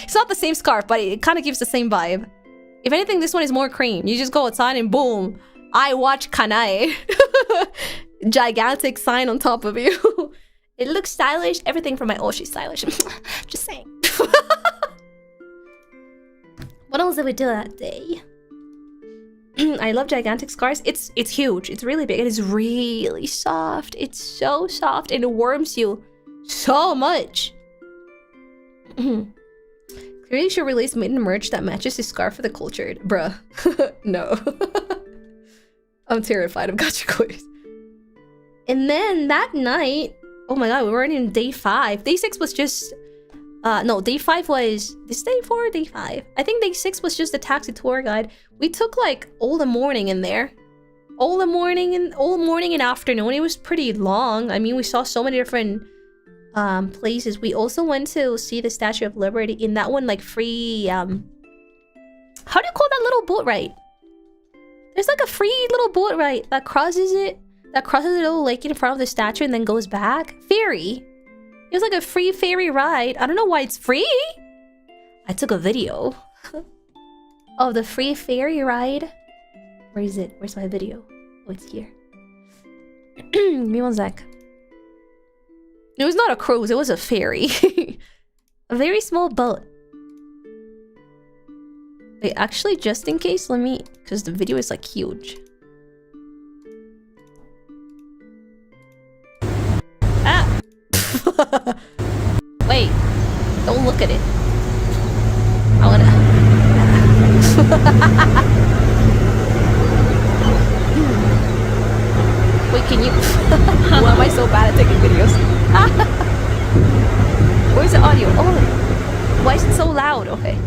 It's not the same scarf, but it kind of gives the same vibe. If anything, this one is more cream. You just go outside and boom, I watch Kanae. Gigantic sign on top of you. It looks stylish. Everything from my Oshi stylish. Just saying. What else did we do that day? I love gigantic scarves. It's huge. It's really big. It is really soft. It's so soft and it warms you so much. Clearly should release maiden merch that matches his scarf for the cultured. Bruh. No. I'm terrified of gacha quiz. And then that night, oh my god, we were in day 5. Day 6 was just no, day 5 was this day 4 or day 5. I think day 6 was just a taxi tour guide. We took like all the morning in there. All morning and afternoon. It was pretty long. I mean, we saw so many different places. We also went to see the Statue of Liberty in that one, like free how do you call that little boat ride? There's like a free little boat ride that crosses a little lake in front of the statue and then goes back. Ferry. It was like a free ferry ride. I don't know why it's free. I took a video of the free ferry ride. Where is it? Where's my video? Oh, it's here. Give me one sec. It was not a cruise, it was a ferry. A very small boat. Wait, actually, just in case, let me... Because the video is, like, huge. Ah! Wait. Don't look at it. I wanna... Wait, can you... Why am I so bad at taking videos? Where's the audio? Oh, why is it so loud? Okay.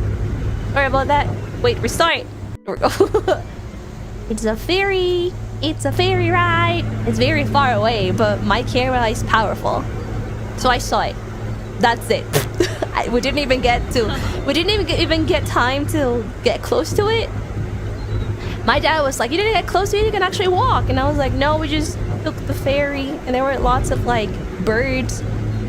Sorry about that. Wait, restart. It's a ferry. It's a ferry ride. It's very far away, but my camera is powerful. So I saw it. That's it. We didn't even get time to get close to it. My dad was like, you didn't get close to it, you can actually walk. And I was like, no, we just took the ferry. And there were lots of like birds.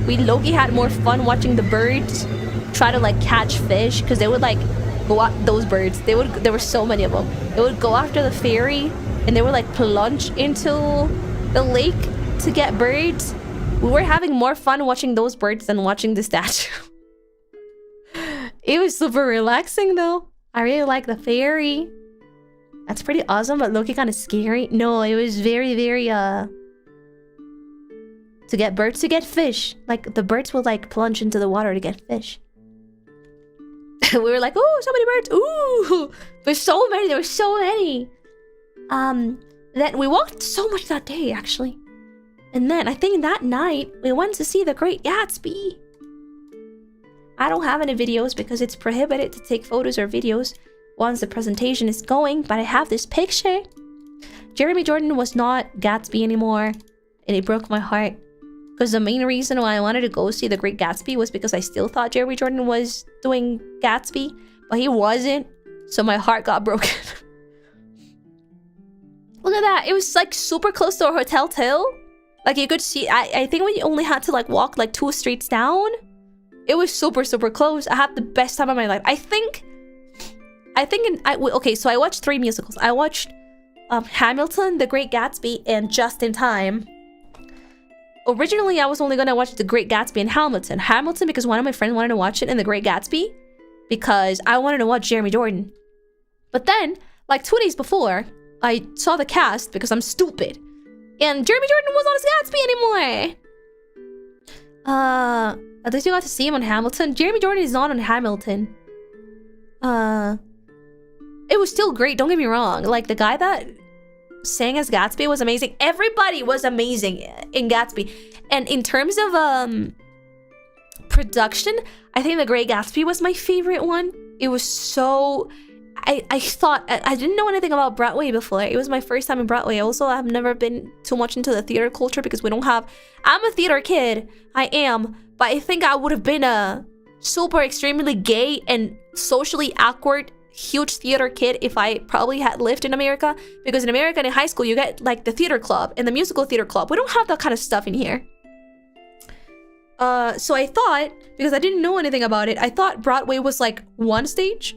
We low-key had more fun watching the birds try to like catch fish, because they would like go out, those birds, there were so many of them. They would go after the ferry and they would like plunge into the lake to get birds. We were having more fun watching those birds than watching the statue. It was super relaxing though. I really like the ferry. That's pretty awesome, but low-key kind of scary. No, it was very, very to get birds to get fish. Like the birds would like plunge into the water to get fish. We were like, oh, so many birds. Ooh, there's so many. There were so many. Then we walked so much that day actually. And then I think that night we went to see The Great Gatsby. I don't have any videos because it's prohibited to take photos or videos once the presentation is going, but I have this picture. Jeremy Jordan was not Gatsby anymore, and it broke my heart. Because the main reason why I wanted to go see The Great Gatsby was because I still thought Jeremy Jordan was doing Gatsby, but he wasn't, so my heart got broken. Look at that, it was like super close to our hotel too. Like you could see, I think we only had to like walk like 2 streets down. It was super, super close. I had the best time of my life. Okay, so I watched 3 musicals. I watched Hamilton, The Great Gatsby, and Just in Time. Originally, I was only gonna watch The Great Gatsby and Hamilton. Hamilton because one of my friends wanted to watch it, and The Great Gatsby because I wanted to watch Jeremy Jordan. But then, like 2 days before, I saw the cast because I'm stupid. And Jeremy Jordan was not as Gatsby anymore. At least you got to see him on Hamilton. Jeremy Jordan is not on Hamilton. It was still great, don't get me wrong. Like the guy that sang as Gatsby was amazing. Everybody was amazing in Gatsby. And in terms of production, I think The Great Gatsby was my favorite one. It was so... I thought... I didn't know anything about Broadway before. It was my first time in Broadway. Also, I've never been too much into the theater culture because we don't have... I'm a theater kid. I am. But I think I would have been a super extremely gay and socially awkward huge theater kid if I probably had lived in America, because in America in high school you get like the theater club and the musical theater club. We don't have that kind of stuff in here. So I thought, because I didn't know anything about it, I thought Broadway was like one stage,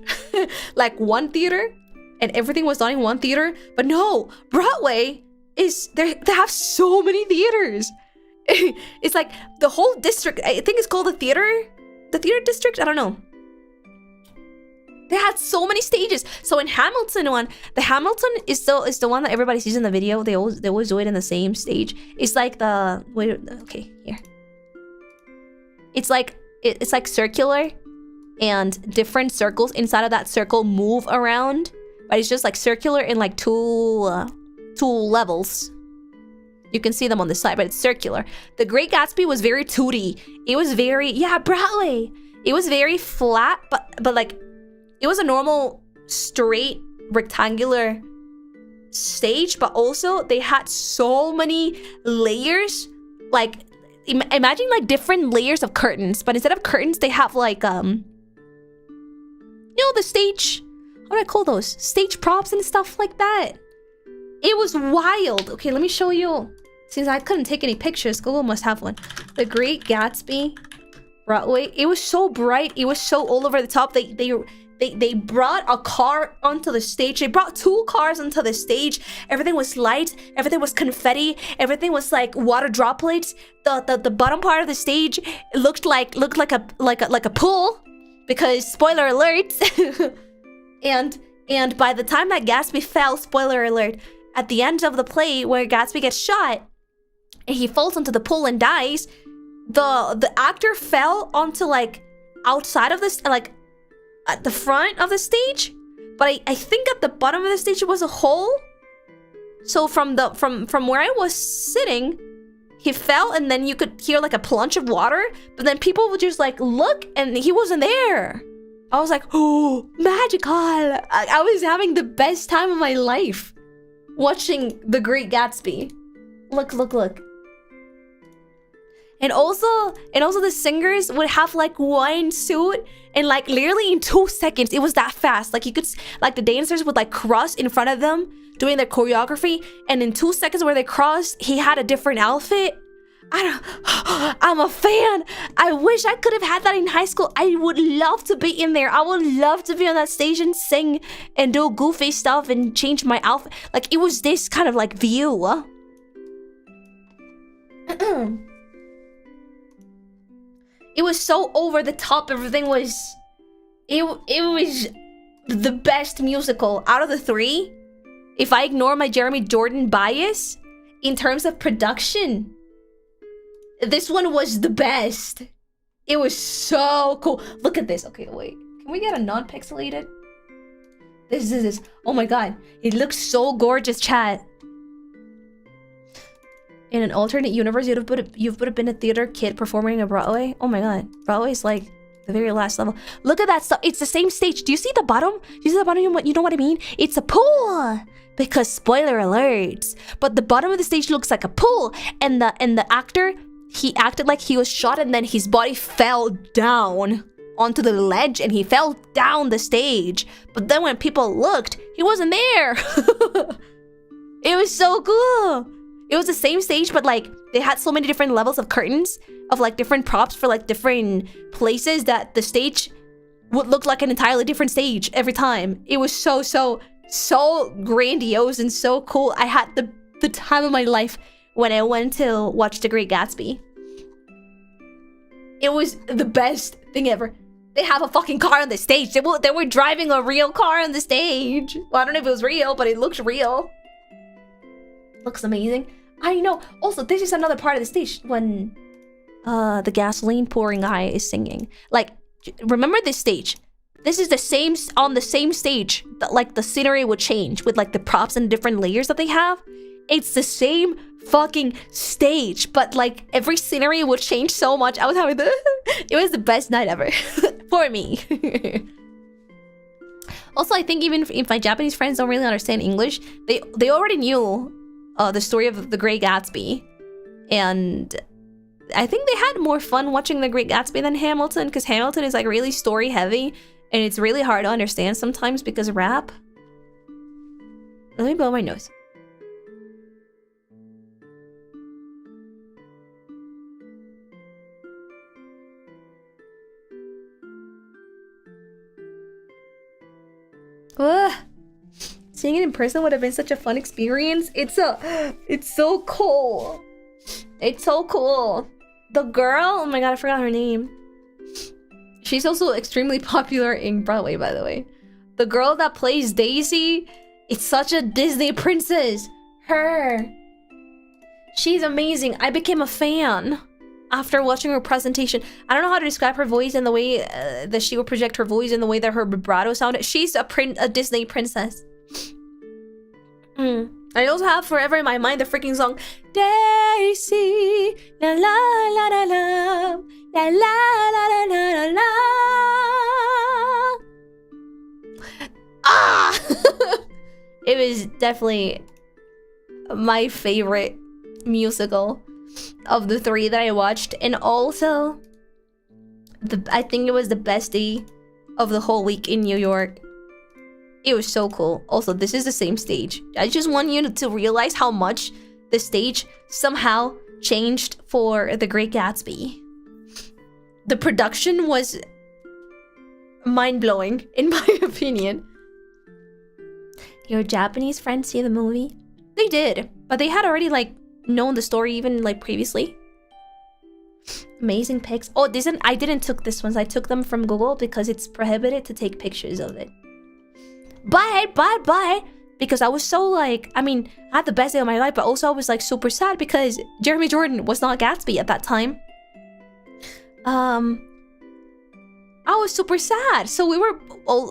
like one theater, and everything was done in one theater. But no, Broadway is they have so many theaters. It's like the whole district. I think it's called the theater district. I don't know. They had so many stages. So in Hamilton one, the Hamilton is the one that everybody sees in the video. They always do it in the same stage. It's like the okay, here. It's like circular, and different circles inside of that circle move around, but it's just like circular in like two levels. You can see them on the side, but it's circular. The Great Gatsby was very 2D. It was very, yeah, Broadway. It was very flat, but like it was a normal straight rectangular stage, but also they had so many layers. Like imagine like different layers of curtains, but instead of curtains they have like you know, the stage, what do I call those, stage props and stuff like that. It was wild. Okay, let me show you, since I couldn't take any pictures. Google must have one. The Great Gatsby Broadway. It was so bright, it was so all over the top. They brought a car onto the stage. They brought 2 cars onto the stage. Everything was light. Everything was confetti. Everything was like water droplets. The bottom part of the stage looked like a pool, because spoiler alert. and by the time that Gatsby fell, spoiler alert, at the end of the play where Gatsby gets shot and he falls into the pool and dies, the actor fell onto like outside of this, like at the front of the stage, but I think at the bottom of the stage was a hole. So from where I was sitting, he fell, and then you could hear like a plunge of water, but then people would just like look, and he wasn't there. I was like, oh, magical. I was having the best time of my life watching The Great Gatsby. Look. And also the singers would have like one suit, and like literally in 2 seconds, it was that fast. Like you could, like the dancers would like cross in front of them doing their choreography, and in 2 seconds where they crossed, he had a different outfit. I'm a fan. I wish I could have had that in high school. I would love to be in there. I would love to be on that stage and sing and do goofy stuff and change my outfit. Like it was this kind of like view. It was so over the top. Everything was... It was the best musical out of the 3. If I ignore my Jeremy Jordan bias, in terms of production, this one was the best. It was so cool. Look at this. Okay, wait. Can we get a non-pixelated? This is... Oh my god. It looks so gorgeous, chat. In an alternate universe, you would have been a theater kid performing at Broadway. Oh my god, Broadway is like the very last level. Look at that stuff. It's the same stage. Do you see the bottom? Do you see the bottom? You know what I mean? It's a pool. Because spoiler alerts. But the bottom of the stage looks like a pool, and the actor, he acted like he was shot, and then his body fell down onto the ledge, and he fell down the stage. But then when people looked, he wasn't there. It was so cool. It was the same stage, but like they had so many different levels of curtains of like different props for like different places that the stage would look like an entirely different stage every time. It was so grandiose and so cool. I had the time of my life when I went to watch The Great Gatsby. It was the best thing ever. They have a fucking car on the stage. They were driving a real car on the stage. Well, I don't know if it was real, but it looked real. Looks amazing. I know. Also, this is another part of the stage when the gasoline pouring guy is singing. Like, remember this stage? This is the same on the same stage that like the scenery would change with like the props and different layers that they have. It's the same fucking stage, but like every scenery would change so much. I was having the it was the best night ever for me. Also, I think even if my Japanese friends don't really understand English, they already knew the story of The Great Gatsby, and I think they had more fun watching The Great Gatsby than Hamilton, because Hamilton is like really story heavy and it's really hard to understand sometimes because of rap. Let me blow my nose. Ugh. Seeing it in person would have been such a fun experience. It's so cool. It's so cool. The girl, oh my god, I forgot her name. She's also extremely popular in Broadway, by the way. The girl that plays Daisy, it's such a Disney princess. Her. She's amazing. I became a fan after watching her presentation. I don't know how to describe her voice and the way that she would project her voice and the way that her vibrato sounded. She's a Disney princess. I also have forever in my mind the freaking song Daisy, la la la la la, la la la la la la. Ah! It was definitely my favorite musical of the 3 that I watched, and also I think it was the best day of the whole week in New York. It was so cool. Also, this is the same stage. I just want you to realize how much the stage somehow changed for The Great Gatsby. The production was mind-blowing, in my opinion. Your Japanese friends see the movie? They did, but they had already like known the story even like previously. Amazing pics. Oh, I didn't took this ones. I took them from Google because it's prohibited to take pictures of it. But because I was so like, I mean, I had the best day of my life, but also I was like super sad because Jeremy Jordan was not Gatsby at that time. I I was super sad. So we were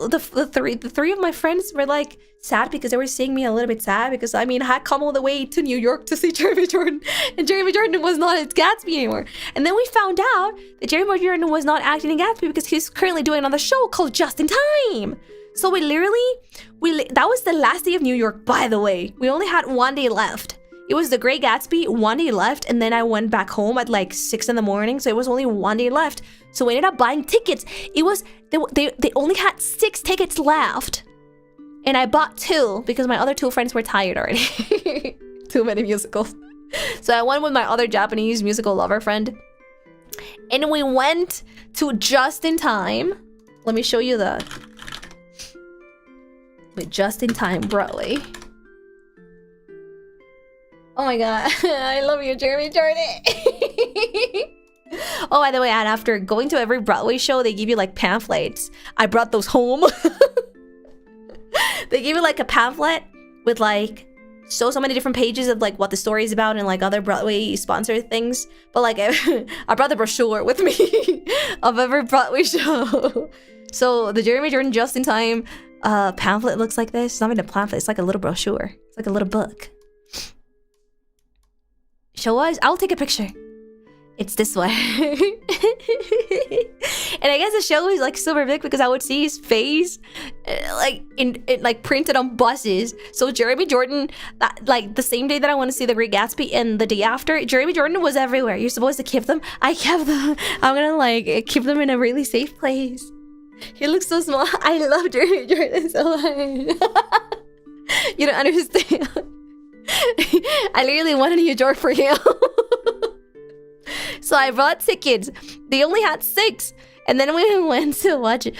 the three of my friends were like sad because they were seeing me a little bit sad because I mean I had come all the way to New York to see Jeremy Jordan, and Jeremy Jordan was not at Gatsby anymore. And then we found out that Jeremy Jordan was not acting in Gatsby because he's currently doing another show called Just in Time. So we that was the last day of New York, by the way. We only had one day left. It was the Great Gatsby, one day left, and then I went back home at like 6 in the morning, so it was only one day left. So we ended up buying tickets. It was, they only had 6 tickets left. And I bought 2 because my other 2 friends were tired already. Too many musicals. So I went with my other Japanese musical lover friend. And we went to Just in Time. Let me show you the... Wait, Just in Time Broadway. Oh my god, I love you, Jeremy Jordan. Oh, by the way, and after going to every Broadway show, they give you like pamphlets. I brought those home. They give you like a pamphlet with like so many different pages of like what the story is about and like other Broadway sponsored things. But like I brought the brochure with me of every Broadway show. So the Jeremy Jordan Just in Time pamphlet looks like this. It's not even a pamphlet, it's like a little brochure. It's like a little book. Show us. I'll take a picture. It's this way. And I guess the show is like super big because I would see his face like like printed on buses. So Jeremy Jordan, like the same day that I want to see The Great Gatsby and the day after, Jeremy Jordan was everywhere. You're supposed to keep them. I kept them. I'm gonna like keep them in a really safe place. He looks so small. I love Jeremy Jordan so much. You don't understand. I literally went to New York for him. So I bought tickets. They only had 6. And then we went to watch it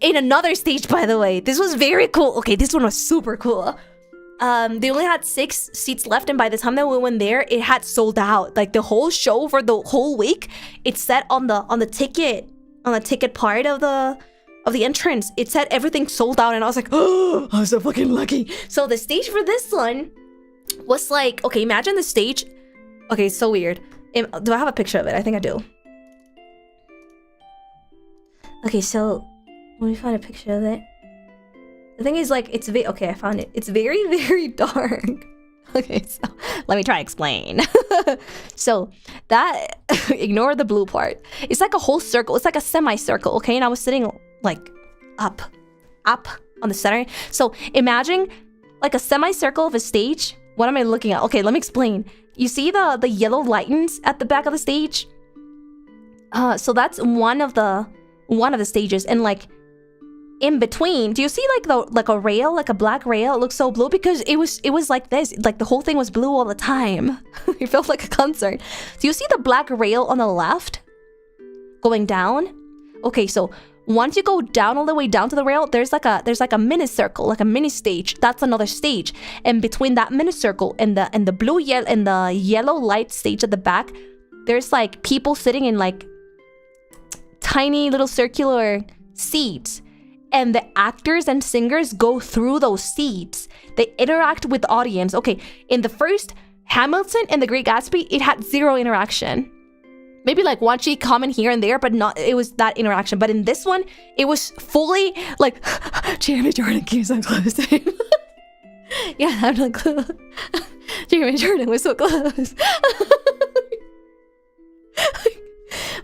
in another stage, by the way. This was very cool. Okay, this one was super cool. They only had 6 seats left, and by the time that we went there, it had sold out. Like the whole show for the whole week, it's set on the ticket part of the entrance. It said everything sold out, and I was like, oh, I'm so fucking lucky. So the stage for this one was like, okay, imagine the stage. Okay, it's so weird. Do I have a picture of it? I think I do. Okay, so let me find a picture of it. The thing is, like, it's okay, I found it. It's very, very dark. Okay, so let me try to explain. So that, ignore the blue part. It's like a whole circle. It's like a semicircle, okay? And I was sitting like up on the center. So imagine like a semicircle of a stage. What am I looking at? Okay, let me explain. You see the yellow lightens at the back of the stage? So that's one of the stages, and like in between, do you see like a rail, like a black rail? It looks so blue because it was like this, like the whole thing was blue all the time. It felt like a concert. Do you see the black rail on the left going down? Okay, so once you go down all the way down to the rail, there's like a mini circle, like a mini stage. That's another stage. And between that mini circle and the blue yellow and the yellow light stage at the back, there's like people sitting in like tiny little circular seats. And the actors and singers go through those seats. They interact with the audience. Okay, in the first Hamilton and The Great Gatsby, it had 0 interaction. Maybe like one cheek comment here and there, but not, it was that interaction. But in this one, it was fully like, Jeremy Jordan came so close to him. Yeah, I'm like, Jeremy Jordan was so close.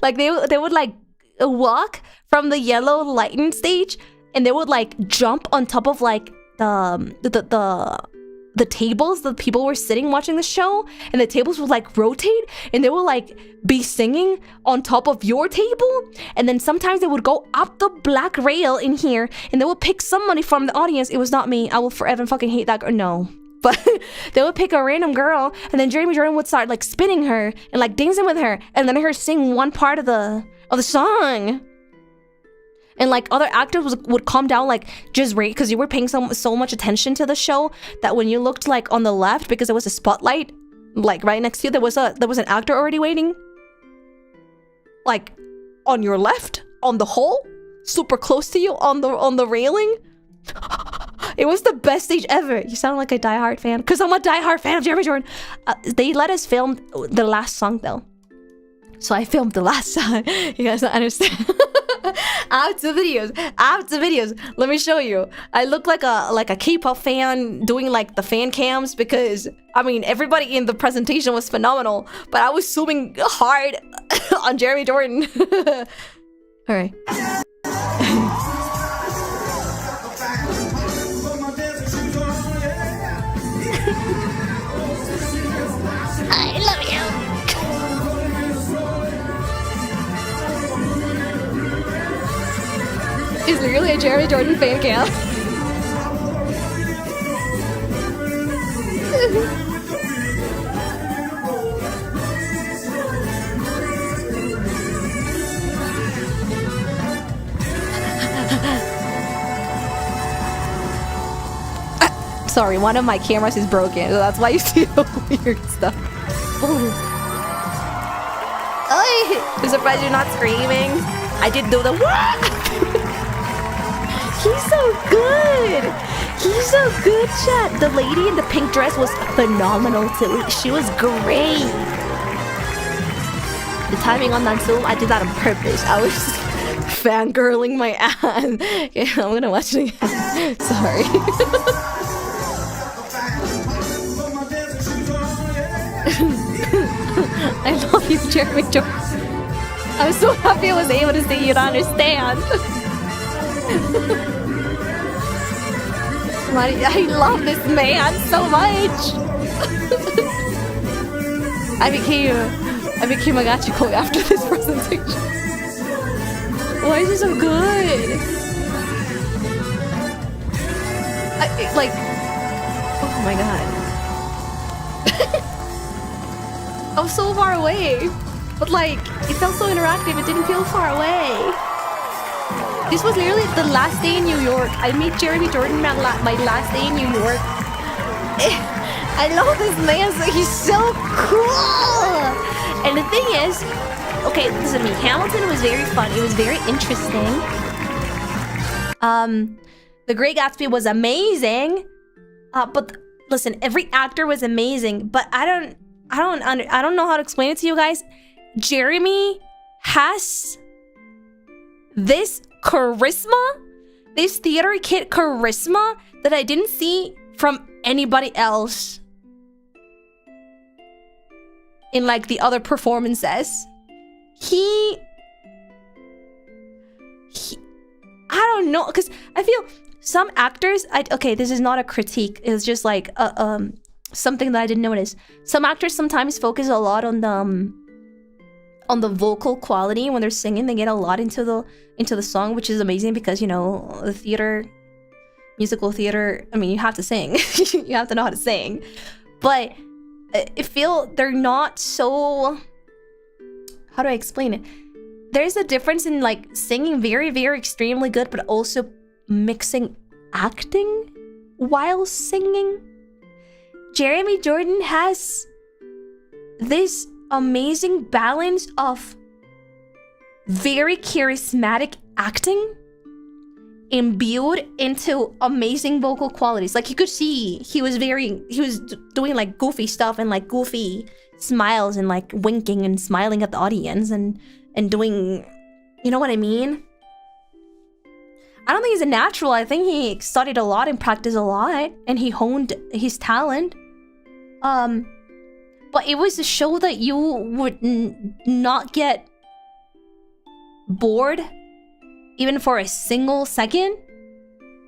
Like they would like walk from the yellow lighting stage, and they would like jump on top of like the tables that people were sitting watching the show, and the tables would like rotate, and they would like be singing on top of your table. And then sometimes they would go up the black rail in here, and they would pick somebody from the audience. It was not me. I will forever fucking hate that girl. No. But they would pick a random girl, and then Jeremy Jordan would start like spinning her and like dancing with her, and then her sing one part of the song. And like other actors would calm down, like just right, because you were paying so much attention to the show that when you looked like on the left, because there was a spotlight like right next to you, there was an actor already waiting. Like on your left, on the hole, super close to you on the railing. It was the best stage ever. You sound like a diehard fan, because I'm a diehard fan of Jeremy Jordan. They let us film the last song though, so I filmed the last song. You guys don't understand. I have two videos. Let me show you. I look like a K-pop fan doing like the fan cams because I mean everybody in the presentation was phenomenal, but I was zooming hard on Jeremy Jordan. All right. I love you. It's literally a Jeremy Jordan fan cam. Sorry, one of my cameras is broken, so that's why you see the weird stuff. I'm surprised you're not screaming. I did do the what? He's so good. He's so good, chat. The lady in the pink dress was phenomenal too. She was great. The timing on that zoom, I did that on purpose. I was just fangirling my ass. Okay, I'm gonna watch it again. Sorry. I love you, Jeremy Jordan. I'm so happy I was able to see you to understand. I love this man so much. I became a gachiko after this presentation. Why is he so good? Oh my god. I was so far away, but like it felt so interactive. It didn't feel far away. This was literally the last day in New York. I met Jeremy Jordan my last day in New York. I love this man. He's so cool. And the thing is, okay, listen to me. Hamilton was very fun. It was very interesting. The Great Gatsby was amazing. But listen, every actor was amazing. But I don't know how to explain it to you guys. Jeremy has this charisma, this theater kid charisma that I didn't see from anybody else in like the other performances. He I don't know, because I feel some actors, okay, this is not a critique, it's just like something that I didn't notice. Some actors sometimes focus a lot on the vocal quality when they're singing. They get a lot into the song, which is amazing because, you know, the theater, musical theater, I mean, you have to sing. You have to know how to sing. But I feel they're not so, how do I explain it? There's a difference in like singing very, very extremely good, but also mixing acting while singing. Jeremy Jordan has this amazing balance of very charismatic acting imbued into amazing vocal qualities. Like you could see he was doing like goofy stuff and like goofy smiles and like winking and smiling at the audience and doing, you know what I mean? I don't think he's a natural. I think he studied a lot and practiced a lot and he honed his talent. But it was a show that you would not get bored even for a single second.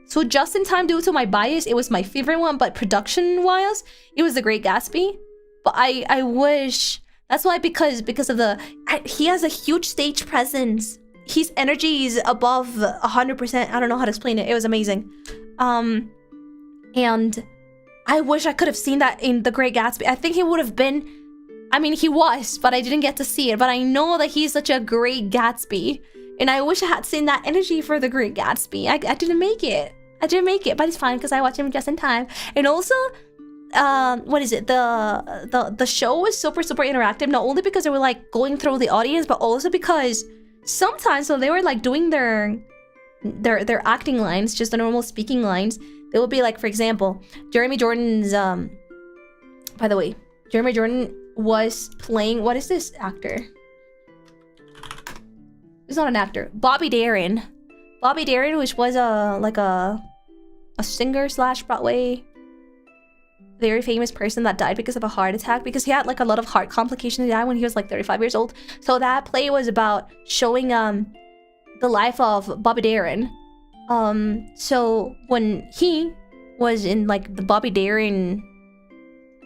So just in time, due to my bias, it was my favorite one, but production-wise, it was The Great Gatsby. But I wish, that's why, because of he has a huge stage presence. His energy is above 100%. I don't know how to explain it. It was amazing. And I wish I could have seen that in The Great Gatsby. I think he would have been, I mean, he was, but I didn't get to see it. But I know that he's such a great Gatsby. And I wish I had seen that energy for The Great Gatsby. I didn't make it. But it's fine because I watched him just in time. And also, what is it? The show was super, super interactive. Not only because they were like going through the audience, but also because sometimes when they were like doing their acting lines, just the normal speaking lines, they would be like, for example, Jeremy Jordan's, by the way, Jeremy Jordan was playing, what is this actor? He's not an actor. Bobby Darin. Bobby Darin, which was a singer slash Broadway very famous person that died because of a heart attack, because he had like a lot of heart complications. He died when he was like 35 years old. So that play was about showing the life of Bobby Darin. So when he was in like the Bobby Darin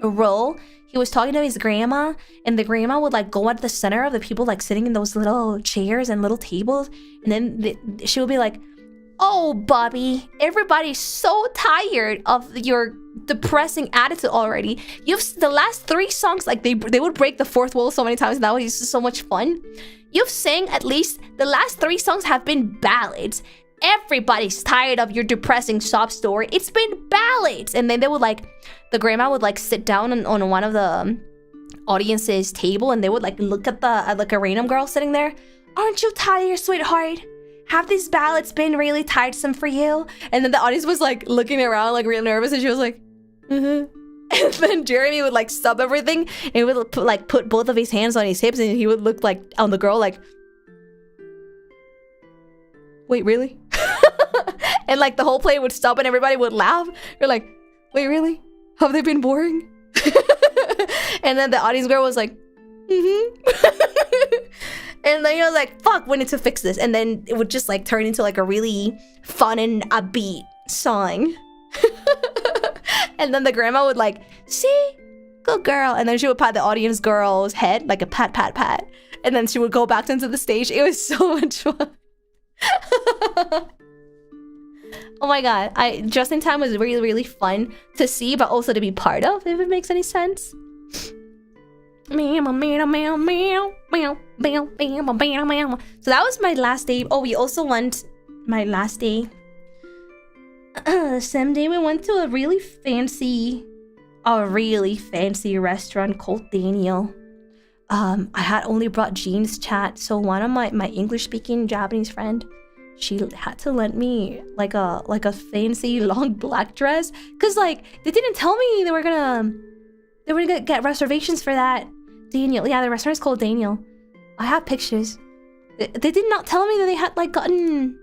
role, he was talking to his grandma, and the grandma would like go at the center of the people like sitting in those little chairs and little tables, and then she would be like, "Oh, Bobby, everybody's so tired of your depressing attitude already. The last 3 songs, like they would break the 4th wall so many times, and that was just so much fun. You've sang at least the last 3 songs have been ballads. Everybody's tired of your depressing sob story. It's been ballads." And then they would like, the grandma would like sit down on one of the audience's table, and they would like look at like a random girl sitting there. "Aren't you tired, sweetheart? Have these ballads been really tiresome for you?" And then the audience was like looking around like real nervous, and she was like, "Mm-hmm." And then Jeremy would like stop everything, and he would put both of his hands on his hips, and he would look like on the girl like, "Wait, really?" And like the whole play would stop and everybody would laugh. You're like, "Wait, really? Have they been boring?" And then the audience girl was like, "Mm-hmm." And then you're like, "Fuck, we need to fix this." And then it would just like turn into like a really fun and upbeat song. And then the grandma would like, "See? Good girl." And then she would pat the audience girl's head, like a pat, pat, pat. And then she would go back into the stage. It was so much fun. Oh my god. Just in Time was really, really fun to see, but also to be part of, if it makes any sense. So that was my last day. Oh, we also went my last day. Same day we went to a really fancy restaurant called Daniel. I had only brought jeans, chat, so one of my English speaking Japanese friend, she had to lend me like a fancy long black dress, because like they didn't tell me they were gonna get reservations for that. Daniel, yeah, the restaurant is called Daniel. I have pictures. They did not tell me that they had like gotten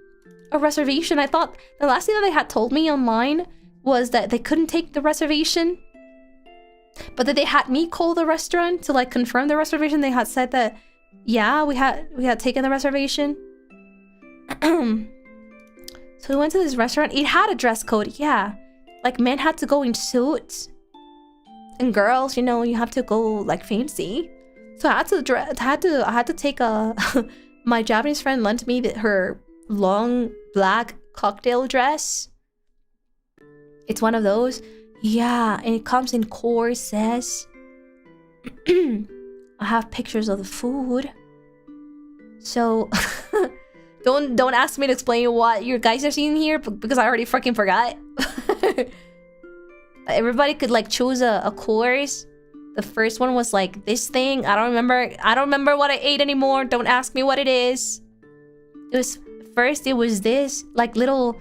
a reservation. I thought the last thing that they had told me online was that they couldn't take the reservation, but that they had me call the restaurant to like confirm the reservation. They had said that, yeah, we had taken the reservation. So we went to this restaurant. It had a dress code, yeah. Like men had to go in suits, and girls, you know, you have to go like fancy. So I had to take a my Japanese friend lent me her long black cocktail dress. It's one of those, yeah, and it comes in corsets. I have pictures of the food. So don't ask me to explain what you guys are seeing here, because I already freaking forgot. Everybody could like choose a course. The first one was like this thing. I don't remember what I ate anymore. Don't ask me what it is. It was this like little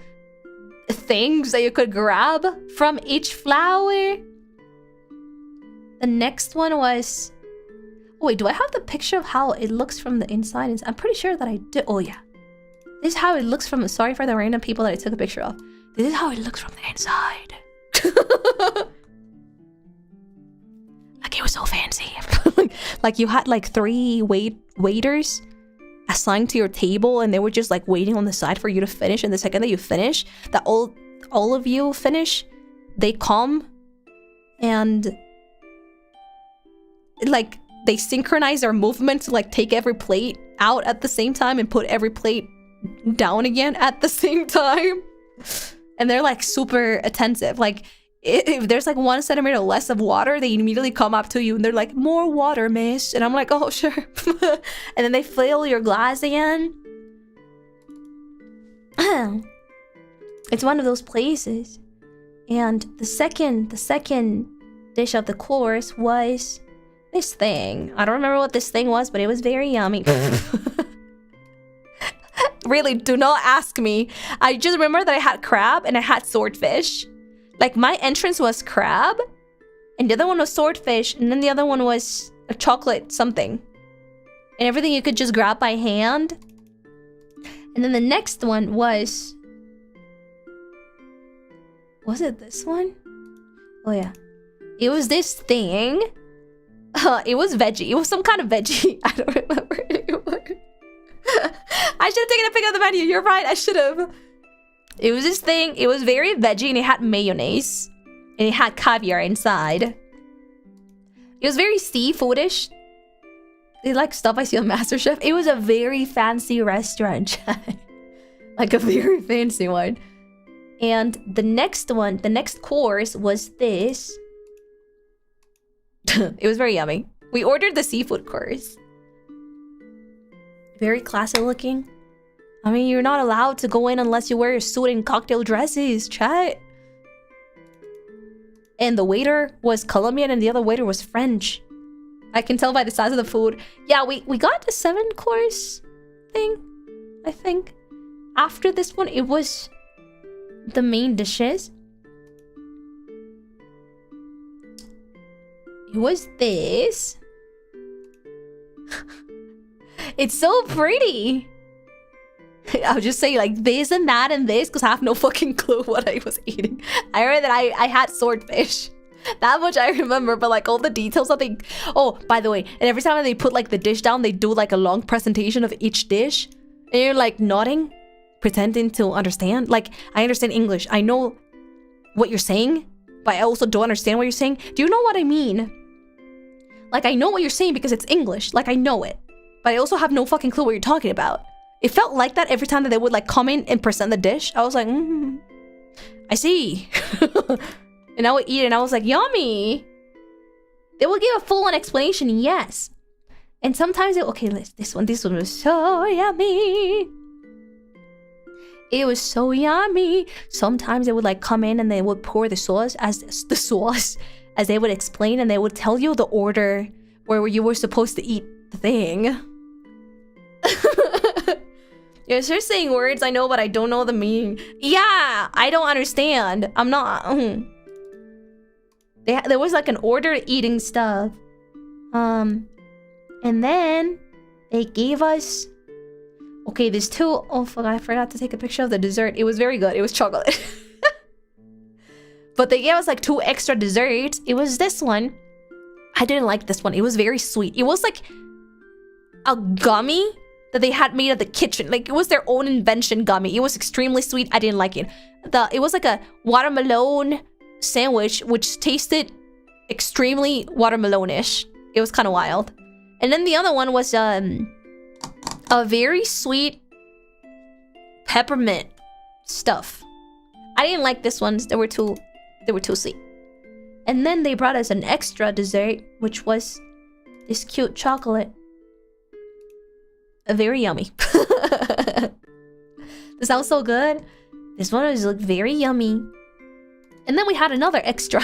things that you could grab from each flower. The next one was, oh wait, do I have the picture of how it looks from the inside? I'm pretty sure that I do. Oh yeah, this is how it looks from, sorry for the random people that I took a picture of. This is how it looks from the inside. Like it was so fancy. Like you had like 3 waiters assigned to your table, and they were just like waiting on the side for you to finish. And the second that you finish, that all of you finish, they come and like they synchronize their movements to like take every plate out at the same time and put every plate down again at the same time. And they're like super attentive. Like if there's like 1 centimeter less of water, they immediately come up to you and they're like, "More water, miss." And I'm like, "Oh, sure." And then they fill your glass again. It's one of those places. And the second dish of the course was this thing. I don't remember what this thing was, but it was very yummy. Really, do not ask me. I just remember that I had crab and I had swordfish. Like my entrance was crab, and the other one was swordfish, and then the other one was a chocolate something. And everything you could just grab by hand. And then the next one was it this one? Oh yeah. It was this thing. It was veggie. It was some kind of veggie. I don't remember anymore. I should have taken a pic of the menu. You're right. I should have. It was this thing. It was very veggie and it had mayonnaise. And it had caviar inside. It was very seafoodish. They like stuff I see on MasterChef. It was a very fancy restaurant. Like a very fancy one. And the next one, the next course was this. It was very yummy. We ordered the seafood course. Very classy looking. I mean, you're not allowed to go in unless you wear a suit and cocktail dresses, chat. And the waiter was Colombian and the other waiter was French. I can tell by the size of the food. Yeah, we got the 7-course thing, I think. After this one, it was the main dishes. It was this. It's so pretty. I'll just say like this and that and this because I have no fucking clue what I was eating. I remember that I had swordfish. That much I remember, but like all the details that they... Oh, by the way, and every time they put like the dish down, they do like a long presentation of each dish. And you're like nodding, pretending to understand. Like, I understand English. I know what you're saying, but I also don't understand what you're saying. Do you know what I mean? Like, I know what you're saying because it's English. Like, I know it. But I also have no fucking clue what you're talking about. It felt like that every time that they would like come in and present the dish. I was like, I see. And I would eat it and I was like, yummy. They will give a full-on explanation, yes. And sometimes okay, this one was so yummy. It was so yummy. Sometimes they would like come in and they would pour the sauce as they would explain, and they would tell you the order where you were supposed to eat the thing. You're just saying words I know, but I don't know the meaning. Yeah, I don't understand. I'm not. There was like an order eating stuff. And then they gave us. Okay, there's two. Oh, fuck, I forgot to take a picture of the dessert. It was very good. It was chocolate. But they gave us like 2 extra desserts. It was this one. I didn't like this one. It was very sweet. It was like a gummy that they had made at the kitchen. Like, it was their own invention gummy. It was extremely sweet. I didn't like it. It was like a watermelon sandwich, which tasted extremely watermelonish. It was kind of wild. And then the other one was a very sweet peppermint stuff. I didn't like this one. They were too sweet. And then they brought us an extra dessert, which was this cute chocolate. Very yummy. This sounds so good. This one was like very yummy. And then we had another extra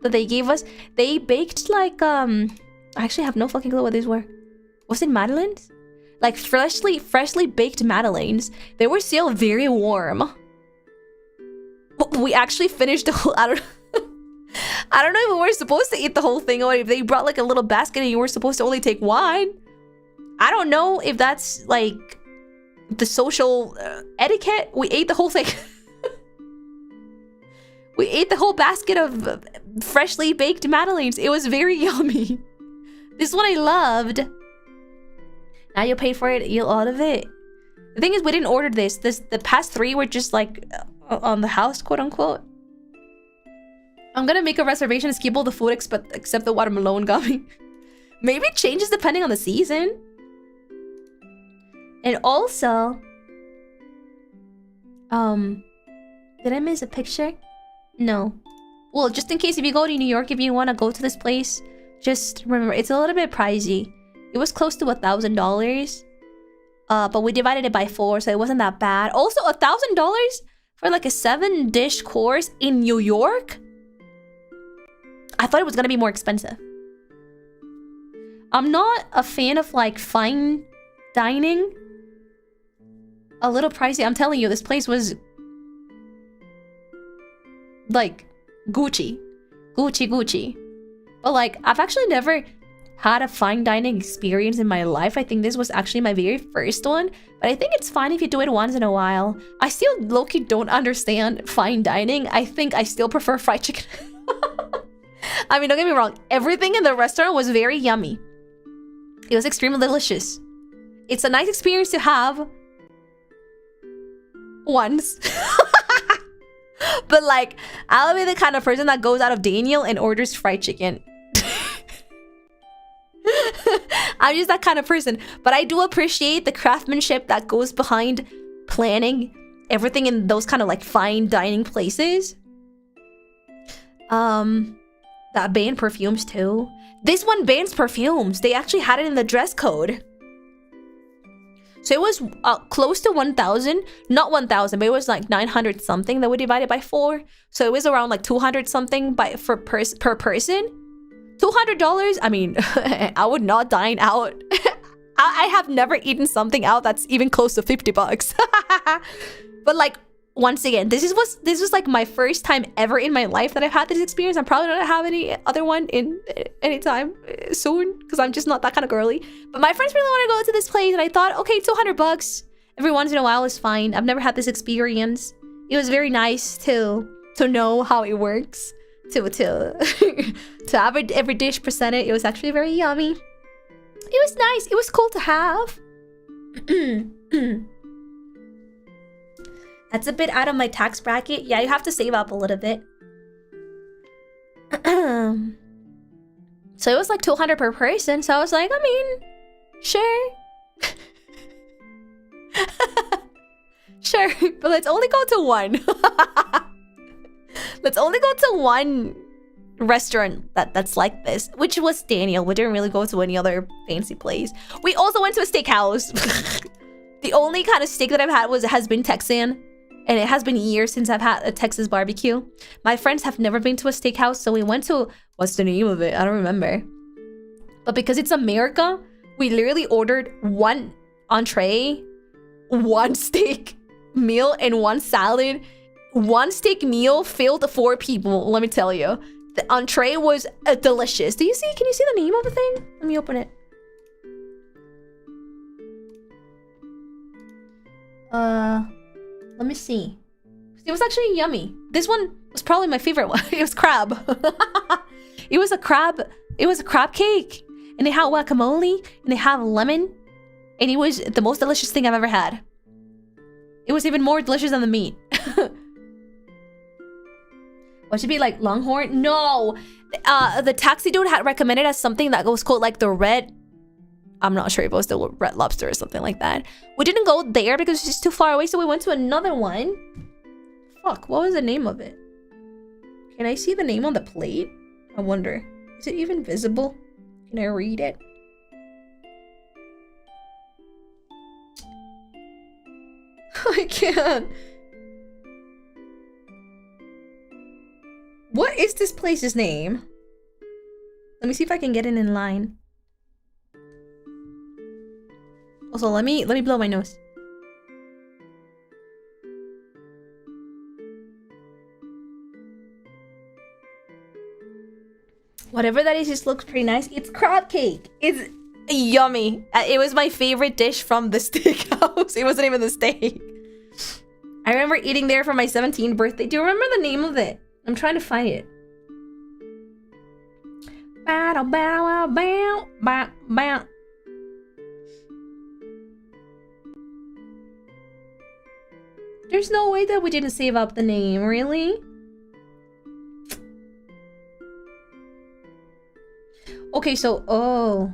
that they gave us. They baked like I actually have no fucking clue what these were. Was it madeleines? Like freshly baked madeleines. They were still very warm. We actually finished the whole. I don't know if we were supposed to eat the whole thing or if they brought like a little basket and you were supposed to only take one. I don't know if that's like the social etiquette. We ate the whole thing. We ate the whole basket of freshly baked madeleines. It was very yummy. This one I loved. Now you paid for it, you all of it. The thing is, we didn't order this. The past 3 were just like on the house, quote unquote. I'm gonna make a reservation to skip all the food except the watermelon gummy. Maybe it changes depending on the season. And also, did I miss a picture? No. Well, just in case if you go to New York, if you want to go to this place, just remember it's a little bit pricey. It was close to $1,000. But we divided it by 4, so it wasn't that bad. Also, $1,000 for like a 7-dish course in New York? I thought it was gonna be more expensive. I'm not a fan of like fine dining. A little pricey. I'm telling you, this place was like Gucci. But like, I've actually never had a fine dining experience in my life. I think this was actually my very first one. But I think it's fine if you do it once in a while. I still low-key don't understand fine dining. I think I still prefer fried chicken. I mean, don't get me wrong. Everything in the restaurant was very yummy. It was extremely delicious. It's a nice experience to have once. But like, I'll be the kind of person that goes out of Daniel and orders fried chicken. I'm just that kind of person. But I do appreciate the craftsmanship that goes behind planning everything in those kind of like fine dining places. That banned perfumes too. This one bans perfumes. They actually had it in the dress code. So it was close to 1,000. Not 1,000, but it was like 900 something that we divided by 4. So it was around like 200 something per person. $200? I mean, I would not dine out. I have never eaten something out that's even close to 50 bucks. But like, once again, this was like my first time ever in my life that I've had this experience. I'm probably not gonna have any other one in anytime soon because I'm just not that kind of girly. But my friends really want to go to this place, and I thought, okay, 200 bucks every once in a while is fine. I've never had this experience. It was very nice to know how it works. To have every dish presented. It was actually very yummy. It was nice. It was cool to have. That's a bit out of my tax bracket. Yeah, you have to save up a little bit. So it was like 200 per person. So I was like, I mean, sure. Sure, but let's only go to one. Let's only go to one restaurant that's like this, which was Daniel. We didn't really go to any other fancy place. We also went to a steakhouse. The only kind of steak that I've had has been Texan. And it has been years since I've had a Texas barbecue. My friends have never been to a steakhouse, so we went to... What's the name of it? I don't remember. But because it's America, we literally ordered one entree, one steak meal, and one salad. One steak meal filled 4 people, let me tell you. The entree was delicious. Do you see? Can you see the name of the thing? Let me open it. Let me see. It was actually yummy. This one was probably my favorite one. It was crab. It was a crab cake. And they had guacamole. And they have lemon. And it was the most delicious thing I've ever had. It was even more delicious than the meat. What should be like Longhorn? No! The taxi dude had recommended us something that was called like the red... I'm not sure if it was the Red Lobster or something like that. We didn't go there because it's just too far away, so we went to another one. Fuck, what was the name of it? Can I see the name on the plate? I wonder. Is it even visible? Can I read it? I can't. What is this place's name? Let me see if I can get it in line. Also, let me blow my nose. Whatever that is, just looks pretty nice. It's crab cake. It's yummy. It was my favorite dish from the steakhouse. It wasn't even the steak. I remember eating there for my 17th birthday. Do you remember the name of it? I'm trying to find it. There's no way that we didn't save up the name, really? Okay, so... Oh.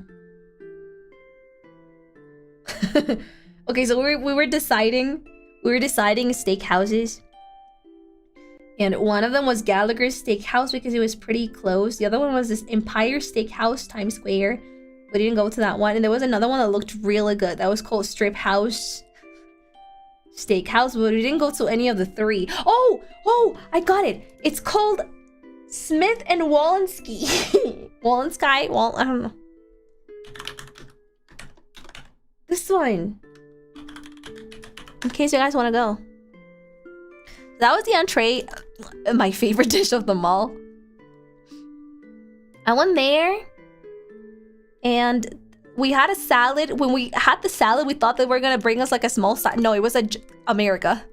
Okay, so we were deciding steakhouses. And one of them was Gallagher's Steakhouse because it was pretty close. The other one was this Empire Steakhouse, Times Square. We didn't go to that one. And there was another one that looked really good. That was called Strip House Steakhouse, but we didn't go to any of the 3. Oh, I got it. It's called Smith and Walensky. I don't know. This one. In case you guys want to go. That was the entree, my favorite dish of them all. I went there. And we had a salad. When we had the salad, we thought they were gonna bring us like a small salad. No, it was America.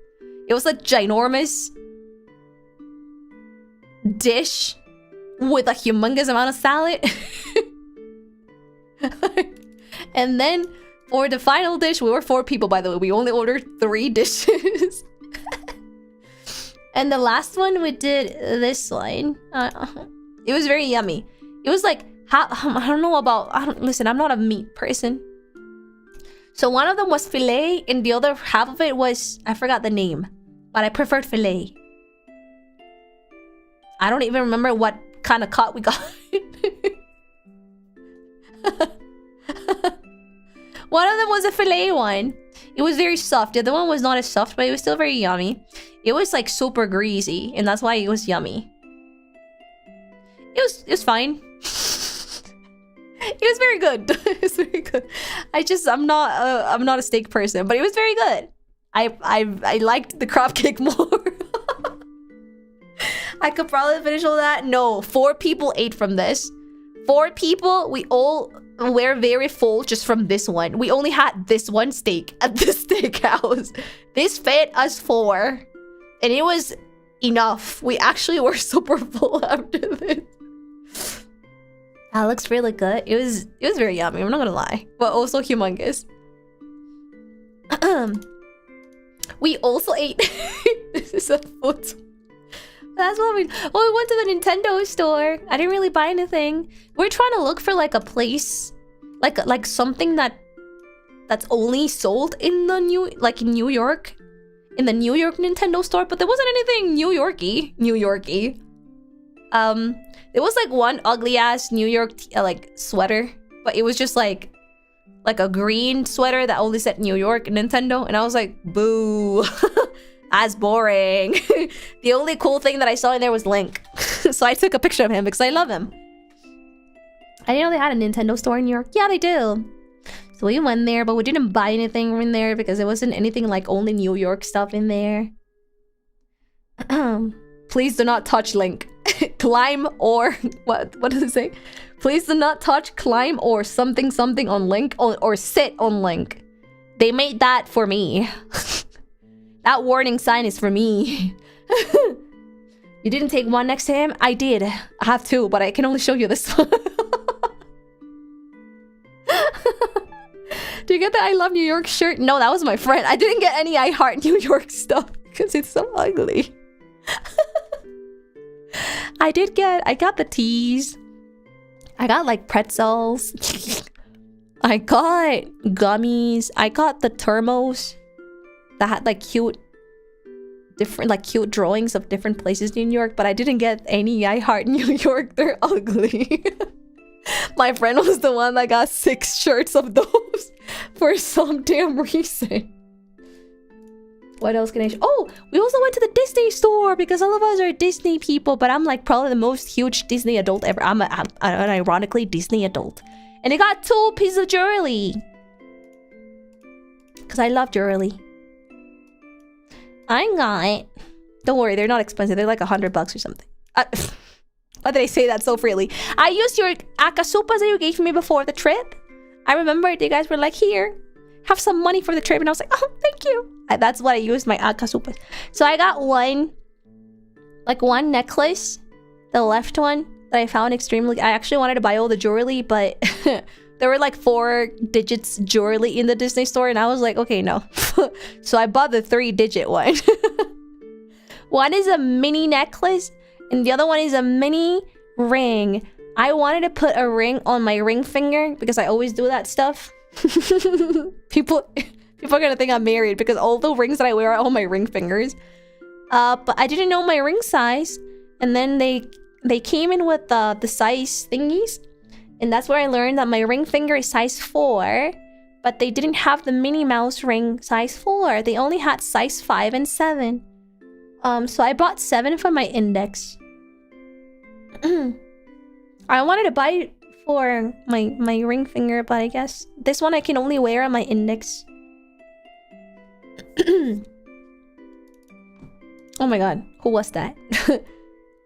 It was a ginormous dish with a humongous amount of salad. And then for the final dish, we were 4 people, by the way. We only ordered 3 dishes. And the last one, we did this one. It was very yummy. It was like, I don't know about... listen, I'm not a meat person. So one of them was filet, and the other half of it was... I forgot the name, but I preferred filet. I don't even remember what kind of cut we got. One of them was a filet one. It was very soft. The other one was not as soft, but it was still very yummy. It was like super greasy, and that's why it was yummy. It was fine. It was very good. It was very good. I'm not a steak person, but it was very good. I liked the crab cake more. I could probably finish all that. No, 4 people ate from this. 4 people, we all were very full just from this one. We only had this one steak at the steakhouse. This fed us 4, and it was enough. We actually were super full after this. That looks really good. It was very yummy, I'm not gonna lie, but also humongous. We also ate. This is a photo. That's what we went to the Nintendo store. I didn't really buy anything. We're trying to look for like a place, like something that's only sold in the New York, in the New York Nintendo store, but there wasn't anything New Yorky. There was like one ugly ass New York like sweater, but it was just like a green sweater that only said New York Nintendo, and I was like, boo. That's boring. The only cool thing that I saw in there was Link. So I took a picture of him because I love him. I didn't know they had a Nintendo store in New York. Yeah, they do. So we went there, but we didn't buy anything in there because there wasn't anything like only New York stuff in there. Please do not touch Link. Climb or... What does it say? Please do not touch, climb, or something on Link, or sit on Link. They made that for me. That warning sign is for me. You didn't take one next to him? I did. I have 2, but I can only show you this one. Do you get the I Love New York shirt? No, that was my friend. I didn't get any I Heart New York stuff because it's so ugly. I got the teas. I got like pretzels. I got gummies. I got the thermos that had like cute drawings of different places in New York, but I didn't get any I Heart New York. They're ugly. My friend was the one that got 6 shirts of those for some damn reason. What else can I show? Oh, we also went to the Disney store because all of us are Disney people, but I'm like probably the most huge Disney adult ever. I'm an ironically Disney adult. And I got 2 pieces of jewelry. Because I love jewelry. I got... Don't worry, they're not expensive. They're like $100 or something. Why did I say that so freely? I used your akasupas that you gave me before the trip. I remember you guys were like, here, have some money for the trip. And I was like, oh, thank you. That's what I used, my akasupas. So I got one necklace. The left one that I found extremely... I actually wanted to buy all the jewelry, but... There were like 4 digits jewelry in the Disney store, and I was like, okay, no. So I bought the 3-digit one. One is a mini necklace, and the other one is a mini ring. I wanted to put a ring on my ring finger because I always do that stuff. People are gonna think I'm married because all the rings that I wear are on my ring fingers. But I didn't know my ring size, and then they came in with the size thingies. And that's where I learned that my ring finger is size 4, but they didn't have the Minnie Mouse ring size 4. They only had size 5 and 7. So I bought 7 for my index. I wanted to buy it for my ring finger, but I guess this one I can only wear on my index. Oh my god, who was that?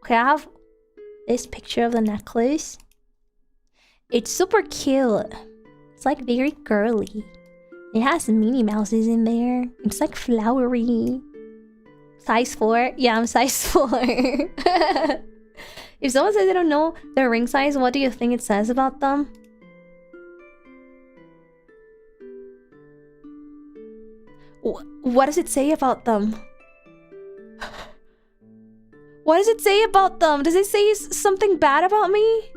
Okay, I have this picture of the necklace. It's super cute. It's like very girly. It has Minnie Mouses in there. It's like flowery. Size 4? Yeah, I'm size 4. If someone says they don't know their ring size, what do you think it says about them? What does it say about them? What does it say about them? Does it say something bad about me?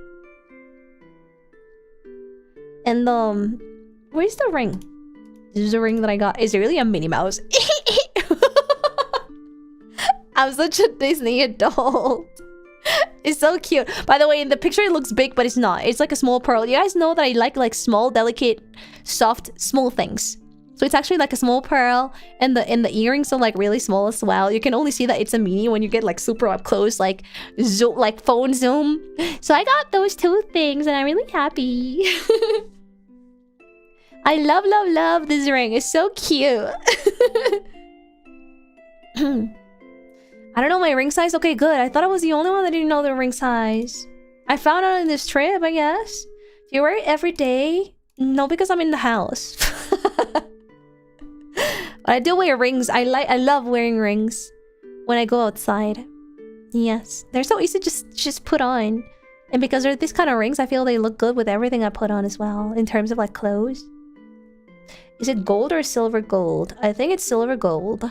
And where's the ring? This is a ring that I got. Is it really a Minnie Mouse? I'm such a Disney adult. It's so cute. By the way, in the picture it looks big, but it's not. It's like a small pearl. You guys know that I like small, delicate, soft, small things. So it's actually like a small pearl, and the earrings are like really small as well. You can only see that it's a mini when you get like super up close, like zoom, like phone zoom. So I got those 2 things, and I'm really happy. I love this ring. It's so cute. I don't know my ring size. Okay, good. I thought I was the only one that didn't know the ring size. I found out in this trip, I guess. Do you wear it every day? No, because I'm in the house. But I do wear rings. I love wearing rings when I go outside. Yes, they're so easy to just put on. And because they're these kind of rings, I feel they look good with everything I put on as well, in terms of like clothes. Is it gold or silver gold? I think it's silver gold.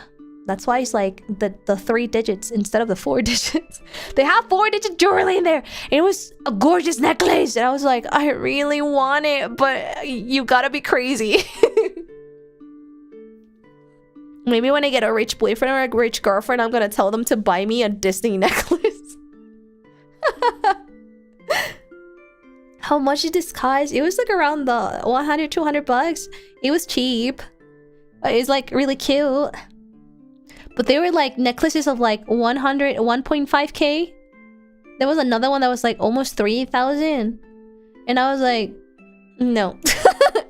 That's why it's like the 3 digits instead of the 4 digits. They have 4-digit jewelry in there. It was a gorgeous necklace. And I was like, I really want it, but you gotta be crazy. Maybe when I get a rich boyfriend or a rich girlfriend, I'm gonna tell them to buy me a Disney necklace. How much is this cost? It was like around the 100, 200 bucks. It was cheap. It's like really cute. But they were like necklaces of like 100, 1.5k. There was another one that was like almost 3,000. And I was like, no.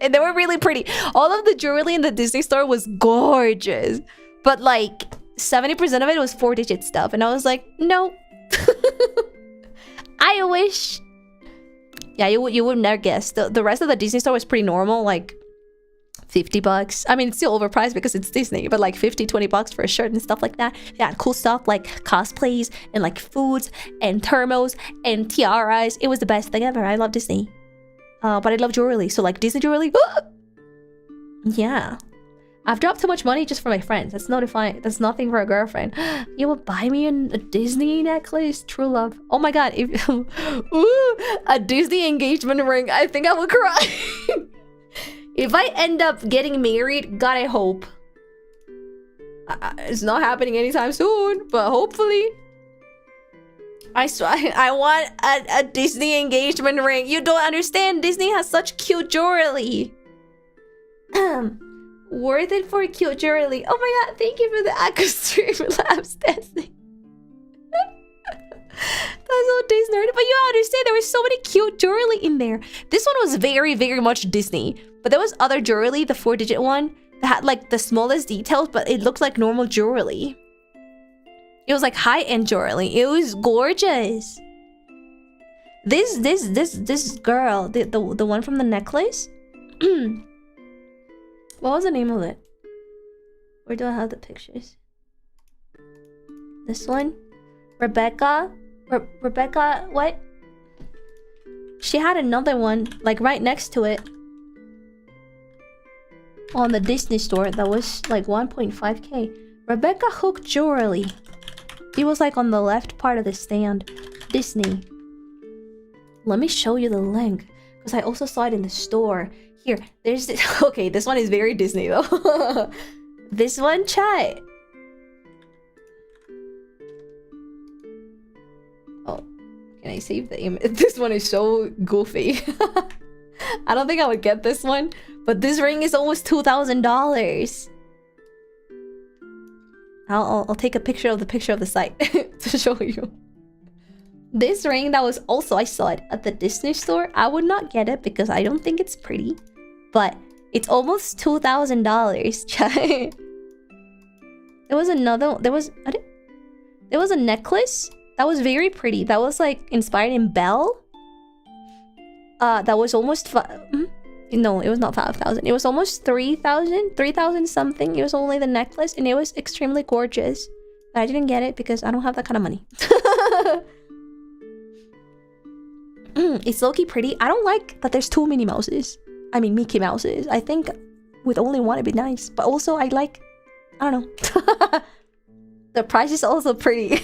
And they were really pretty. All of the jewelry in the Disney store was gorgeous. But like 70% of it was 4-digit stuff. And I was like, no. I wish. Yeah, you would never guess. The rest of the Disney store was pretty normal. Like 50 bucks. I mean, it's still overpriced because it's Disney, but like 50, 20 bucks for a shirt and stuff like that. They had cool stuff like cosplays and like foods and thermos and tiaras. It was the best thing ever. I love Disney. But I love jewelry. So like Disney jewelry. Yeah. I've dropped too much money just for my friends. That's that's nothing for a girlfriend. You will buy me a Disney necklace? True love. Oh my god. If, ooh, a Disney engagement ring. I think I will cry. If I end up getting married, God, I hope. It's not happening anytime soon, but hopefully. I want a Disney engagement ring. You don't understand. Disney has such cute jewelry. Worth it for cute jewelry. Oh my god, thank you for the Aqua Stream Labs dancing. That's so Disney. But you understand, there was so many cute jewelry in there. This one was very, very much Disney. But there was other jewelry, the 4-digit one, that had like the smallest details, but it looked like normal jewelry. It was like high-end jewelry. It was gorgeous. This girl, the one from the necklace. What was the name of it? Where do I have the pictures? This one? Rebecca? Rebecca, what? She had another one, like right next to it. On the Disney store that was like 1.5k. Rebecca Hook Jewelry. It was like on the left part of the stand. Disney. Let me show you the link. Because I also saw it in the store. Here, there's this. Okay, this one is very Disney though. This one, chat. Oh, can I save the image? This one is so goofy. I don't think I would get this one. But this ring is almost $2,000. I'll take a picture of the site to show you. This ring that was also, I saw it at the Disney store. I would not get it because I don't think it's pretty. But it's almost $2,000. There was another, there was a necklace that was very pretty. That was like inspired in Belle. that was almost no, it was not 5,000. It was almost 3,000 something. It was only the necklace, and it was extremely gorgeous. But I didn't get it because I don't have that kind of money. It's low-key pretty. I don't like that there's two Minnie Mouses. I mean, Mickey Mouses. I think with only one it'd be nice. But also, I don't know. The price is also pretty.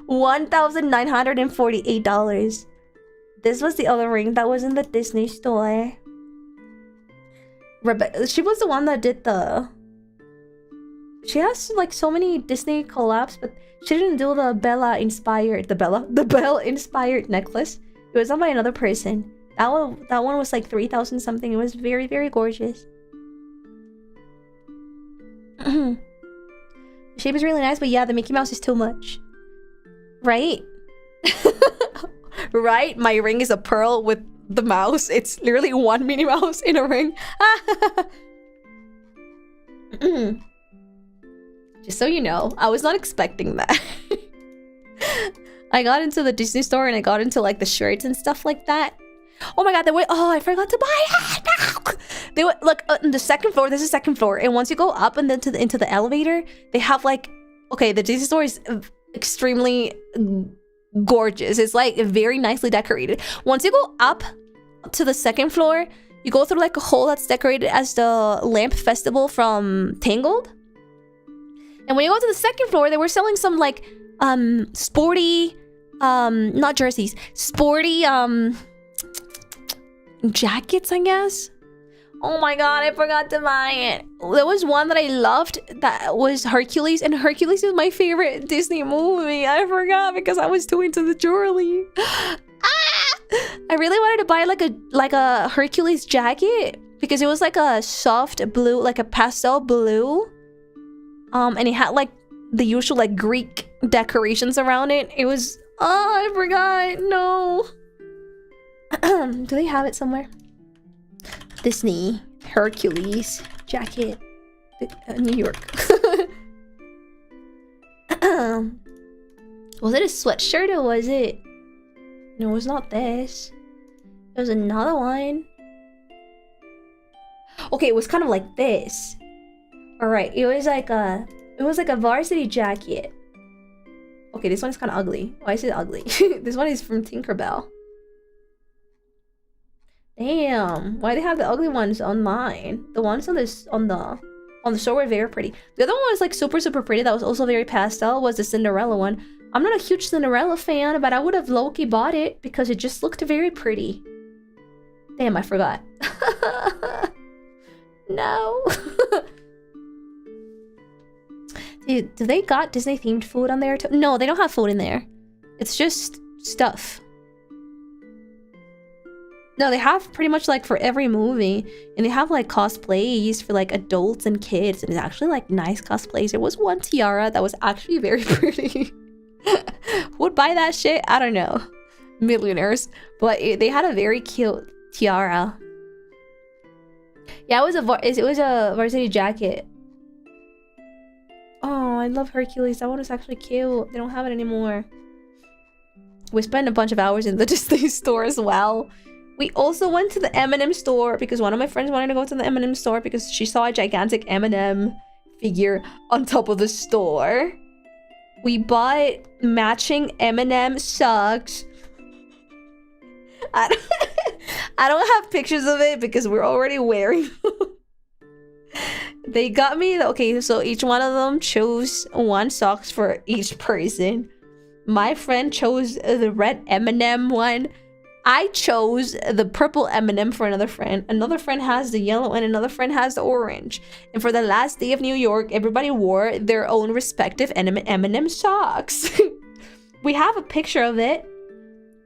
$1,948. This was the other ring that was in the Disney store. She was the one that did the... She has like so many Disney collabs, but she didn't do the Belle inspired necklace. It was done by another person. That one was like 3,000 something. It was very, very gorgeous. The shape is really nice, but yeah, the Mickey Mouse is too much. Right? Right? My ring is a pearl with the mouse. It's literally one Minnie Mouse in a ring. Just so you know, I was not expecting that. I got into the Disney store and I got into like the shirts and stuff like that. Oh my god, I forgot to buy it. They were look on the second floor. There's a second floor, and once you go up and then into the elevator, they have like, okay, the Disney store is extremely gorgeous. It's like very nicely decorated. Once you go up to the second floor, you go through like a hole that's decorated as the lamp festival from Tangled. And when you go to the second floor, they were selling some like sporty not jerseys, sporty jackets, I guess. Oh my god, I forgot to buy it. There was one that I loved that was Hercules, and Hercules is my favorite Disney movie. I forgot because I was too into the jewelry. I really wanted to buy like a Hercules jacket because it was like a soft blue, like a pastel blue. And it had like the usual like Greek decorations around it. It was, oh, I forgot. No. Do they have it somewhere? Disney Hercules jacket, New York. Was it a sweatshirt or was it? No, it was not this. It was another one. Okay, it was kind of like this. All right, it was like a varsity jacket. Okay, this one is kind of ugly. Why is it ugly? This one is from Tinkerbell. Damn, why do they have the ugly ones on mine? The ones on the store were very pretty. The other one was like super pretty. That was also very pastel. Was the Cinderella one. I'm not a huge Cinderella fan, but I would have low-key bought it because it just looked very pretty. Damn, I forgot. No. Dude, do they got Disney themed food on there too? No, they don't have food in there. It's just stuff. No, they have pretty much like for every movie, and they have like cosplays for like adults and kids, and it's actually like nice cosplays. There was one tiara that was actually very pretty. Who would buy that shit? I don't know. Millionaires. But they had a very cute tiara. Yeah, it was a varsity jacket. Oh, I love Hercules. That one was actually cute. They don't have it anymore. We spent a bunch of hours in the Disney store as well. We also went to the M&M store because one of my friends wanted to go to the M&M store because she saw a gigantic M&M figure on top of the store. We bought matching M&M socks. I don't have pictures of it because we're already wearing them. They got me, okay, so each one of them chose one socks for each person. My friend chose the red M&M one. I chose the purple M&M for another friend. Another friend has the yellow and another friend has the orange. And for the last day of New York, everybody wore their own respective M&M socks. We have a picture of it.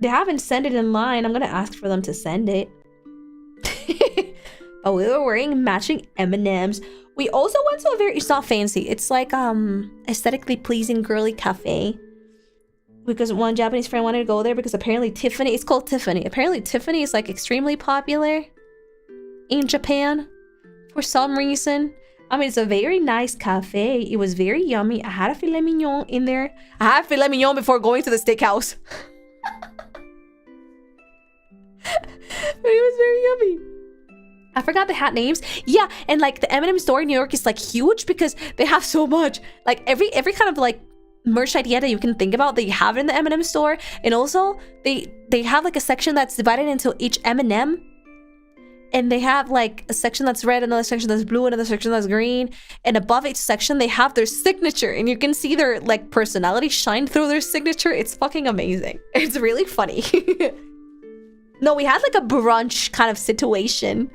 They haven't sent it in line. I'm gonna ask for them to send it. But we were wearing matching M&Ms. We also went to a very, it's not fancy. It's like aesthetically pleasing girly cafe. Because one Japanese friend wanted to go there because apparently Tiffany, it's called Tiffany. Apparently Tiffany is like extremely popular in Japan for some reason. I mean, it's a very nice cafe. It was very yummy. I had a filet mignon in there. I had filet mignon before going to the steakhouse. was very yummy. I forgot the hat names. Yeah, and like the M&M store in New York is like huge because they have so much. Like every kind of like merch idea that you can think about, they have it in the M&M store. And also they have like a section that's divided into each M&M. And they have like a section that's red, another section that's blue, another section that's green. And above each section, they have their signature. And you can see their like personality shine through their signature. It's fucking amazing. It's really funny. No, we had like a brunch kind of situation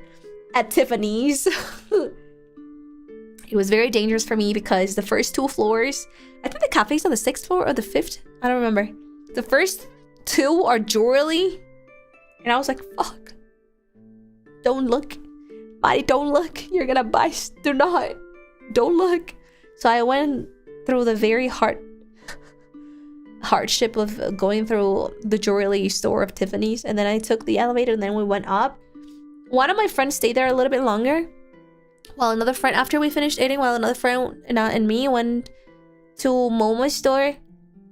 at Tiffany's. It was very dangerous for me because the first 2 floors, I think the cafe's on the 6th floor or the 5th. I don't remember. The first 2 are jewelry. And I was like, fuck. Don't look. Marie, don't look. You're gonna buy. Do not. Don't look. So I went through the very hardship of going through the jewelry store of Tiffany's. And then I took the elevator and then we went up. One of my friends stayed there a little bit longer. While another friend, after we finished eating, while another friend and me went to MoMA's store.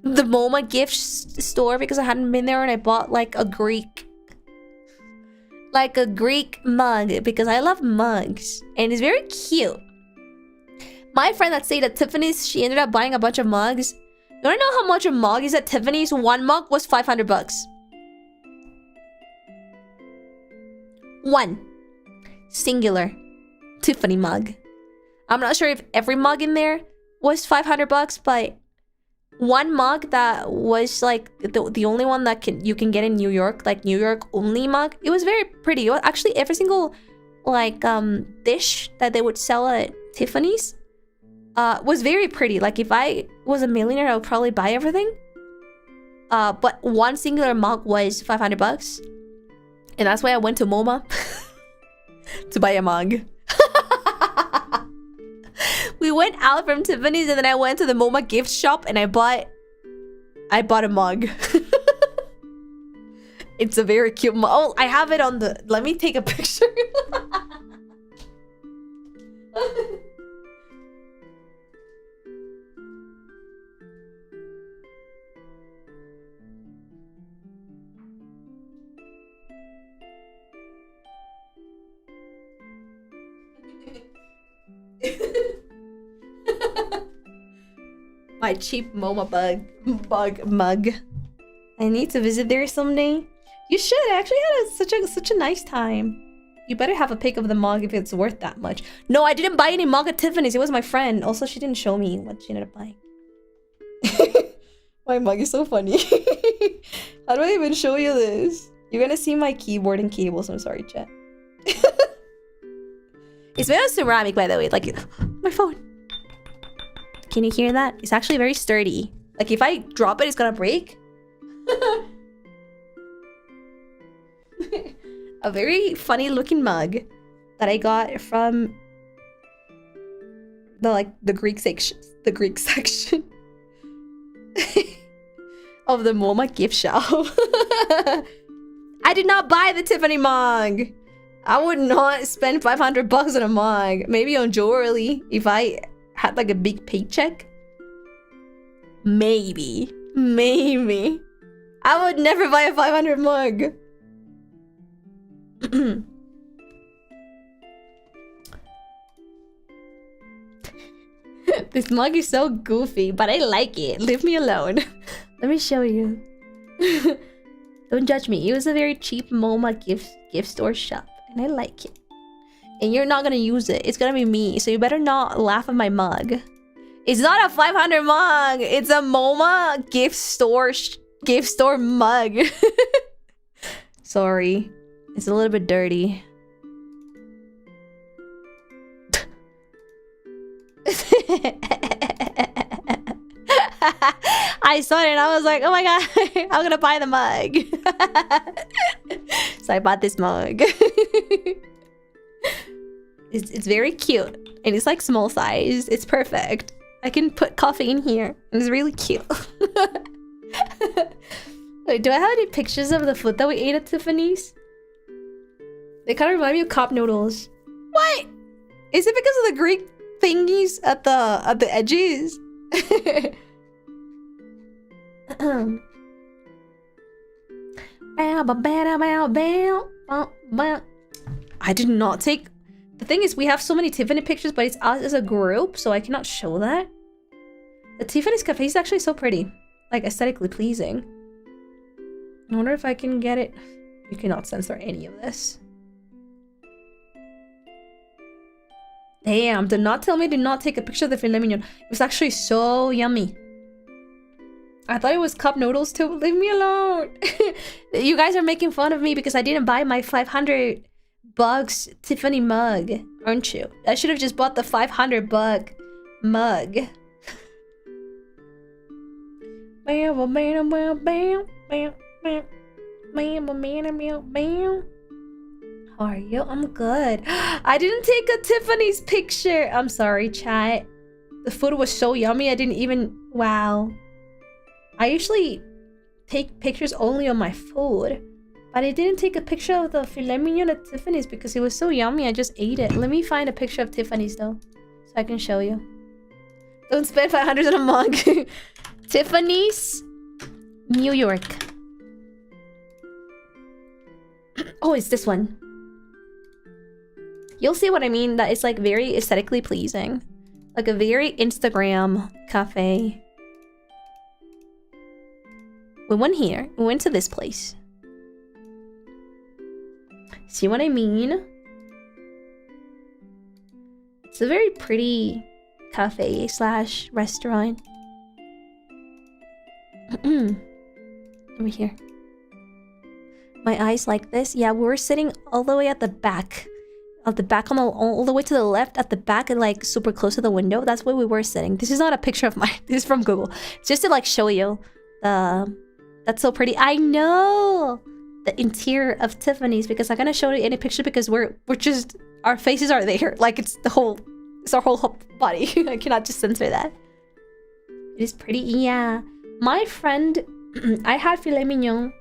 The MoMA gift store because I hadn't been there and I bought like a Greek mug because I love mugs and it's very cute. My friend that stayed at Tiffany's, she ended up buying a bunch of mugs. You wanna know how much a mug is at Tiffany's? One mug was $500. One singular Tiffany mug. I'm not sure if every mug in there was $500, but one mug that was like the only one that you can get in New York, like New York only mug. It was very pretty. It was actually every single like dish that they would sell at Tiffany's was very pretty. Like if I was a millionaire, I would probably buy everything. But one singular mug was $500, and that's why I went to MoMA to buy a mug. We went out from Tiffany's and then I went to the MoMA gift shop and I bought a mug. It's a very cute mug. Oh, I have it on the... Let me take a picture. My cheap MoMA bug mug. I need to visit there someday. You should. I actually had such a nice time. You better have a pic of the mug if it's worth that much. No, I didn't buy any mug at Tiffany's. It was my friend. Also, she didn't show me what she ended up buying. My mug is so funny. How do I even show you this? You're gonna see my keyboard and cables. I'm sorry, chat. It's made of ceramic, by the way. Like, my phone. Can you hear that? It's actually very sturdy. Like, if I drop it, it's gonna break. A very funny looking mug that I got from the Greek section. The Greek section of the MoMA gift shop. I did not buy the Tiffany mug. I would not spend $500 on a mug. Maybe on jewelry if I had like a big paycheck. Maybe. I would never buy a $500 mug. This mug is so goofy, but I like it. Leave me alone. Let me show you. Don't judge me. It was a very cheap MoMA gift store shop, and I like it. And you're not gonna use it. It's gonna be me, so you better not laugh at my mug. It's not a $500 mug. It's a MoMA gift store mug. Sorry, it's a little bit dirty. I saw it and I was like, oh my god, I'm gonna buy the mug. So I bought this mug. It's very cute and it's like small size. It's perfect. I can put coffee in here and it's really cute. Wait, do I have any pictures of the food that we ate at Tiffany's? They kind of remind me of cup noodles. What? Is it because of the Greek thingies at the edges? I did not take... The thing is, we have so many Tiffany pictures, but it's us as a group, so I cannot show that. The Tiffany's cafe is actually so pretty. Like, aesthetically pleasing. I wonder if I can get it. You cannot censor any of this. Damn, do not tell me do not take a picture of the filet mignon. It was actually so yummy. I thought it was cup noodles too. Leave me alone. You guys are making fun of me because I didn't buy my 500 bucks Tiffany mug, aren't you? I should have just bought the 500 buck mug. How are you? I'm good. I didn't take a Tiffany's picture. I'm sorry, chat. The food was so yummy. I didn't even... Wow. I usually take pictures only on my food. But I didn't take a picture of the filet mignon at Tiffany's because it was so yummy. I just ate it. Let me find a picture of Tiffany's though, so I can show you. Don't spend 500 on a mug. Tiffany's, New York. Oh, it's this one. You'll see what I mean. That it's like very aesthetically pleasing, like a very Instagram cafe. We went here. We went to this place. See what I mean? It's a very pretty cafe slash restaurant. Over here. My eyes like this. Yeah, we were sitting all the way at the back. At the back on the all the way to the left at the back and like super close to the window. That's where we were sitting. This is not a picture of mine. This is from Google. Just to like show you the... That's so pretty. I know! The interior of Tiffany's because I'm gonna show you any picture because we're just our faces are there, like it's our whole body. I cannot just censor that. It is pretty. Yeah, my friend, I had filet mignon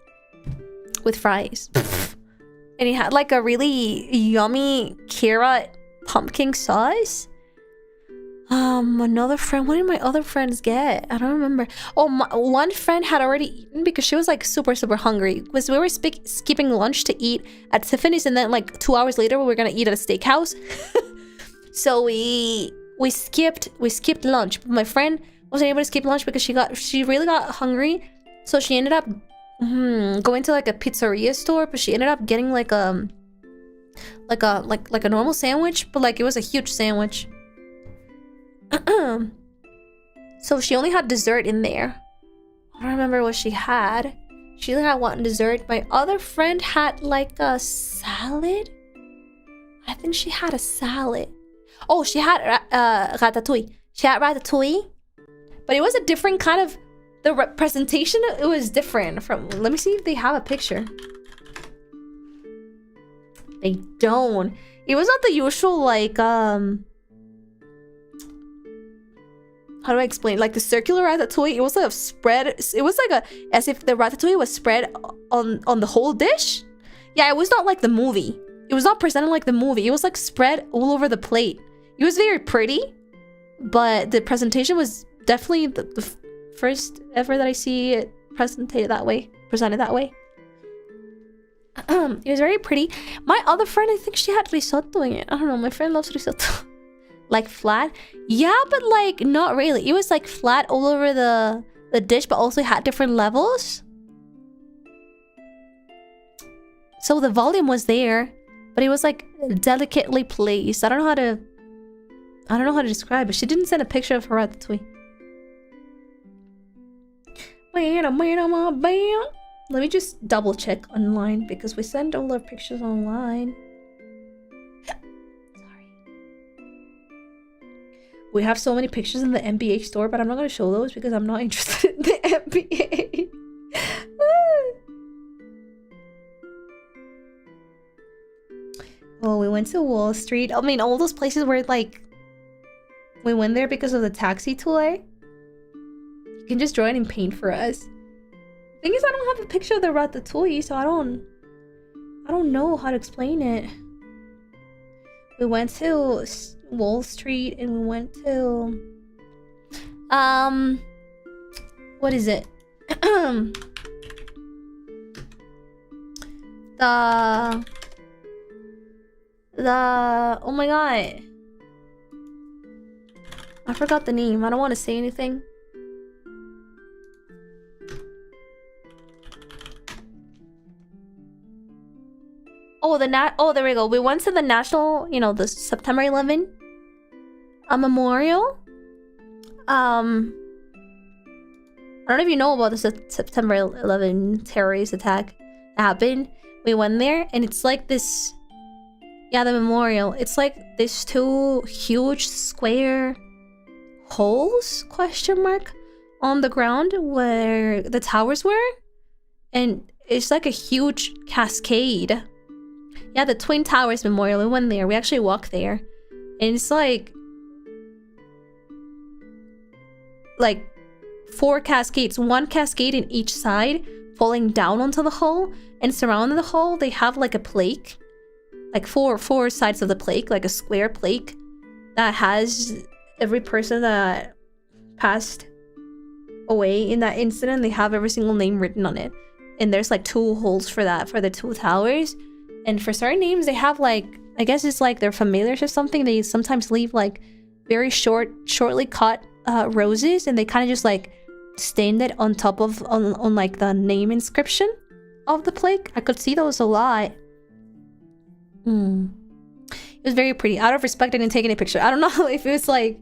with fries and it had like a really yummy carrot pumpkin sauce. Another friend, what did my other friends get? I don't remember. Oh, one friend had already eaten because she was like super hungry because we were skipping lunch to eat at Tiffany's and then like 2 hours later we were gonna eat at a steakhouse. So we skipped lunch. But my friend wasn't able to skip lunch because she really got hungry, so she ended up going to like a pizzeria store, but she ended up getting like a normal sandwich, but like it was a huge sandwich. So she only had dessert in there. I don't remember what she had. She only had one dessert. My other friend had like a salad. I think she had a salad. Oh, she had ratatouille. She had ratatouille, but it was a different kind of... The presentation, it was different from... Let me see if they have a picture. They don't. It was not the usual like how do I explain? Like the circular ratatouille, it was like a spread. It was like as if the ratatouille was spread on the whole dish. Yeah, it was not like the movie. It was not presented like the movie. It was like spread all over the plate. It was very pretty, but the presentation was definitely the first ever that I see it presented that way. It was very pretty. My other friend, I think she had risotto in it. I don't know. My friend loves risotto. Like flat? Yeah, but like not really. It was like flat all over the dish, but also had different levels. So the volume was there, but it was like delicately placed. I don't know how to describe it. She didn't send a picture of her ratatouille. Let me just double check online because we send all our pictures online. We have so many pictures in the NBA store, but I'm not going to show those because I'm not interested in the NBA. Oh, we went to Wall Street. I mean, all those places where like... We went there because of the taxi tour. You can just draw it in paint for us. Thing is, I don't have a picture of the ratatouille, so I don't know how to explain it. We went to Wall Street and we went to what is it? Oh my god. I forgot the name. I don't want to say anything. Oh, there we go. We went to the national, you know, the September 11 memorial. I don't know if you know about the September 11 terrorist attack that happened. We went there and it's like this, yeah, the memorial. It's like this 2 huge square holes, question mark, on the ground where the towers were. And it's like a huge cascade. Yeah, the Twin Towers Memorial. We went there. We actually walked there. And it's like 4 cascades. 1 cascade in each side falling down onto the hole. And surrounding the hole, they have like a plaque. Like four sides of the plaque. Like a square plaque that has every person that passed away in that incident. They have every single name written on it. And there's like 2 holes for that, for the 2 towers. And for certain names, they have like, I guess it's like their familiars or something. They sometimes leave like very shortly cut roses, and they kind of just like stand it on top of, on like the name inscription of the plaque. I could see those a lot. It was very pretty. Out of respect, I didn't take any picture. I don't know if it was like,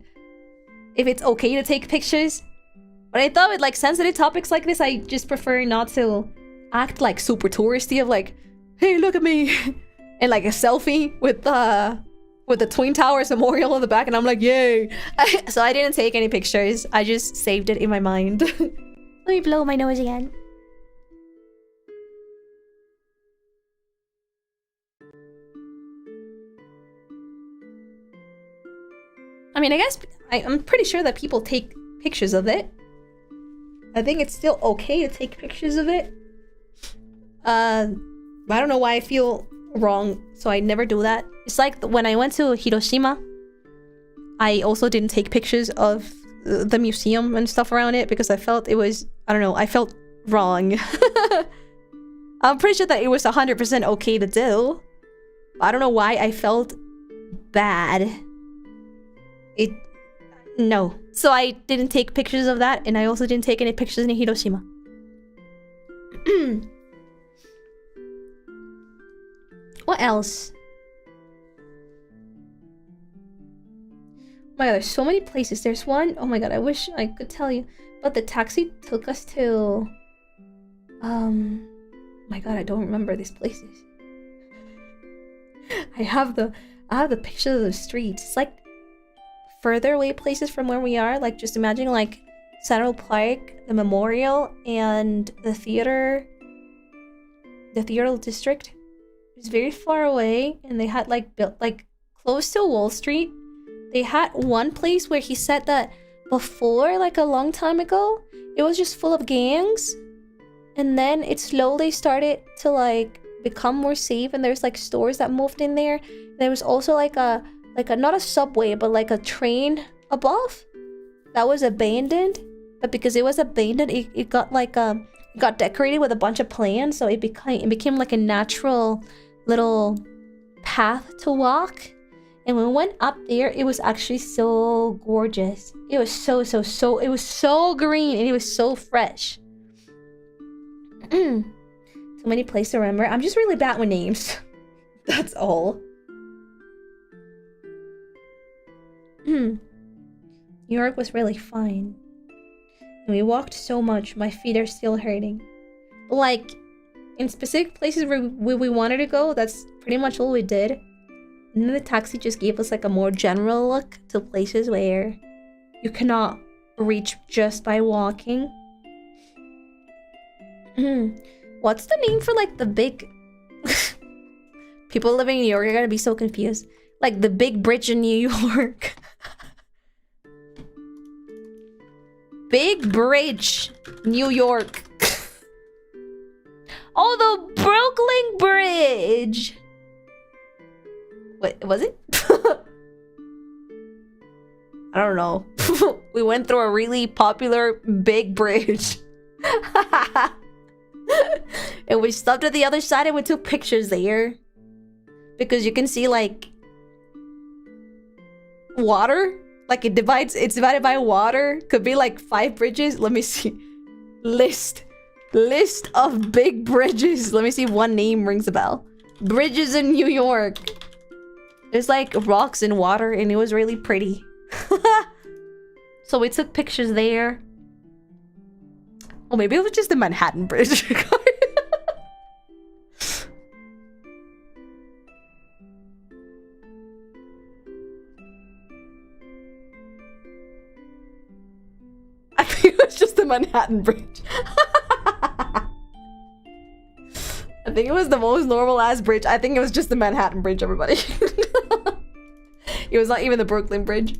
if it's okay to take pictures. But I thought with like sensitive topics like this, I just prefer not to act like super touristy of like, hey, look at me, and like a selfie with the Twin Towers Memorial on the back, and I'm like, yay. So I didn't take any pictures. I just saved it in my mind. Let me blow my nose again. I mean, I guess I'm pretty sure that people take pictures of it. I think it's still okay to take pictures of it. I don't know why I feel wrong, so I never do that. It's like when I went to Hiroshima, I also didn't take pictures of the museum and stuff around it because I felt it was, I don't know, I felt wrong. I'm pretty sure that it was 100% okay to do. I don't know why I felt bad. No. So I didn't take pictures of that, and I also didn't take any pictures in Hiroshima. What else? Oh my god, there's so many places. There's one, oh my god, I wish I could tell you, but the taxi took us to my god, I don't remember these places. I have the pictures of the streets. It's like further away places from where we are. Like just imagine like Central Park, the memorial, and the theater district. It's very far away, and they had like built like close to Wall Street. They had one place where he said that before, like a long time ago, it was just full of gangs, and then it slowly started to like become more safe, and there's like stores that moved in there. There was also like a not a subway, but like a train above that was abandoned. But because it was abandoned, it got like got decorated with a bunch of plants, so it became like a natural little path to walk. And when we went up there, it was actually so gorgeous. It was so it was so green, and it was so fresh. So many places to remember. I'm just really bad with names. That's all. New York was really fun. And we walked so much, my feet are still hurting. Like, in specific places where we wanted to go, that's pretty much all we did. And then the taxi just gave us like a more general look to places where you cannot reach just by walking. What's the name for like the big... People living in New York are gonna be so confused. Like the big bridge in New York. Big Bridge, New York. Oh, the Brooklyn Bridge. What was it? I don't know. We went through a really popular big bridge. And we stopped at the other side and we took pictures there. because you can see like water. Like it's divided by water. Could be like 5 bridges. Let me see. List of big bridges. Let me see if one name rings a bell. Bridges in New York. There's like rocks and water and it was really pretty. So we took pictures there. Oh, maybe it was just the Manhattan Bridge. I think it was just the Manhattan Bridge. I think it was the most normal ass bridge. I think it was just the Manhattan Bridge, everybody. It was not even the Brooklyn Bridge.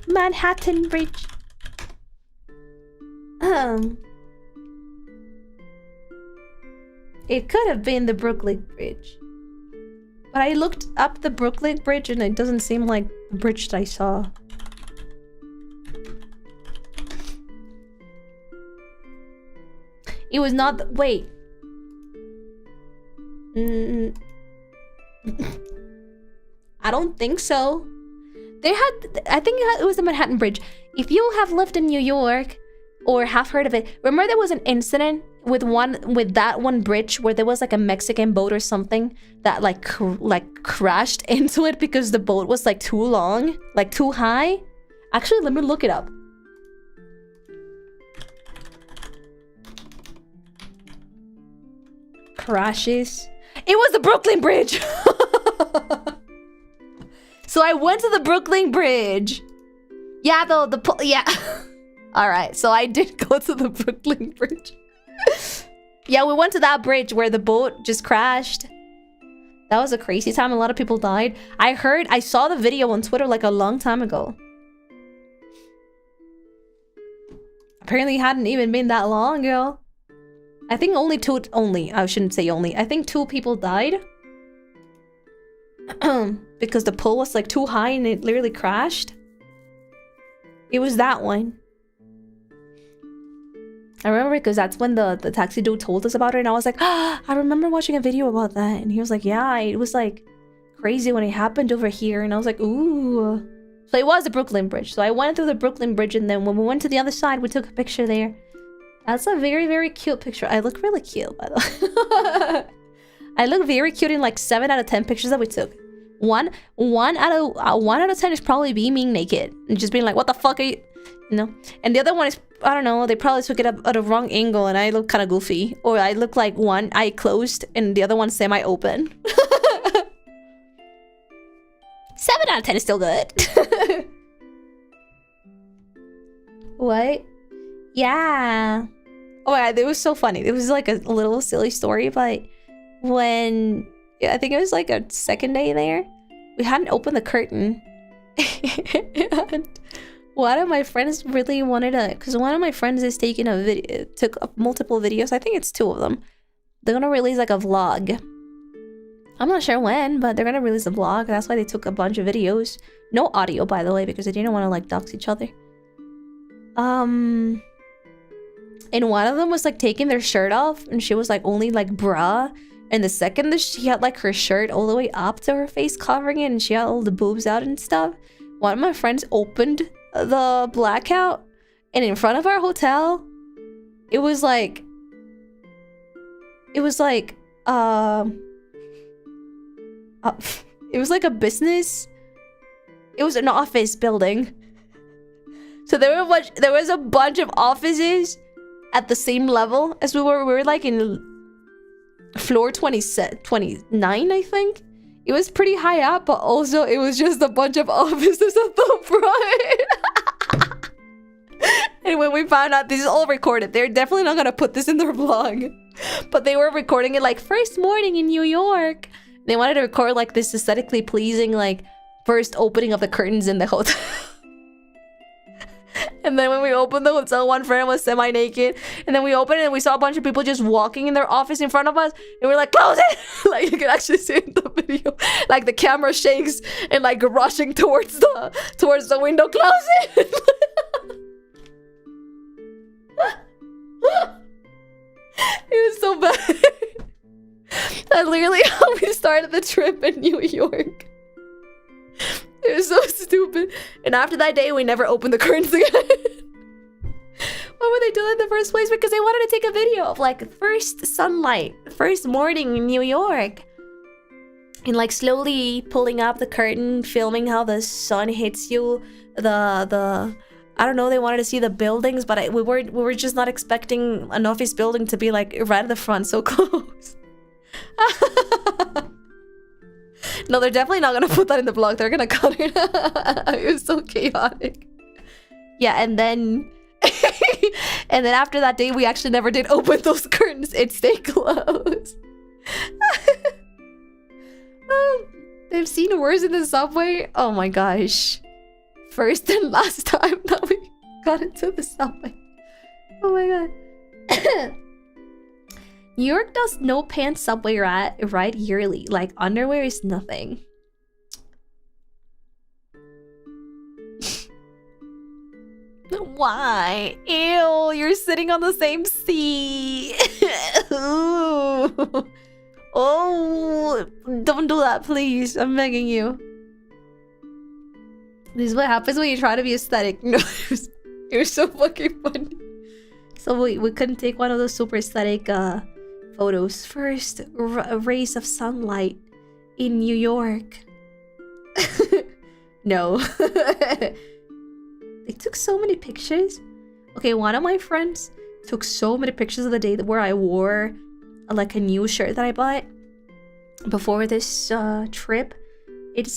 Manhattan Bridge. It could have been the Brooklyn Bridge. But I looked up the Brooklyn Bridge and it doesn't seem like the bridge that I saw. It was not the— wait. I don't think so. They had— I think it was the Manhattan Bridge. If you have lived in New York or have heard of it, remember there was an incident with that one bridge where there was like a Mexican boat or something that like crashed into it because the boat was like too long, like too high? Actually, let me look it up. Crashes. It was the Brooklyn Bridge. So I went to the Brooklyn Bridge. Yeah, yeah. All right, so I did go to the Brooklyn Bridge. Yeah, we went to that bridge where the boat just crashed. That was a crazy time. A lot of people died. I saw the video on Twitter like a long time ago. Apparently it hadn't even been that long ago. I think I shouldn't say only. I think 2 people died. Because the pole was like too high and it literally crashed. It was that one. I remember because that's when the taxi dude told us about it and I was like, I remember watching a video about that. And he was like, yeah, it was like crazy when it happened over here. And I was like, ooh. So it was the Brooklyn Bridge. So I went through the Brooklyn Bridge and then when we went to the other side, we took a picture there. That's a very, very cute picture. I look really cute, by the way. I look very cute in like 7 out of 10 pictures that we took. One out of 10 is probably being naked and just being like, what the fuck are you? You know? And the other one is, I don't know, they probably took it up at a wrong angle and I look kind of goofy. Or I look like one eye closed and the other one semi-open. 7 out of 10 is still good. What? Yeah. Oh my god, it was so funny. It was like a little silly story, but when I think it was like a second day there, we hadn't opened the curtain. And one of my friends really wanted to, because one of my friends is taking a video, took multiple videos. I think it's 2 of them. They're gonna release like a vlog. I'm not sure when, but they're gonna release a vlog. That's why they took a bunch of videos. No audio, by the way, because they didn't want to like dox each other. And one of them was like taking their shirt off and she was like only like bra, and the second that she had like her shirt all the way up to her face covering it and she had all the boobs out and stuff. One of my friends opened the blackout and in front of our hotel it was like it was like a business, it was an office building. So there was a bunch of offices at the same level as we were. We were like in floor 29, I think. It was pretty high up, but also it was just a bunch of offices at the front. And when we found out, this is all recorded. They're definitely not gonna put this in their vlog. But they were recording it like first morning in New York. They wanted to record like this aesthetically pleasing like first opening of the curtains in the hotel. And then when we opened the hotel, one friend was semi-naked. And then we opened it and we saw a bunch of people just walking in their office in front of us. And we're like, close it! Like, you can actually see in the video. Like, the camera shakes and, like, rushing towards the window. Close it! It was so bad. That's literally how we started. start of the trip in New York. It was so stupid. And after that day, we never opened the curtains again. Why would they do that in the first place? Because they wanted to take a video of like first sunlight, first morning in New York. And like slowly pulling up the curtain, filming how the sun hits you. I don't know, they wanted to see the buildings, but we were just not expecting an office building to be like right at the front, so close. No, they're definitely not gonna put that in the vlog. They're gonna cut it. It was so chaotic. Yeah, and then and then after that day, we actually never did open those curtains. It stayed closed. They've seen worse in the subway. Oh my gosh. First and last time that we got into the subway. Oh my god. New York does no pants subway ride yearly. Like underwear is nothing. Why? Ew, you're sitting on the same seat. Oh, don't do that, please. I'm begging you. This is what happens when you try to be aesthetic. No, it was so fucking funny. So we couldn't take one of those super aesthetic photos. First rays of sunlight in New York. No. They took so many pictures. Okay, one of my friends took so many pictures of the day where I wore like a new shirt that I bought before this trip. It's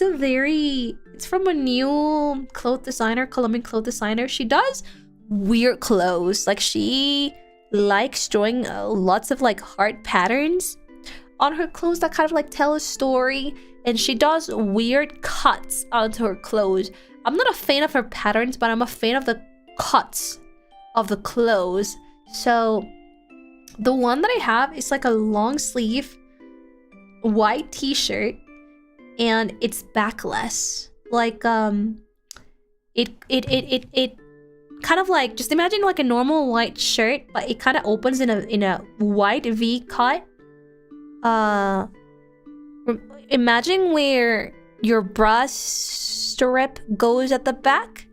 from a new clothes designer, Colombian clothes designer. She does weird clothes. Like she likes drawing lots of like heart patterns on her clothes that kind of like tell a story. And she does weird cuts onto her clothes. I'm not a fan of her patterns, but I'm a fan of the cuts of the clothes. So the one that I have is like a long sleeve white t-shirt and it's backless. Like it kind of like, just imagine like a normal white shirt, but it kind of opens in a white V cut. Imagine where your bra strip goes at the back.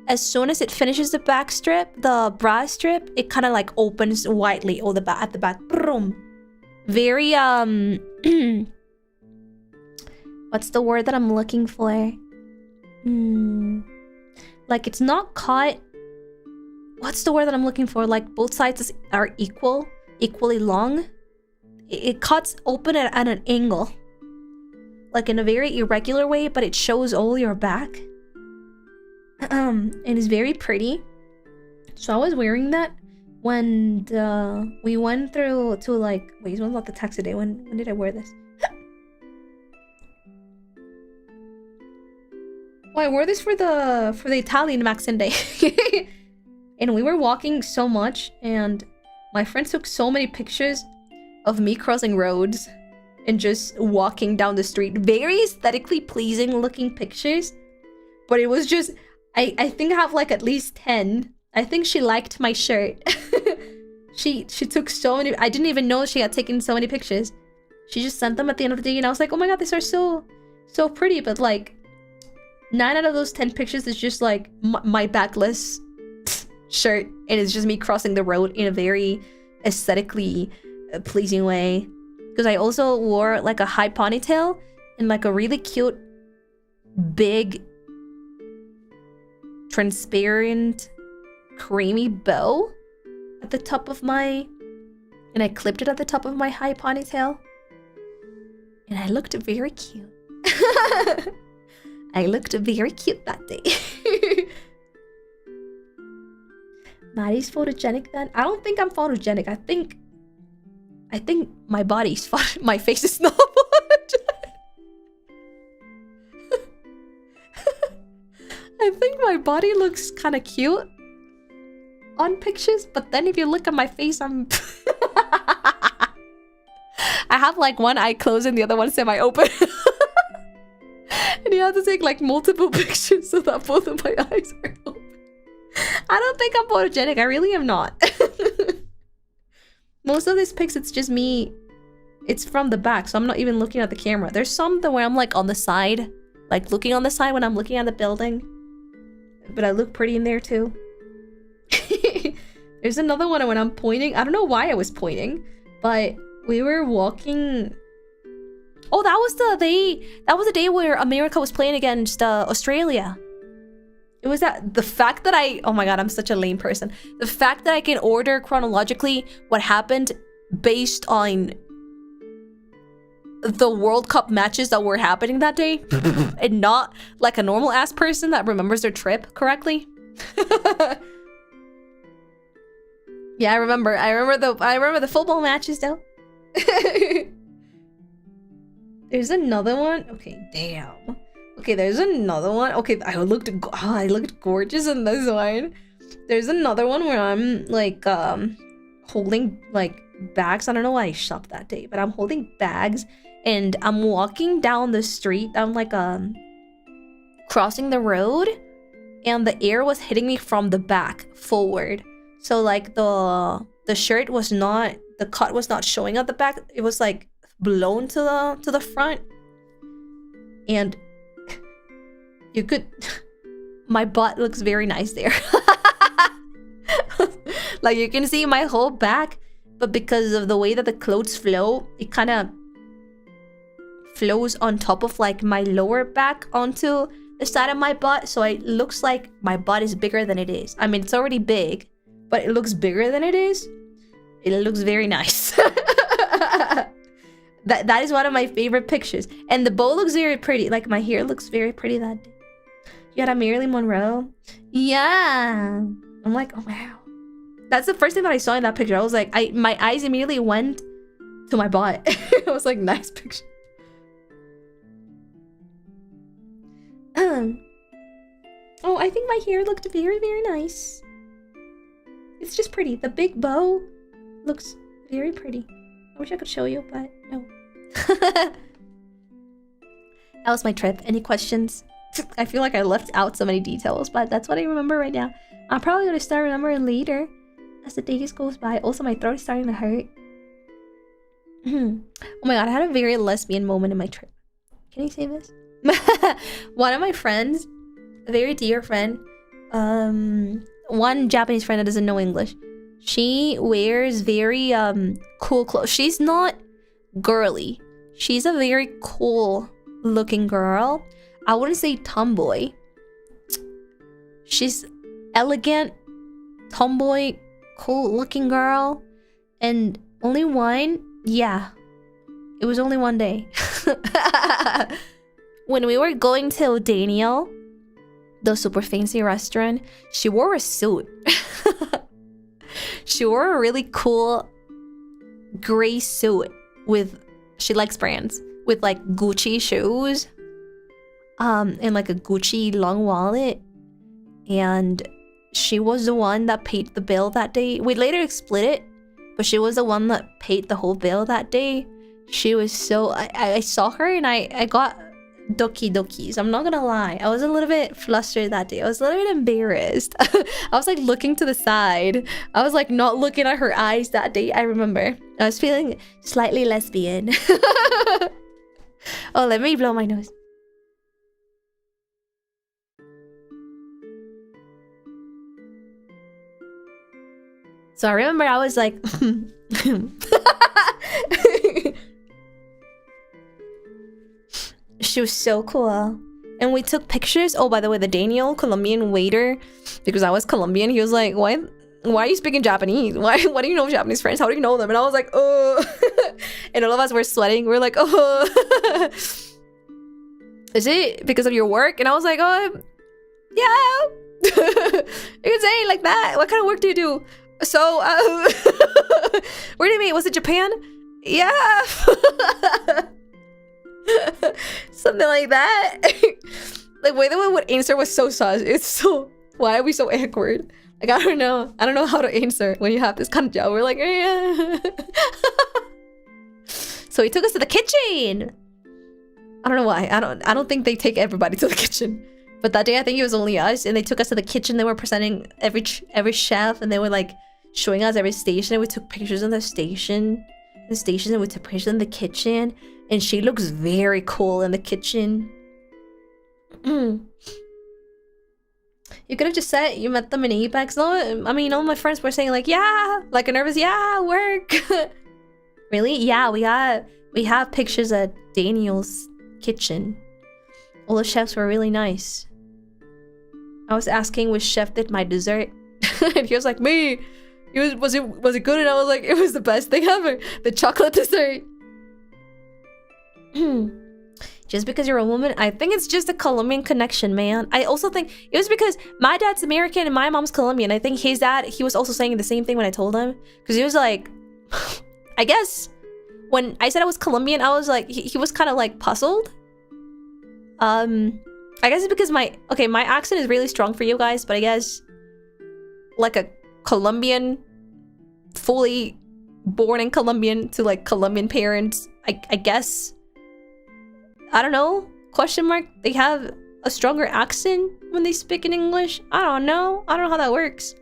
As soon as it finishes the back strip, the bra strip, it kind of like opens widely at the back. Boom. Very what's the word that I'm looking for? Like it's not cut. What's the word that I'm looking for? Like both sides are equally long. It cuts open at an angle. Like in a very irregular way, but it shows all your back. And it's very pretty. So I was wearing that when we went through to like, wait, when was not the taxi day? When did I wear this? Well, I wore this for the Italian Maxim day. And we were walking so much, and my friends took so many pictures of me crossing roads and just walking down the street. Very aesthetically pleasing looking pictures. But it was just, I think I have like at least 10. I think she liked my shirt. She took so many, I didn't even know she had taken so many pictures. She just sent them at the end of the day and I was like, oh my god, these are so pretty. But like 9 out of those 10 pictures is just like my backless shirt, and it's just me crossing the road in a very aesthetically pleasing way. Because I also wore like a high ponytail and like a really cute big transparent creamy bow at the top of my, and I clipped it at the top of my high ponytail, and I looked very cute. I looked very cute that day. Marie's photogenic then? I don't think I'm photogenic. I think my body's my face is not photogenic. I think my body looks kind of cute on pictures, but then if you look at my face, I'm I have like one eye closed and the other one semi-open. And you have to take like multiple pictures so that both of my eyes are open. I don't think I'm photogenic. I really am not. Most of these pics, it's just me It's from the back, so I'm not even looking at the camera. There's some where I'm like on the side, like looking on the side when I'm looking at the building. But I look pretty in there too. There's another one when I'm pointing. I don't know why I was pointing, but we were walking. Oh, that was the day where America was playing against Australia. It was the fact that oh my god, I'm such a lame person. The fact that I can order chronologically what happened based on the World Cup matches that were happening that day and not like a normal ass person that remembers their trip correctly. Yeah, I remember the football matches though. There's another one. Okay, damn. Okay, there's another one. Okay, I looked gorgeous in this one. There's another one where I'm like holding like bags. I don't know why I shopped that day, but I'm holding bags and I'm walking down the street. I'm like crossing the road and the air was hitting me from the back forward. So like the shirt was not, the cut was not showing at the back. It was like blown to the front. And you could, my butt looks very nice there. Like you can see my whole back, but because of the way that the clothes flow, it kind of flows on top of like my lower back onto the side of my butt. So it looks like my butt is bigger than it is. I mean, it's already big, but it looks bigger than it is. It looks very nice. That is one of my favorite pictures. And the bow looks very pretty. Like my hair looks very pretty that day. You had a Marilyn Monroe? Yeah. I'm like, oh wow. That's the first thing that I saw in that picture. I was like, my eyes immediately went to my butt. I was like, nice picture. Oh, I think my hair looked very, very nice. It's just pretty. The big bow looks very pretty. I wish I could show you, but no. That was my trip. Any questions? I feel like I left out so many details, but that's what I remember right now. I'm probably gonna start remembering later as the days goes by. Also, my throat is starting to hurt. Oh my god, I had a very lesbian moment in my trip. Can you say this? One of my friends, a very dear friend, one Japanese friend that doesn't know English, she wears very cool clothes. She's not girly. She's a very cool looking girl. I wouldn't say tomboy. She's elegant, tomboy, cool looking girl. And only one, yeah, it was only one day. When we were going to Daniel, the super fancy restaurant, she wore a suit. She wore a really cool gray suit with, she likes brands, with like Gucci shoes, and like a Gucci long wallet. And she was the one that paid the bill that day. We later split it, but she was the one that paid the whole bill that day. She was so, I saw her and I got doki dokis. I'm not gonna lie, I was a little bit flustered that day. I was a little bit embarrassed. I was like looking to the side. I was like not looking at her eyes that day. I remember I was feeling slightly lesbian. Oh, let me blow my nose. So I remember I was like she was so cool. And we took pictures. Oh, by the way, the Daniel Colombian waiter, because I was Colombian, he was like, why are you speaking Japanese? Why do you know Japanese friends? How do you know them? And I was like, oh. And all of us were sweating. We're like, oh. Is it because of your work? And I was like, oh, yeah. You can say it like that. What kind of work do you do? So, where do you mean? Was it Japan? Yeah. Something like that. Like, way the way would answer was so sus. It's so, why are we so awkward? Like, I don't know how to answer when you have this kind of job. We're like, yeah. So he took us to the kitchen. I don't know why. I don't think they take everybody to the kitchen. But that day I think it was only us, and they took us to the kitchen. They were presenting every chef, and they were like showing us every station, and we took pictures in the station. stations with Taprisa in the kitchen, and she looks very cool in the kitchen. You could have just said you met them in Apex. No, I mean, all my friends were saying like, yeah, like a nervous, yeah, work. Really? Yeah, we have pictures at Daniel's kitchen. All the chefs were really nice. I was asking which chef did my dessert, and he was like, me. Was it good? And I was like, it was the best thing ever. The chocolate dessert. Just because you're a woman, I think it's just a Colombian connection, man. I also think it was because my dad's American and my mom's Colombian. I think his dad, he was also saying the same thing when I told him, because he was like, I guess when I said I was Colombian, I was like, he was kind of like puzzled. I guess it's because my accent is really strong for you guys, but I guess like a Colombian, fully born in Colombian to like Colombian parents, I guess, I don't know, question mark, they have a stronger accent when they speak in English. I don't know how that works.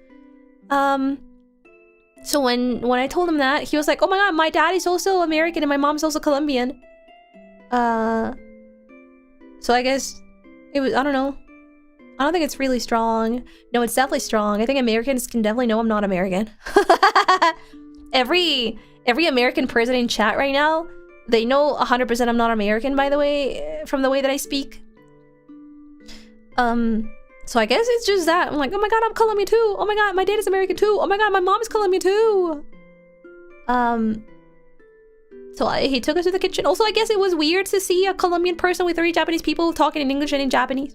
So when I told him that, he was like, oh my god, my dad is also American and my mom's also Colombian. So I guess it was, I don't know. I don't think it's really strong. No, it's definitely strong. I think Americans can definitely know I'm not American. Every American person in chat right now, they know 100% I'm not American, by the way, from the way that I speak. So I guess it's just that. I'm like, oh my god, I'm Colombian too. Oh my god, my dad is American too. Oh my god, my mom is Colombian too. So he took us to the kitchen. Also, I guess it was weird to see a Colombian person with 3 Japanese people talking in English and in Japanese.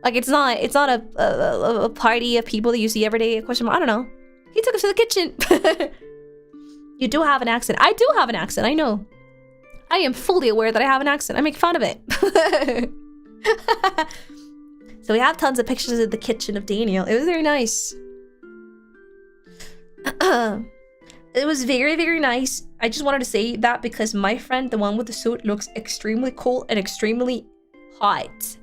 Like it's not a party of people that you see every day. Question mark. I don't know. He took us to the kitchen. You do have an accent. I do have an accent. I know. I am fully aware that I have an accent. I make fun of it. So we have tons of pictures of the kitchen of Daniel. It was very nice. It was very, very nice. I just wanted to say that because my friend, the one with the suit, looks extremely cool and extremely hot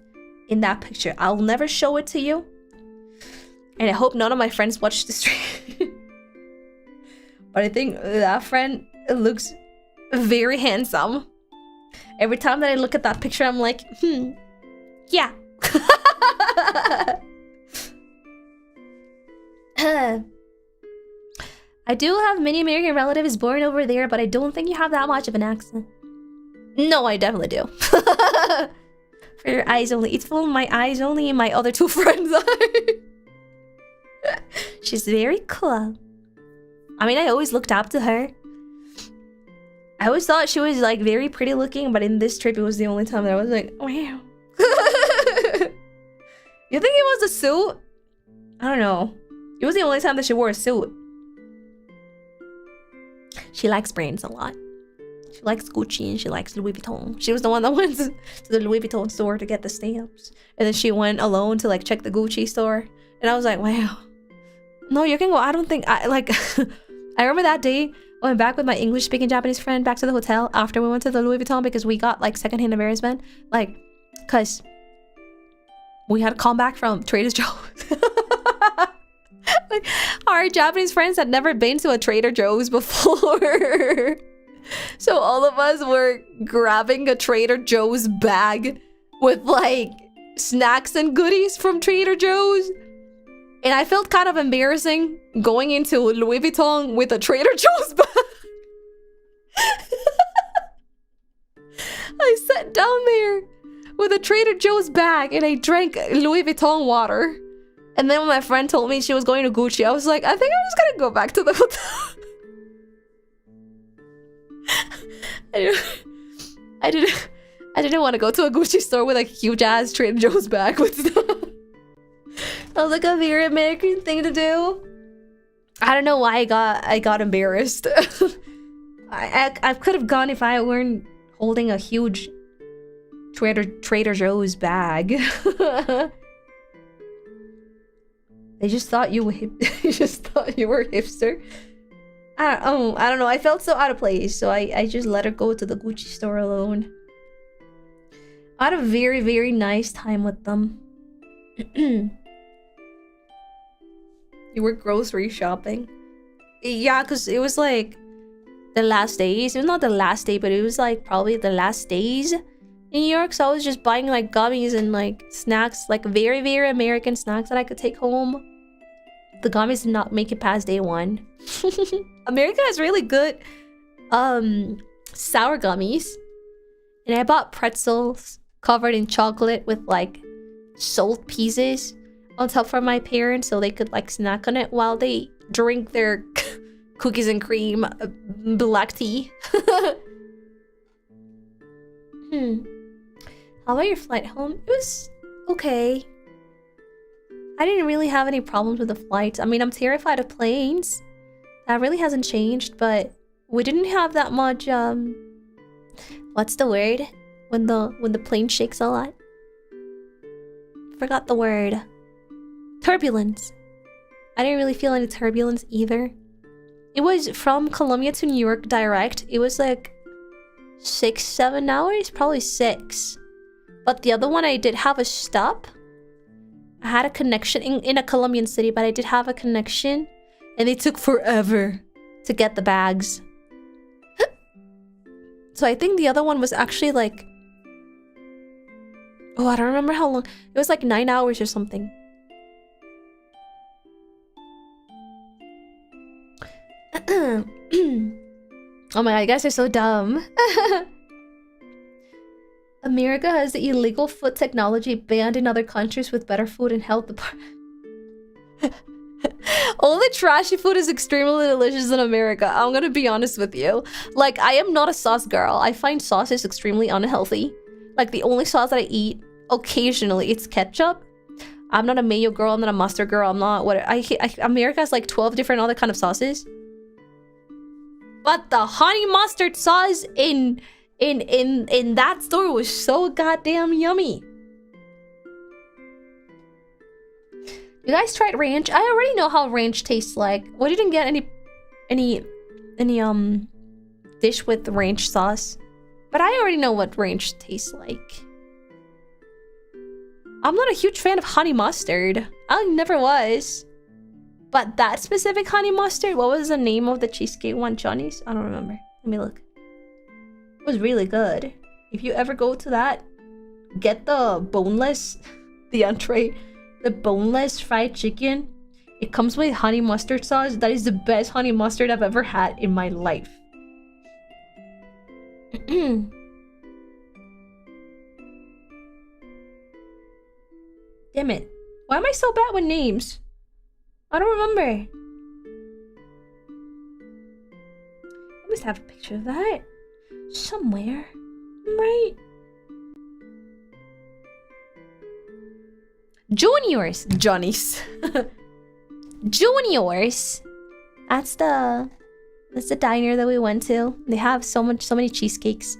in that picture. I'll never show it to you. And I hope none of my friends watch the stream. But I think that friend looks very handsome. Every time that I look at that picture, I'm like, yeah. I do have many American relatives born over there, but I don't think you have that much of an accent. No, I definitely do. For your eyes only. It's for my eyes only and my other 2 friends are. She's very cool. I mean, I always looked up to her. I always thought she was like very pretty looking, but in this trip, it was the only time that I was like, wow. You think it was a suit? I don't know. It was the only time that she wore a suit. She likes brands a lot. She likes Gucci and she likes Louis Vuitton. She was the one that went to the Louis Vuitton store to get the stamps. And then she went alone to like check the Gucci store. And I was like, wow. No, you can go. I don't think I like... I remember that day I went back with my English speaking Japanese friend back to the hotel after we went to the Louis Vuitton because we got like secondhand embarrassment. Like, cause we had to come back from Trader Joe's. Like, our Japanese friends had never been to a Trader Joe's before. So all of us were grabbing a Trader Joe's bag with like snacks and goodies from Trader Joe's. And I felt kind of embarrassing going into Louis Vuitton with a Trader Joe's bag. I sat down there with a Trader Joe's bag and I drank Louis Vuitton water. And then when my friend told me she was going to Gucci, I was like, I think I'm just gonna go back to the hotel. I didn't want to go to a Gucci store with like a huge ass Trader Joe's bag with stuff. That was like a very American thing to do. I don't know why I got embarrassed. I could have gone if I weren't holding a huge Trader Joe's bag. They just thought you were you just thought you were a hipster. I don't know. I felt so out of place, so I just let her go to the Gucci store alone. I had a very, very nice time with them. You were grocery shopping? Yeah, because it was like the last days. It was not the last day, but it was like probably the last days in New York. So I was just buying like gummies and like snacks, like very, very American snacks that I could take home. The gummies did not make it past day 1. America has really good sour gummies. And I bought pretzels covered in chocolate with like salt pieces on top for my parents so they could like snack on it while they drink their cookies and cream black tea. How about your flight home? It was okay. I didn't really have any problems with the flights. I mean, I'm terrified of planes. That really hasn't changed, but we didn't have that much what's the word when the plane shakes a lot? Forgot the word. Turbulence. I didn't really feel any turbulence either. It was from Colombia to New York direct. It was like 6-7 hours, probably 6. But the other one I did have a stop. I had a connection in a Colombian city, but I did have a connection, and they took forever to get the bags. So I think the other one was actually like, oh, I don't remember how long. It was like 9 hours or something. Oh my god, you guys are so dumb. America has the illegal food technology banned in other countries with better food and health department. All the trashy food is extremely delicious in America. I'm gonna be honest with you. Like, I am not a sauce girl. I find sauces extremely unhealthy. Like, the only sauce that I eat occasionally, it's ketchup. I'm not a mayo girl. I'm not a mustard girl. I'm not what America has like 12 different other kind of sauces. But the honey mustard sauce in that store was so goddamn yummy. You guys tried ranch? I already know how ranch tastes like. We didn't get any dish with ranch sauce, but I already know what ranch tastes like. I'm not a huge fan of honey mustard. I never was. But that specific honey mustard, what was the name of the cheesecake one? Johnny's? I don't remember. Let me look. It was really good. If you ever go to that, get the boneless, the entree, the boneless fried chicken. It comes with honey mustard sauce. That is the best honey mustard I've ever had in my life. Damn it. Why am I so bad with names? I don't remember. I must have a picture of that somewhere, right? Johnny's. Juniors. That's the diner that we went to. They have so many cheesecakes.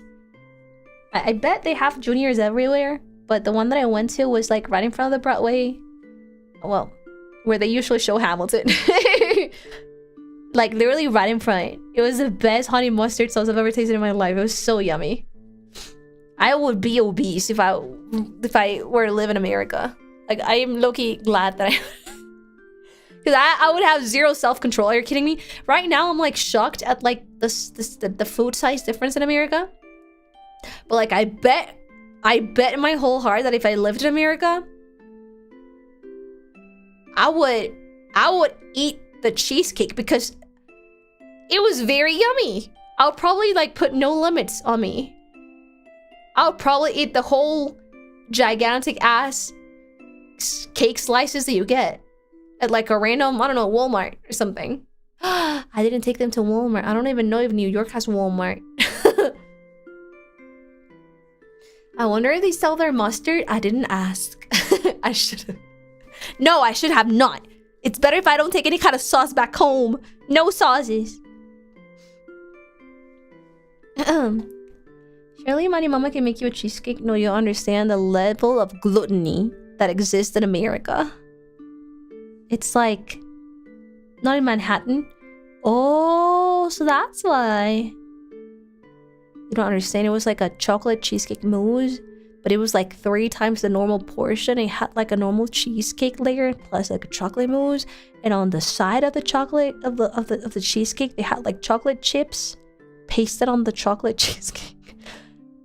I bet they have Juniors everywhere, but the one that I went to was like right in front of the Broadway. Well, where they usually show Hamilton. Like literally right in front. It was the best honey mustard sauce I've ever tasted in my life. It was so yummy. I would be obese if I were to live in America. Like, I am low-key glad that because I would have zero self-control. Are you kidding me? Right now, I'm like shocked at like the food size difference in America. But like, I bet in my whole heart that if I lived in America, I would eat the cheesecake because it was very yummy. I'll probably like put no limits on me. I'll probably eat the whole gigantic ass cake slices that you get at like a random, I don't know, Walmart or something. I didn't take them to Walmart. I don't even know if New York has Walmart. I wonder if they sell their mustard. I didn't ask. I should have. No, I should have not. It's better if I don't take any kind of sauce back home. No sauces. Surely Money Mama can make you a cheesecake. No, you'll understand the level of gluttony that exists in America. It's like not in Manhattan. Oh, so that's why. You don't understand. It was like a chocolate cheesecake mousse, but it was like 3 times the normal portion. It had like a normal cheesecake layer plus like a chocolate mousse, and on the side of the chocolate of the cheesecake, they had like chocolate chips pasted on the chocolate cheesecake,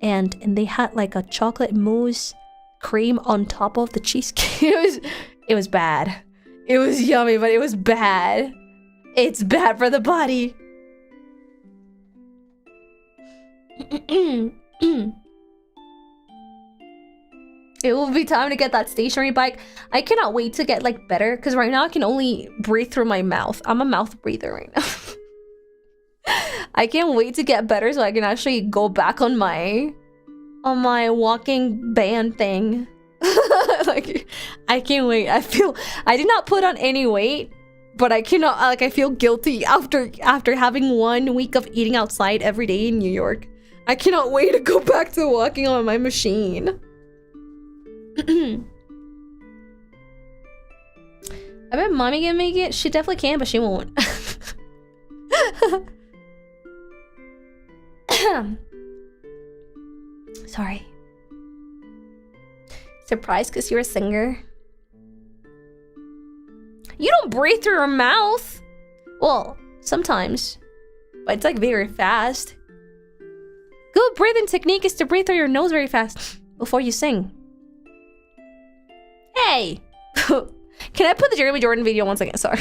and they had like a chocolate mousse cream on top of the cheesecake. It was bad. It was yummy, but it was bad. It's bad for the body. It will be time to get that stationary bike. I cannot wait to get like better, because right now I can only breathe through my mouth. I'm a mouth breather right now. I can't wait to get better so I can actually go back on my walking band thing. Like, I can't wait. I did not put on any weight, but I cannot, like, I feel guilty after having 1 week of eating outside every day in New York. I cannot wait to go back to walking on my machine. I bet mommy can make it. She definitely can, but she won't. Sorry. Surprised because you're a singer? You don't breathe through your mouth. Well, sometimes, but it's like very fast. Good breathing technique is to breathe through your nose very fast before you sing. Hey! Can I put the Jeremy Jordan video once again? Sorry.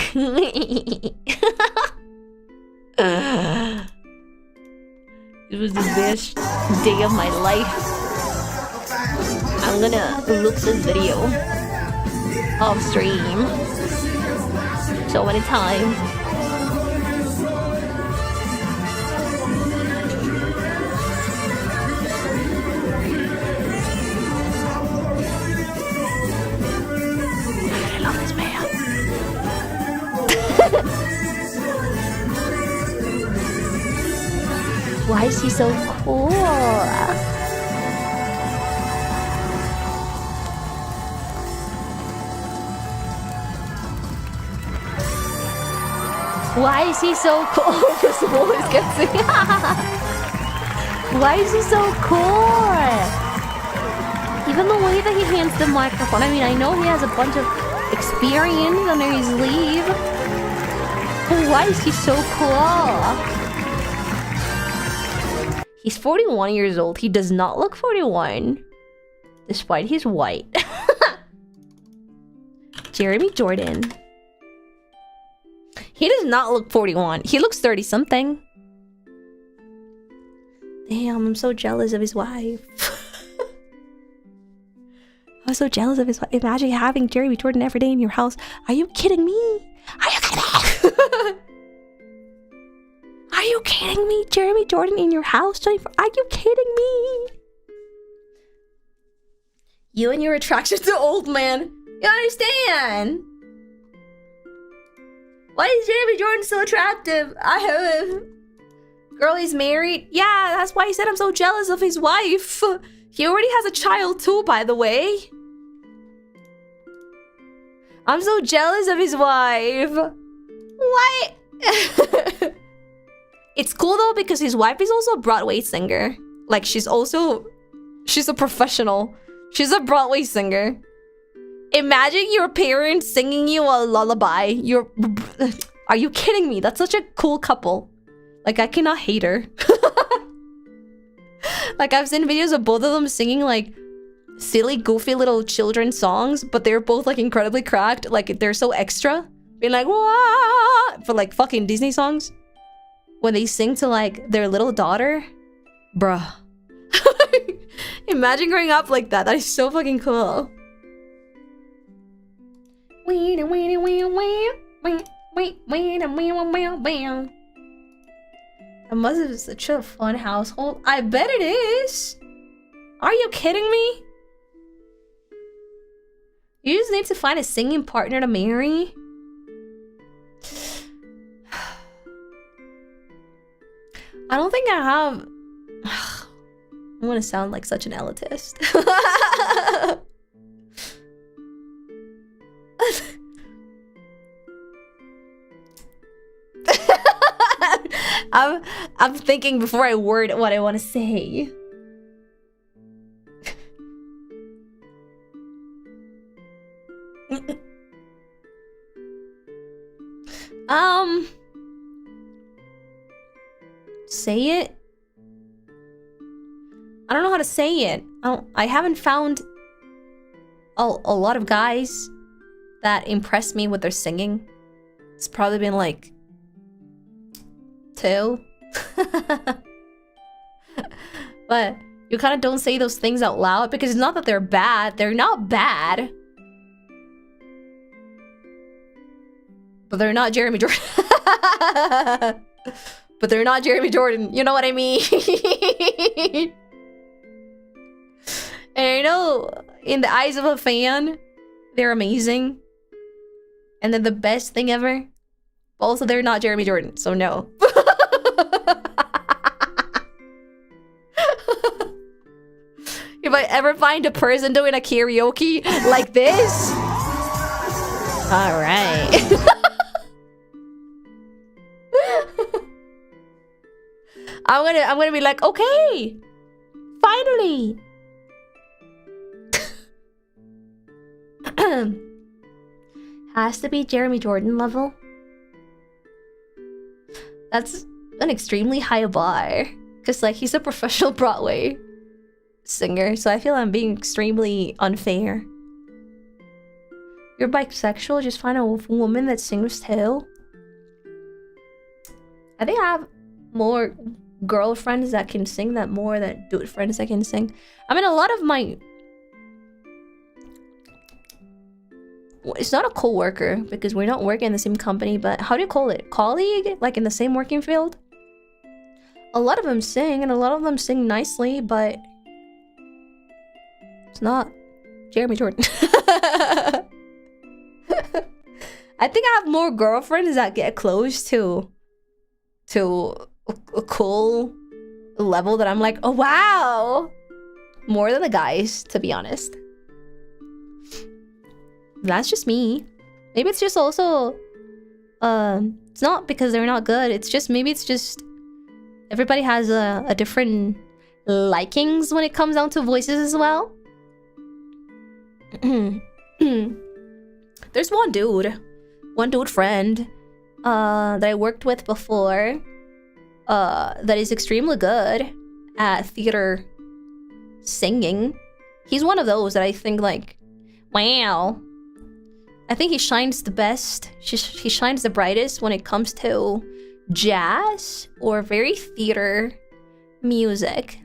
It was the best day of my life. I'm gonna look this video off stream so many times. I love this man. Why is he so cool? Why is he so cool? First of all, he's getting Why is he so cool? Even the way that he hands the microphone. I mean, I know he has a bunch of experience under his sleeve. But why is he so cool? He's 41 years old. He does not look 41, despite he's white. Jeremy Jordan. He does not look 41. He looks 30-something. Damn, I'm so jealous of his wife. I'm so jealous of his wife. Imagine having Jeremy Jordan every day in your house. Are you kidding me? Are you kidding me? Are you kidding me? Jeremy Jordan in your house 24? Are you kidding me? You and your attraction to old man. You understand? Why is Jeremy Jordan so attractive? Girl, he's married. Yeah, that's why he said I'm so jealous of his wife. He already has a child too, by the way. I'm so jealous of his wife. What? It's cool though because his wife is also a Broadway singer. Like she's a professional. She's a Broadway singer. Imagine your parents singing you a lullaby. Are you kidding me? That's such a cool couple. Like I cannot hate her. Like I've seen videos of both of them singing like silly, goofy little children's songs, but they're both like incredibly cracked. Like they're so extra. Being like, wah! For like fucking Disney songs. When they sing to like their little daughter. Bruh. Imagine growing up like that. That is so fucking cool. That must have been such a fun household. I bet it is. Are you kidding me? You just need to find a singing partner to marry. I don't think I have. I'm gonna sound like such an elitist. I'm thinking before I word what I want to say. Say it. I don't know how to say it. I haven't found a lot of guys that impress me with their singing. It's probably been like 2. But you kind of don't say those things out loud because it's not that they're bad. They're not bad. But they're not Jeremy Jordan. But they're not Jeremy Jordan. You know what I mean? And I know in the eyes of a fan, they're amazing. And they're the best thing ever. But also, they're not Jeremy Jordan. So no. If I ever find a person doing a karaoke like this, all right. I'm gonna be like, okay, finally. Has to be Jeremy Jordan level. That's an extremely high bar, cause like he's a professional Broadway singer, so I feel I'm being extremely unfair. You're bisexual, just find a woman that sings too. I think I have more girlfriends that can sing than more than dude friends that can sing. I mean, a lot of my... It's not a co-worker because we're not working in the same company, but how do you call it? Colleague? Like in the same working field? A lot of them sing, and a lot of them sing nicely, but... It's not Jeremy Jordan. I think I have more girlfriends that get close to a cool level that I'm like, oh wow, more than the guys, to be honest. That's just me. Maybe it's just also it's not because they're not good, it's just maybe it's just everybody has a different likings when it comes down to voices as well. There's one dude friend that I worked with before that is extremely good at theater singing. He's one of those that I think like, wow. I think he shines the best. He shines the brightest when it comes to jazz or very theater music.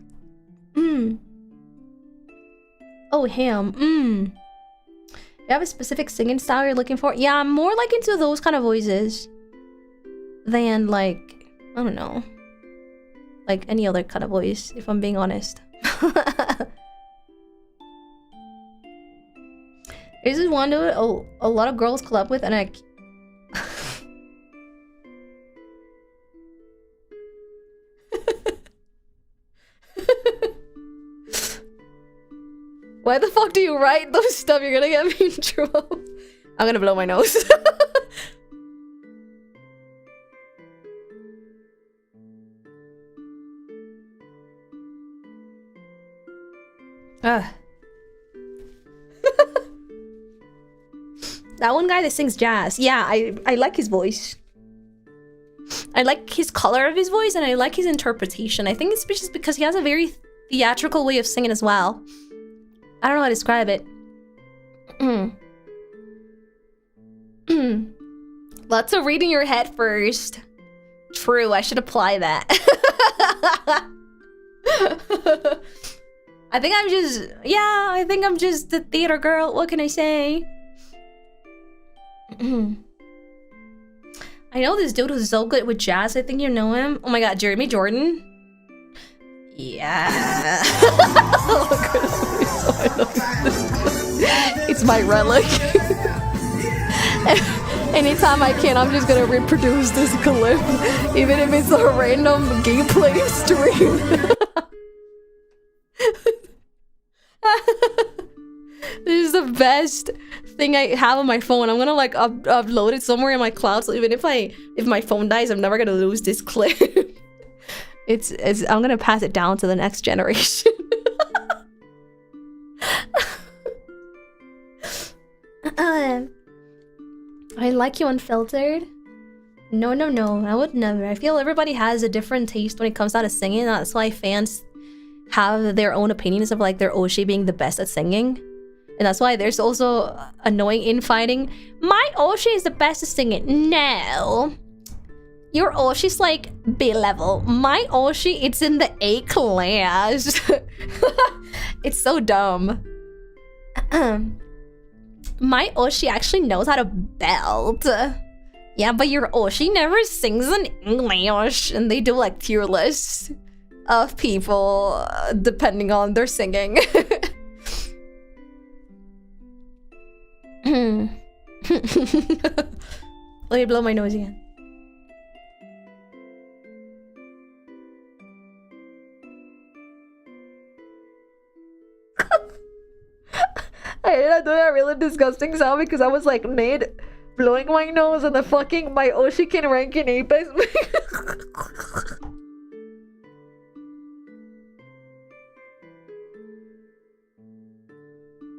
Oh, him. You have a specific singing style you're looking for? Yeah, I'm more like into those kind of voices than like, I don't know, like any other kind of voice, if I'm being honest. There's this one dude a lot of girls collab with, and I... Why the fuck do you write those stuff? You're gonna get me in trouble. I'm gonna blow my nose. That one guy that sings jazz. Yeah, I like his voice. I like his color of his voice, and I like his interpretation. I think it's just because he has a very theatrical way of singing as well. I don't know how to describe it. Lots of reading your head first. True, I should apply that. I think I'm just a theater girl. What can I say? I know this dude who's so good with jazz. I think you know him. Oh my god, Jeremy Jordan? Yeah. It's my relic. Anytime I can, I'm just gonna reproduce this clip, even if it's a random gameplay stream. This is the best thing I have on my phone. I'm gonna like upload it somewhere in my cloud, so even if my phone dies, I'm never gonna lose this clip. I'm gonna pass it down to the next generation. I like you unfiltered. No, I would never. I feel everybody has a different taste when it comes down to singing. That's why fans have their own opinions of like their Oshi being the best at singing. And that's why there's also annoying infighting. My Oshi is the best at singing. No. Your Oshi's like B level. My Oshi, it's in the A class. It's so dumb. My Oshi actually knows how to belt. Yeah, but your Oshi never sings in English. And they do like tier lists of people depending on their singing. Let me blow my nose again. I ended up doing a really disgusting sound because I was like mid blowing my nose and the fucking my Oshi can rank in Apex.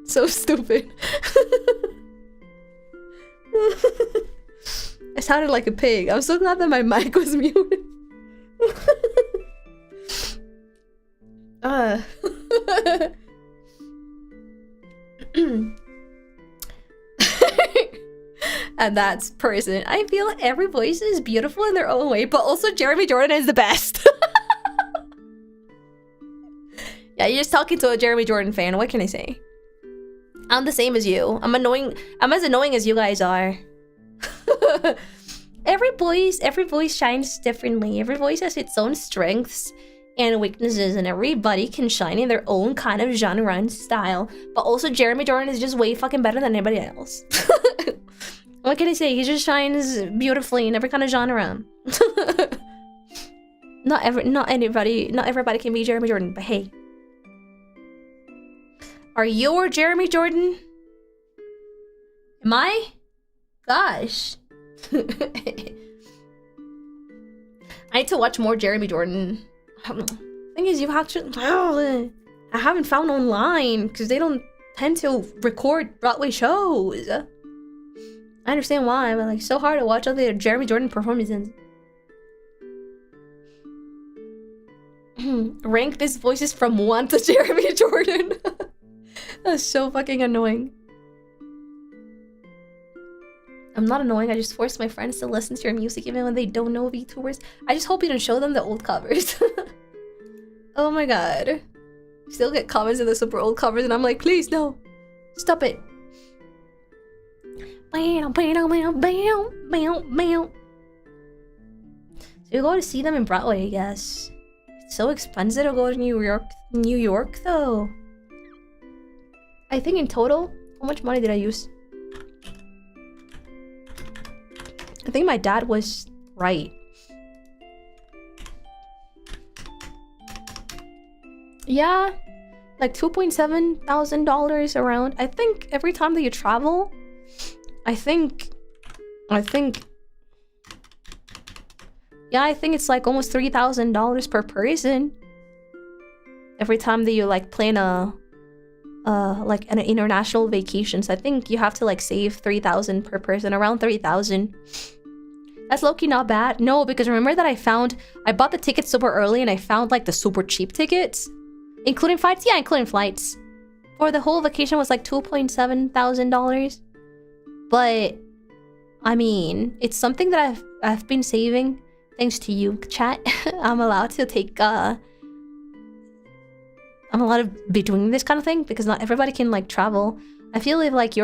So stupid. I sounded like a pig. I'm so glad that my mic was muted. And that's person. I feel every voice is beautiful in their own way, but also Jeremy Jordan is the best. Yeah, you're just talking to a Jeremy Jordan fan. What can I say? I'm the same as you. I'm as annoying as you guys are. Every voice shines differently. Every voice has its own strengths and weaknesses, and everybody can shine in their own kind of genre and style. But also Jeremy Jordan is just way fucking better than anybody else. What can I say? He just shines beautifully in every kind of genre. Not everybody can be Jeremy Jordan, but hey. Are you Jeremy Jordan? Am I? Gosh. I need to watch more Jeremy Jordan. Thing is, you have to. I haven't found online because they don't tend to record Broadway shows. I understand why, but like so hard to watch other Jeremy Jordan performances. Rank these voices from 1 to Jeremy Jordan. That's so fucking annoying. I'm not annoying, I just force my friends to listen to your music even when they don't know VTubers. I just hope you don't show them the old covers. Oh my god. Still get comments in the super old covers and I'm like, please, no. Stop it. So you go to see them in Broadway, I guess. It's so expensive to go to New York though. I think in total, how much money did I use? I think my dad was right. Yeah, like $2,700 around. I think every time that you travel, I think it's like almost $3,000 per person. Every time that you like plan like an international vacation. So I think you have to like save $3,000 per person, around $3,000. That's low-key not bad. No, because remember that I bought the tickets super early and I found like the super cheap tickets. Including flights? Yeah, including flights. For the whole vacation was like $2,700. But I mean, it's something that I've been saving thanks to you, chat. I'm allowed to take I'm allowed to be doing this kind of thing because not everybody can like travel. I feel if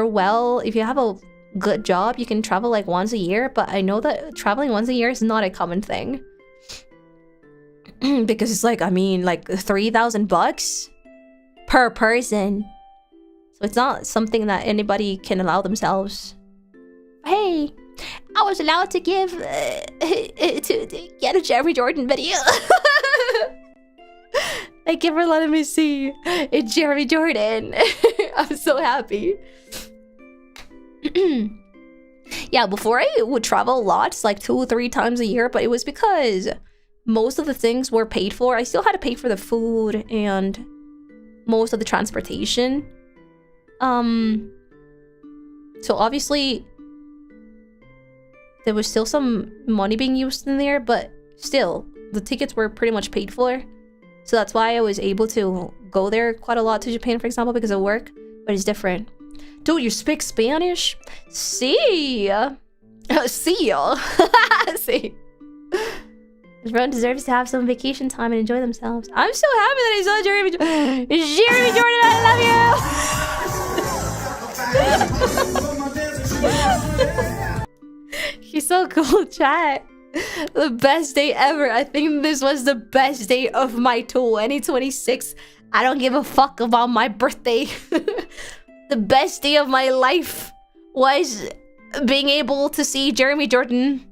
you have a good job, you can travel like once a year, but I know that traveling once a year is not a common thing. Because it's like, I mean, like $3,000 per person. So it's not something that anybody can allow themselves. Hey, I was allowed to give to get a Jeremy Jordan video. Thank you for letting me see it's Jeremy Jordan. I'm so happy. Yeah, before I would travel lots, like 2 or 3 times a year, but it was because most of the things were paid for. I still had to pay for the food and most of the transportation. So obviously there was still some money being used in there, but still the tickets were pretty much paid for. So that's why I was able to go there quite a lot to Japan, for example, because of work. But it's different. Dude, you speak Spanish? Sí. Sí. Sí. Everyone deserves to have some vacation time and enjoy themselves. I'm so happy that I saw Jeremy Jordan, I love you! She's so cool, chat. The best day ever. I think this was the best day of my 2026. I don't give a fuck about my birthday. The best day of my life was being able to see Jeremy Jordan.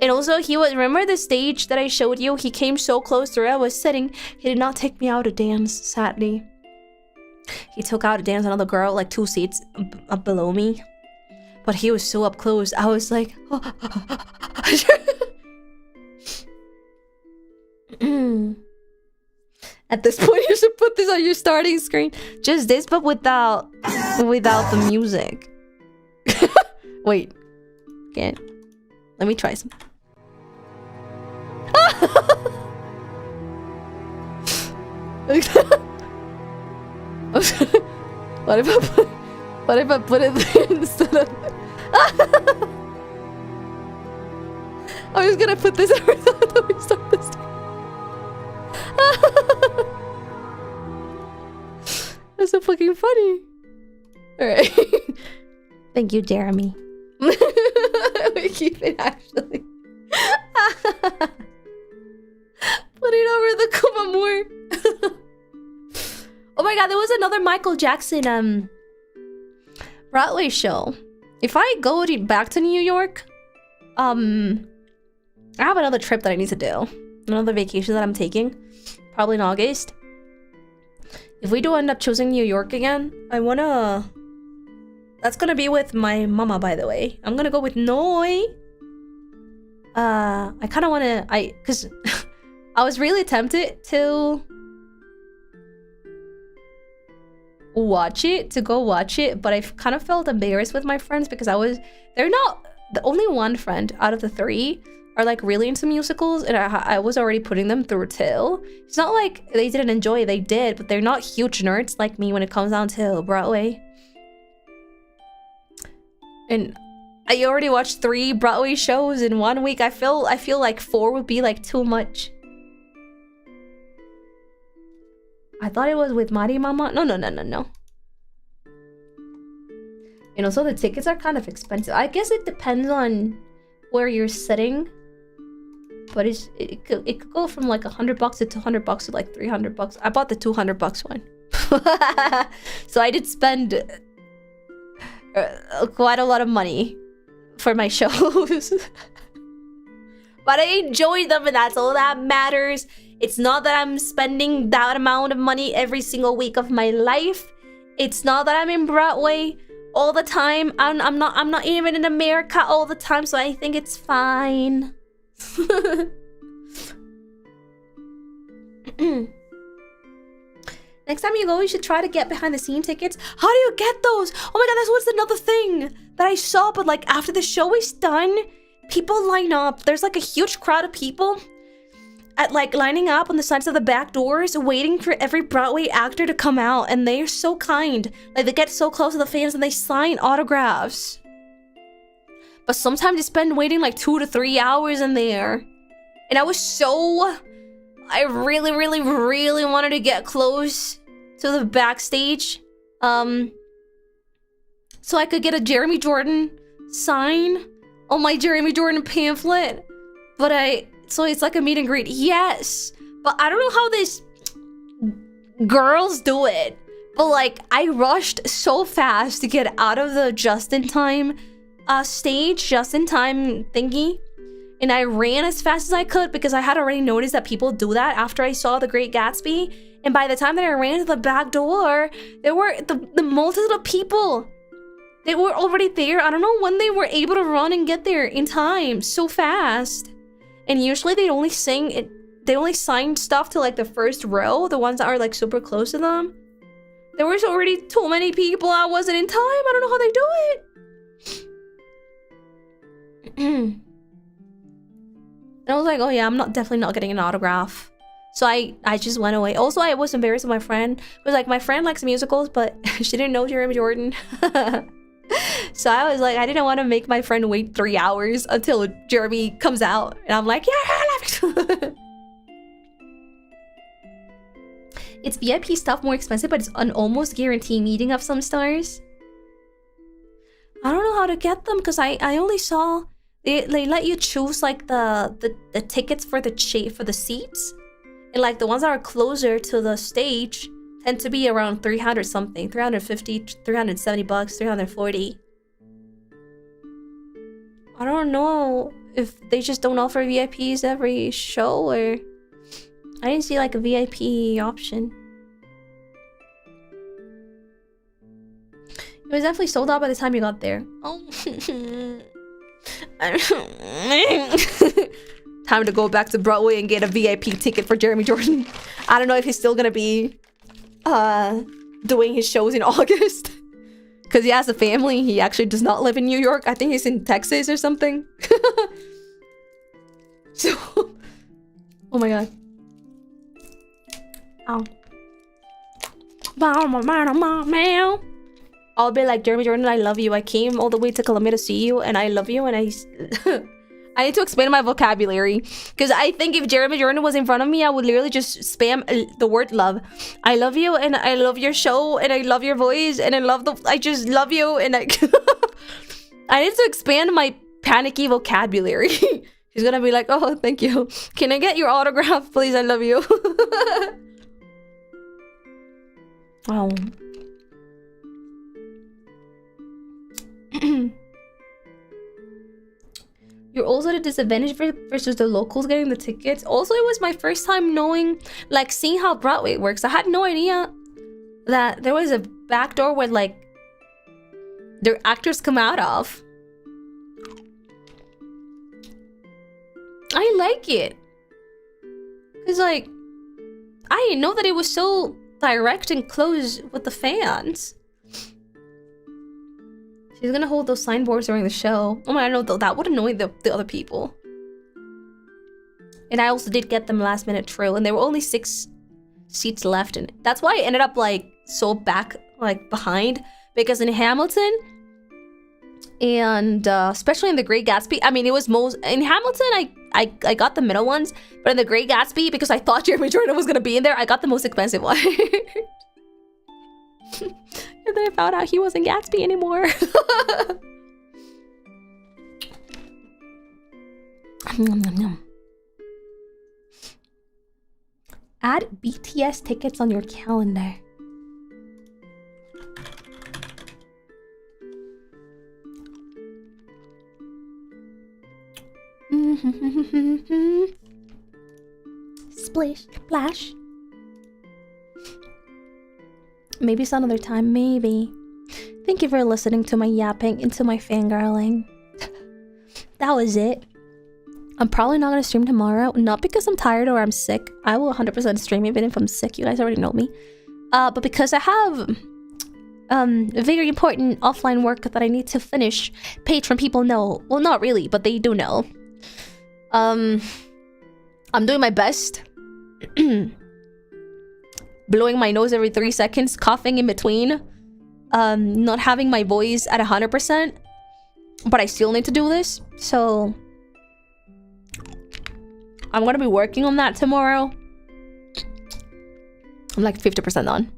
And also, he was, remember the stage that I showed you? He came so close to where I was sitting. He did not take me out to dance, sadly. He took out to dance another girl, like 2 seats up below me. But he was so up close. I was like... At this point, you should put this on your starting screen. Just this, but without the music. Wait. Again. Let me try some. What if I put it there instead of... I was gonna put this every time that we start this. That's so fucking funny. Alright. Thank you, Jeremy. We keep it actually. Put it over the Kumamur. Oh my god, there was another Michael Jackson Broadway show. If I go back to New York, I have another trip that I need to do. Another vacation that I'm taking. Probably in August. If we do end up choosing New York again, I wanna... That's gonna be with my mama, by the way. I'm gonna go with Noi. I kind of wanna... Cause I was really tempted to... go watch it, but I kind of felt embarrassed with my friends because they're not... The only one friend out of the 3 are like really into musicals, and I was already putting them through too. It's not like they didn't enjoy it, they did, but they're not huge nerds like me when it comes down to Broadway. And I already watched 3 Broadway shows in 1 week. I feel like 4 would be like too much. I thought it was with Mari Mama. No. And also the tickets are kind of expensive. I guess it depends on where you're sitting. But it could go from like $100 to $200 to like $300. I bought the $200 one. So I did spend quite a lot of money for my shows. But I enjoyed them, and that's all that matters. It's not that I'm spending that amount of money every single week of my life. It's not that I'm in Broadway all the time. I'm not even in America all the time, so I think it's fine. Next time you go, you should try to get behind the scene tickets. How do you get those? Oh my god, that's what's another thing that I saw, but like after the show is done, people line up. There's like a huge crowd of people at like lining up on the sides of the back doors, waiting for every Broadway actor to come out, and they're so kind. Like they get so close to the fans and they sign autographs. But sometimes you spend waiting like 2 to 3 hours in there. And I really wanted to get close to the backstage. So I could get a Jeremy Jordan sign on my Jeremy Jordan pamphlet. So it's like a meet and greet. Yes. But I don't know how these girls do it. But like, I rushed so fast to get out of the just-in-time stage, just-in-time thingy. And I ran as fast as I could because I had already noticed that people do that after I saw The Great Gatsby. And by the time that I ran to the back door, there were the multitude of people. They were already there. I don't know when they were able to run and get there in time so fast. And usually they only sign stuff to like the first row, the ones that are like super close to them. There was already too many people. I wasn't in time. I don't know how they do it. And I was like, oh yeah, I'm definitely not getting an autograph. So I just went away. Also, I was embarrassed with my friend. It was like, my friend likes musicals, but she didn't know Jeremy Jordan. So I was like, I didn't want to make my friend wait 3 hours until Jeremy comes out. And I'm like, yeah. It's VIP stuff more expensive, but it's an almost guarantee meeting of some stars. I don't know how to get them because I only saw they let you choose like the tickets for the seats, and like the ones that are closer to the stage tend to be around 300 something, 350, 370 bucks, 340. I don't know if they just don't offer VIPs every show, or I didn't see like a VIP option. It was definitely sold out by the time you got there. Oh. Time to go back to Broadway and get a VIP ticket for Jeremy Jordan. I don't know if he's still gonna be doing his shows in August. Because he has a family. He actually does not live in New York. I think he's in Texas or something. So, oh my god. Ow. I'll be like, Jeremy Jordan, I love you. I came all the way to Colombia to see you, and I love you, and I need to expand my vocabulary. Because I think if Jeremy Jordan was in front of me, I would literally just spam the word love. I love you, and I love your show, and I love your voice, and I just love you, and I need to expand my panicky vocabulary. He's gonna be like, oh, thank you. Can I get your autograph, please? I love you. Wow. You're also at a disadvantage versus the locals getting the tickets. Also, it was my first time knowing, like, seeing how Broadway works. I had no idea that there was a back door where, like, their actors come out of. I like it. Because, like, I didn't know that it was so direct and close with the fans. She's gonna hold those signboards during the show. Oh my god, no, that would annoy the other people. And I also did get them last minute true, and there were only 6 seats left, and that's why I ended up like so back, like behind, because in Hamilton and especially in the Great Gatsby, I mean, it was most in Hamilton I got the middle ones, but in the Great Gatsby, because I thought Jeremy Jordan was gonna be in there, I got the most expensive one. And then I found out he wasn't Gatsby anymore. Add BTS tickets on your calendar. Splish, splash. Maybe some other time, maybe. Thank you for listening to my yapping into my fangirling. That was it. I'm probably not gonna stream tomorrow, not because I'm tired or I'm sick. I will 100% stream even if I'm sick. You guys already know me. But because I have very important offline work that I need to finish. Patreon people know. Well, not really, but they do know. I'm doing my best. Blowing my nose every 3 seconds, coughing in between, not having my voice at 100%, but I still need to do this, so I'm gonna be working on that tomorrow. I'm like 50% done.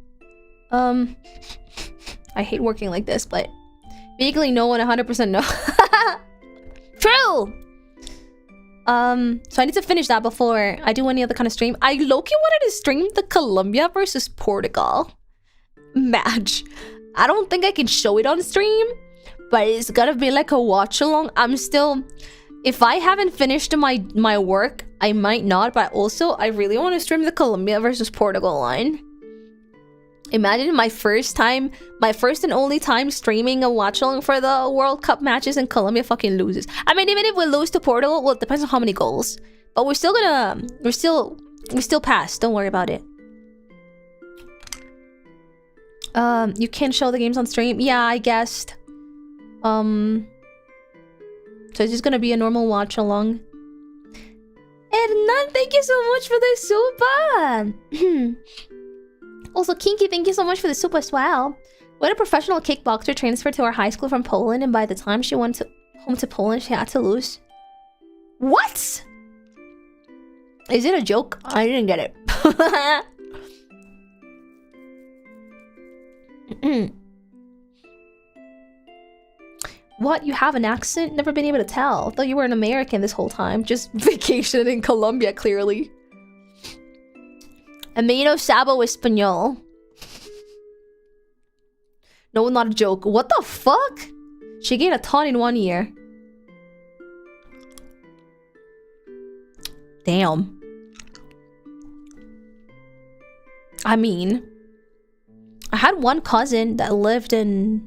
I hate working like this, but vaguely no one 100% know. True! So I need to finish that before I do any other kind of stream. I low-key wanted to stream the Colombia versus Portugal match. I don't think I can show it on stream, but it's gonna be like a watch-along. I'm still... If I haven't finished my work, I might not, but also I really want to stream the Colombia versus Portugal line. Imagine my first and only time streaming a watch-along for the World Cup matches and Colombia fucking loses. I mean, even if we lose to Portugal, well, it depends on how many goals. But we still pass. Don't worry about it. You can show the games on stream? Yeah, I guessed. So it's just gonna be a normal watch-along. Hernan, thank you so much for the super. Also, Kinky, thank you so much for the super as well. We had a professional kickboxer transferred to our high school from Poland, and by the time she went home to Poland, she had to lose. What? Is it a joke? I didn't get it. What? You have an accent? Never been able to tell. Thought you were an American this whole time. Just vacation in Colombia, clearly. Amino Sabo Espanol. No, not a joke. What the fuck? She gained a ton in 1 year. Damn. I mean, I had one cousin that lived in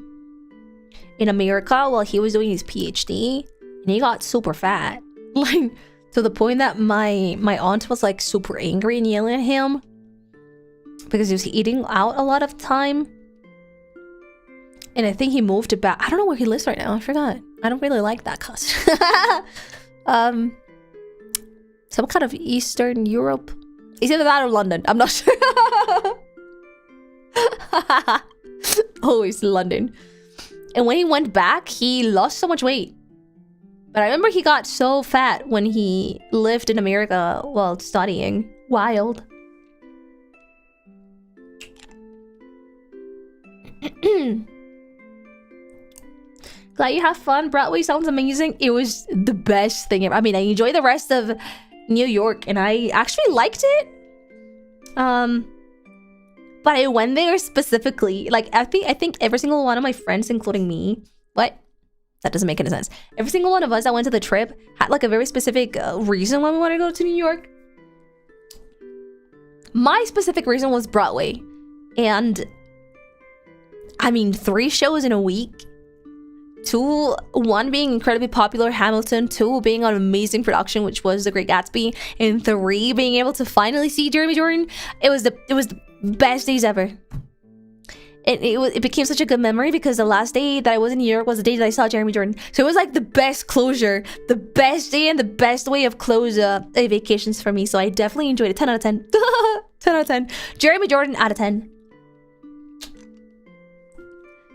America while he was doing his PhD, and he got super fat. Like, to the point that my aunt was like super angry and yelling at him because he was eating out a lot of time. And I think he moved back. I don't know where he lives right now. I forgot. I don't really like that cousin. Some kind of Eastern Europe. It's either that or London. I'm not sure. Always London. And when he went back, he lost so much weight. But I remember he got so fat when he lived in America while studying. Wild. Glad you have fun. Broadway sounds amazing. It was the best thing ever. I mean, I enjoyed the rest of New York and I actually liked it. But I went there specifically. Like, I think every single one of my friends, including me, what? That doesn't make any sense. Every single one of us that went to the trip had like a very specific reason why we wanted to go to New York. My specific reason was Broadway. And I mean, 3 shows in a week. 2, 1 being incredibly popular, Hamilton. 2 being an amazing production, which was The Great Gatsby. And 3 being able to finally see Jeremy Jordan. It was the best days ever. It became such a good memory because the last day that I was in New York was the day that I saw Jeremy Jordan. So it was like the best closure, the best day and the best way of close vacations for me. So I definitely enjoyed it. 10 out of 10. 10 out of 10. Jeremy Jordan out of 10.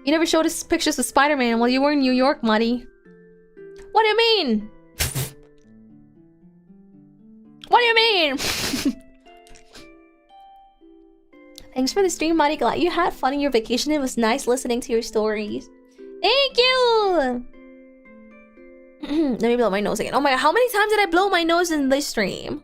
You never showed us pictures of Spider-Man while you were in New York, Marie. What do you mean? What do you mean? Thanks for the stream, Marie. Glad you had fun in your vacation. It was nice listening to your stories. Thank you! Let me blow my nose again. Oh my god, how many times did I blow my nose in this stream?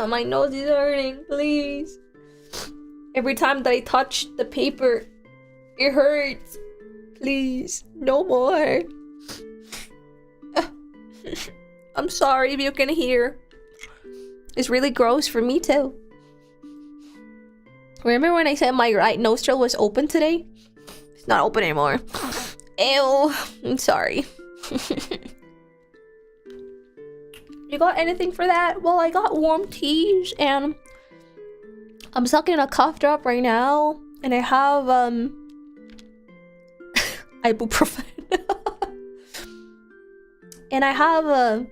My nose is hurting, please. Every time that I touch the paper, it hurts. Please, no more. I'm sorry if you can hear. It's really gross for me too. Remember when I said my right nostril was open today? It's not open anymore. Ew, I'm sorry. You got anything for that? Well, I got warm teas and I'm sucking a cough drop right now. And I have ibuprofen. And I have a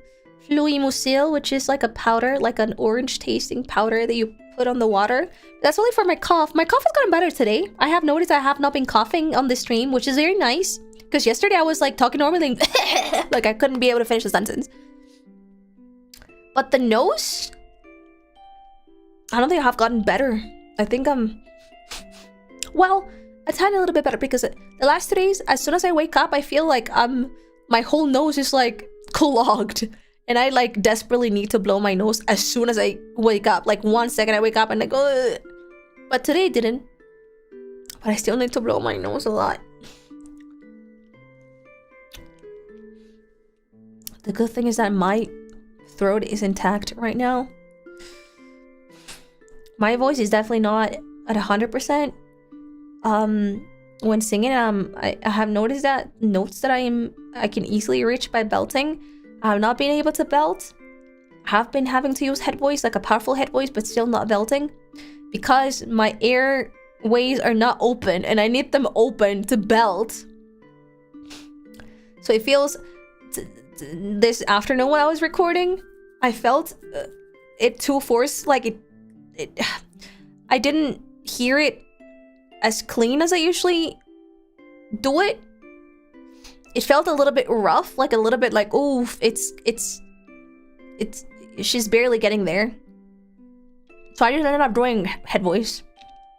Fluimucil, which is like a powder, like an orange tasting powder that you put on the water. That's only for my cough. My cough has gotten better today. I have noticed I have not been coughing on the stream, which is very nice. Because yesterday I was like talking normally like I couldn't be able to finish the sentence. But the nose, I don't think I have gotten better. I think I'm, well, a tiny little bit better because the last 2 days, as soon as I wake up, I feel like my whole nose is like clogged. And I like desperately need to blow my nose as soon as I wake up. Like 1 second I wake up and I go, ugh. But today I didn't. But I still need to blow my nose a lot. The good thing is that my throat is intact right now. My voice is definitely not at 100%. When singing, I have noticed that notes that I can easily reach by belting I've not been able to belt. I have been having to use head voice, like a powerful head voice, but still not belting. Because my airways are not open and I need them open to belt. So it feels... this afternoon when I was recording, I felt it too forced. Like I didn't hear it as clean as I usually do it. It felt a little bit rough, like a little bit like, oof, it's she's barely getting there. So I just ended up doing head voice.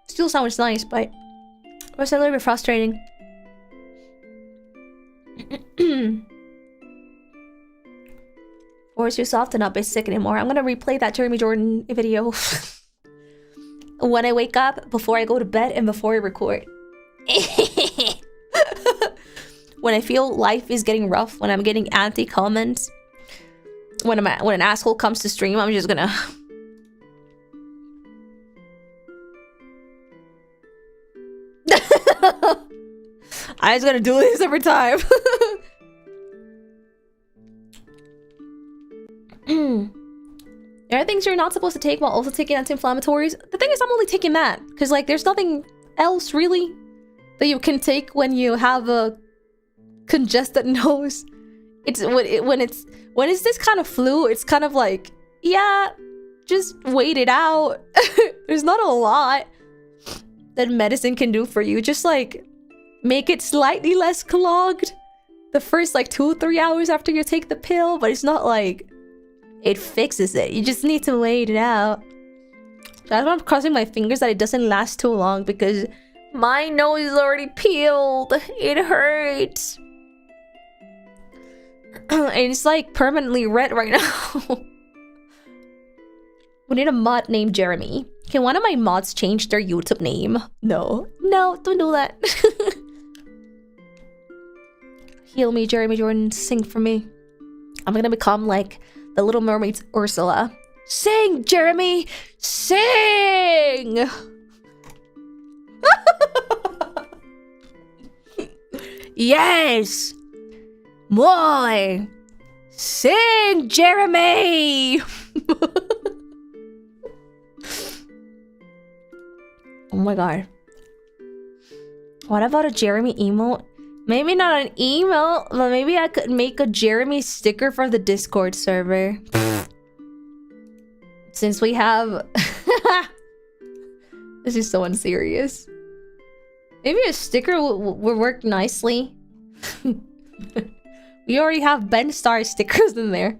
Still sounds nice, but it was a little bit frustrating. Or is too soft and not be sick anymore. I'm gonna replay that Jeremy Jordan video when I wake up, before I go to bed, and before I record. When I feel life is getting rough, when I'm getting anti-comments, when an asshole comes to stream, I'm just gonna... I'm just gonna do this every time. There are things you're not supposed to take while also taking anti-inflammatories. The thing is, I'm only taking that because, like, there's nothing else really that you can take when you have a congested nose. It's when it's this kind of flu, it's kind of like, yeah, just wait it out. There's not a lot that medicine can do for you. Just like make it slightly less clogged the first like 2-3 hours after you take the pill, but it's not like it fixes it. You just need to wait it out. That's why I'm crossing my fingers that it doesn't last too long, because my nose is already peeled. It hurts. And it's like permanently red right now. We need a mod named Jeremy. Can one of my mods change their YouTube name? No, don't do that. Heal me, Jeremy Jordan. Sing for me. I'm gonna become like the Little Mermaid's Ursula. Sing, Jeremy! Sing! Yes! More! Sing, Jeremy! Oh my god. What about a Jeremy emote? Maybe not an email, but maybe I could make a Jeremy sticker for the Discord server. Since we have... This is so unserious. Maybe a sticker would work nicely. We already have Ben Star stickers in there.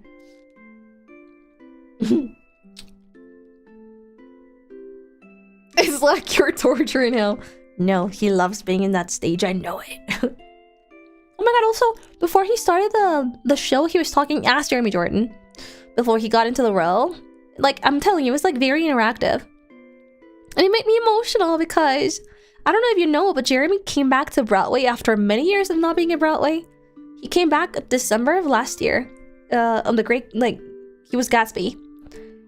It's like you're torturing him. No, he loves being in that stage. I know it. Oh my god, also, before he started the show, he was talking, ask Jeremy Jordan, before he got into the role. Like, I'm telling you, it was like very interactive. And it made me emotional because, I don't know if you know, but Jeremy came back to Broadway after many years of not being in Broadway. He came back December of last year. On the great, like, he was Gatsby.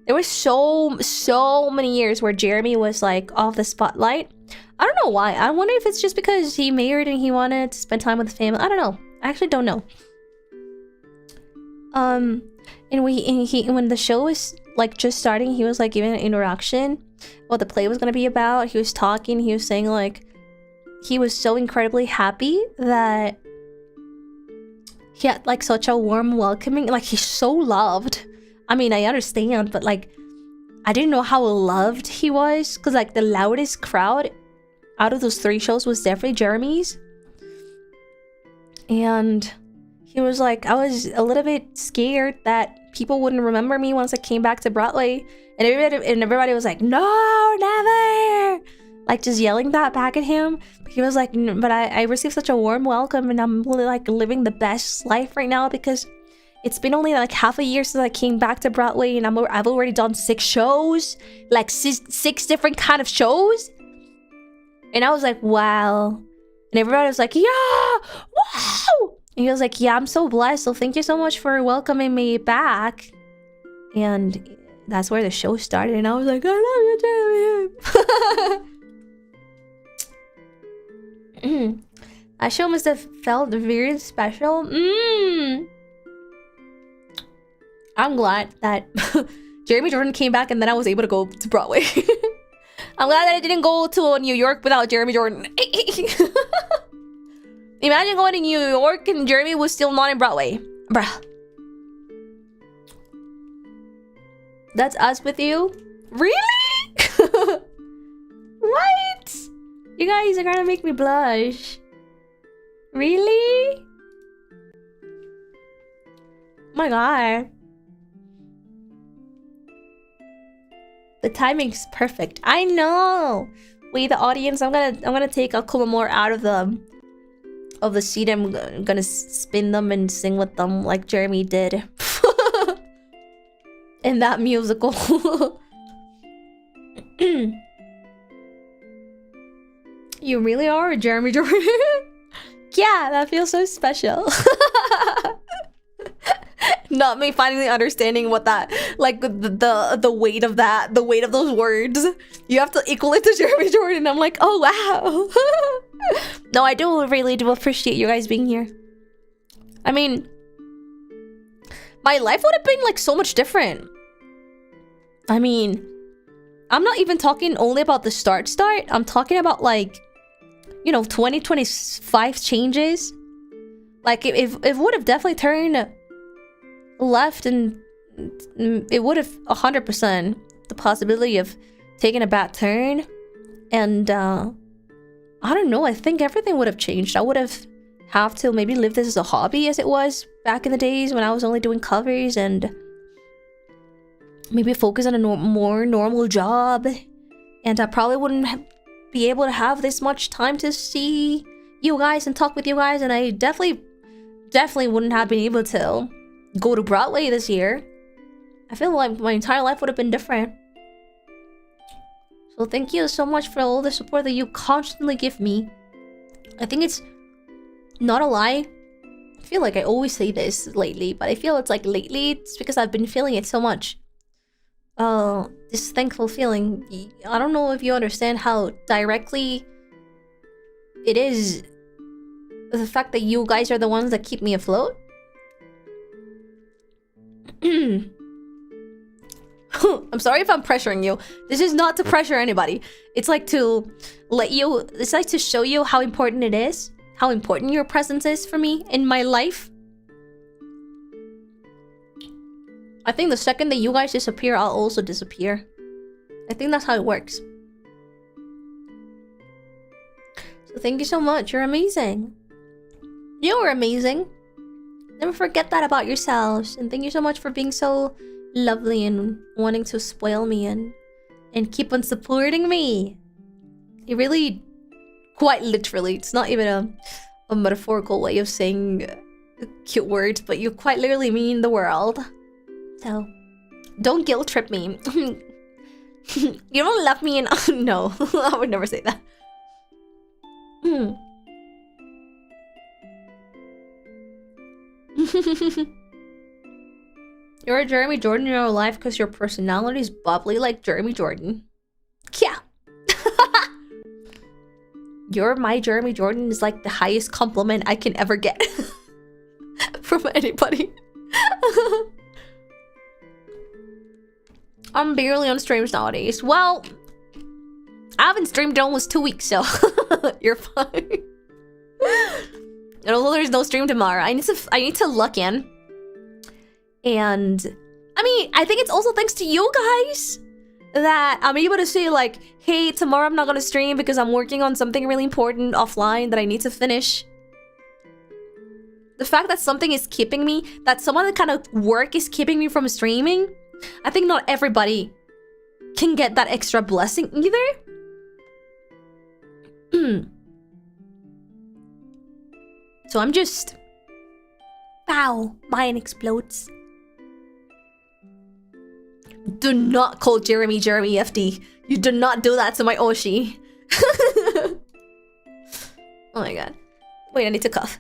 There was so many years where Jeremy was like off the spotlight. I don't know why. I wonder if it's just because he married and he wanted to spend time with the family. I don't know. I actually don't know. And when the show was like just starting, he was like giving an introduction, what the play was gonna be about. He was talking. He was saying like he was so incredibly happy that he had like such a warm welcoming. Like he's so loved. I mean, I understand, but like I didn't know how loved he was, because like the loudest crowd out of those 3 shows was definitely Jeremy's. And he was like, I was a little bit scared that people wouldn't remember me once I came back to Broadway. And everybody was like, no, never! Like just yelling that back at him. But he was like, but I received such a warm welcome, and I'm really like living the best life right now, because it's been only like half a year since I came back to Broadway, and I've already done 6 shows, like 6 different kind of shows. And I was like, wow. And everybody was like, yeah, wow. And he was like, yeah, I'm so blessed. So thank you so much for welcoming me back. And that's where the show started. And I was like, I love you, Jeremy. That show must have felt very special. I'm glad that Jeremy Jordan came back and then I was able to go to Broadway. I'm glad that I didn't go to New York without Jeremy Jordan. Imagine going to New York and Jeremy was still not in Broadway. Bruh. That's us with you? Really? What? You guys are gonna make me blush. Really? Oh my god. The timing's perfect. I know. We, the audience, I'm gonna take a couple more out of the seat. I'm gonna spin them and sing with them like Jeremy did in that musical. You really are Jeremy Jordan. Yeah, that feels so special. Not me finally understanding what that, like, the weight of that, the weight of those words. You have to equal it to Jeremy Jordan. I'm like, oh wow. No, I really do appreciate you guys being here. I mean, my life would have been like so much different. I mean, I'm not even talking only about the start. I'm talking about, like, you know, 2025 changes. Like, if it would have definitely turned left, and it would have 100% the possibility of taking a bad turn. And I don't know, I think everything would have changed. I would have to maybe live this as a hobby as it was back in the days when I was only doing covers, and maybe focus on a more normal job. And I probably wouldn't be able to have this much time to see you guys and talk with you guys, and I definitely wouldn't have been able to go to Broadway this year. I feel like my entire life would have been different. So thank you so much for all the support that you constantly give me. I think it's not a lie. I feel like I always say this lately, but I feel it's like lately it's because I've been feeling it so much. This thankful feeling. I don't know if you understand how directly it is the fact that you guys are the ones that keep me afloat. I'm sorry if I'm pressuring you. This is not to pressure anybody. It's like to it's like to show you how important it is, how important your presence is for me in my life. I think the second that you guys disappear, I'll also disappear. I think that's how it works. So thank you so much. You're amazing. You're amazing. Never forget that about yourselves. And thank you so much for being so lovely and wanting to spoil me and keep on supporting me. You really, quite literally, it's not even a metaphorical way of saying cute words, but you quite literally mean the world. So don't guilt trip me. You don't love me, and no, I would never say that. You're a Jeremy Jordan in your life because your personality is bubbly like Jeremy Jordan. Yeah. You're my Jeremy Jordan is like the highest compliment I can ever get from anybody. I'm barely on streams nowadays. Well, I haven't streamed in almost 2 weeks, so you're fine. And although there's no stream tomorrow, I need to look in. And I mean, I think it's also thanks to you guys that I'm able to say, like, hey, tomorrow I'm not gonna stream because I'm working on something really important offline that I need to finish. The fact that something is keeping me, that some other kind of work is keeping me from streaming, I think not everybody can get that extra blessing either. So I'm just... Wow, mine explodes. Do not call Jeremy FD. You do not do that to my Oshi. Oh my god. Wait, I need to cough.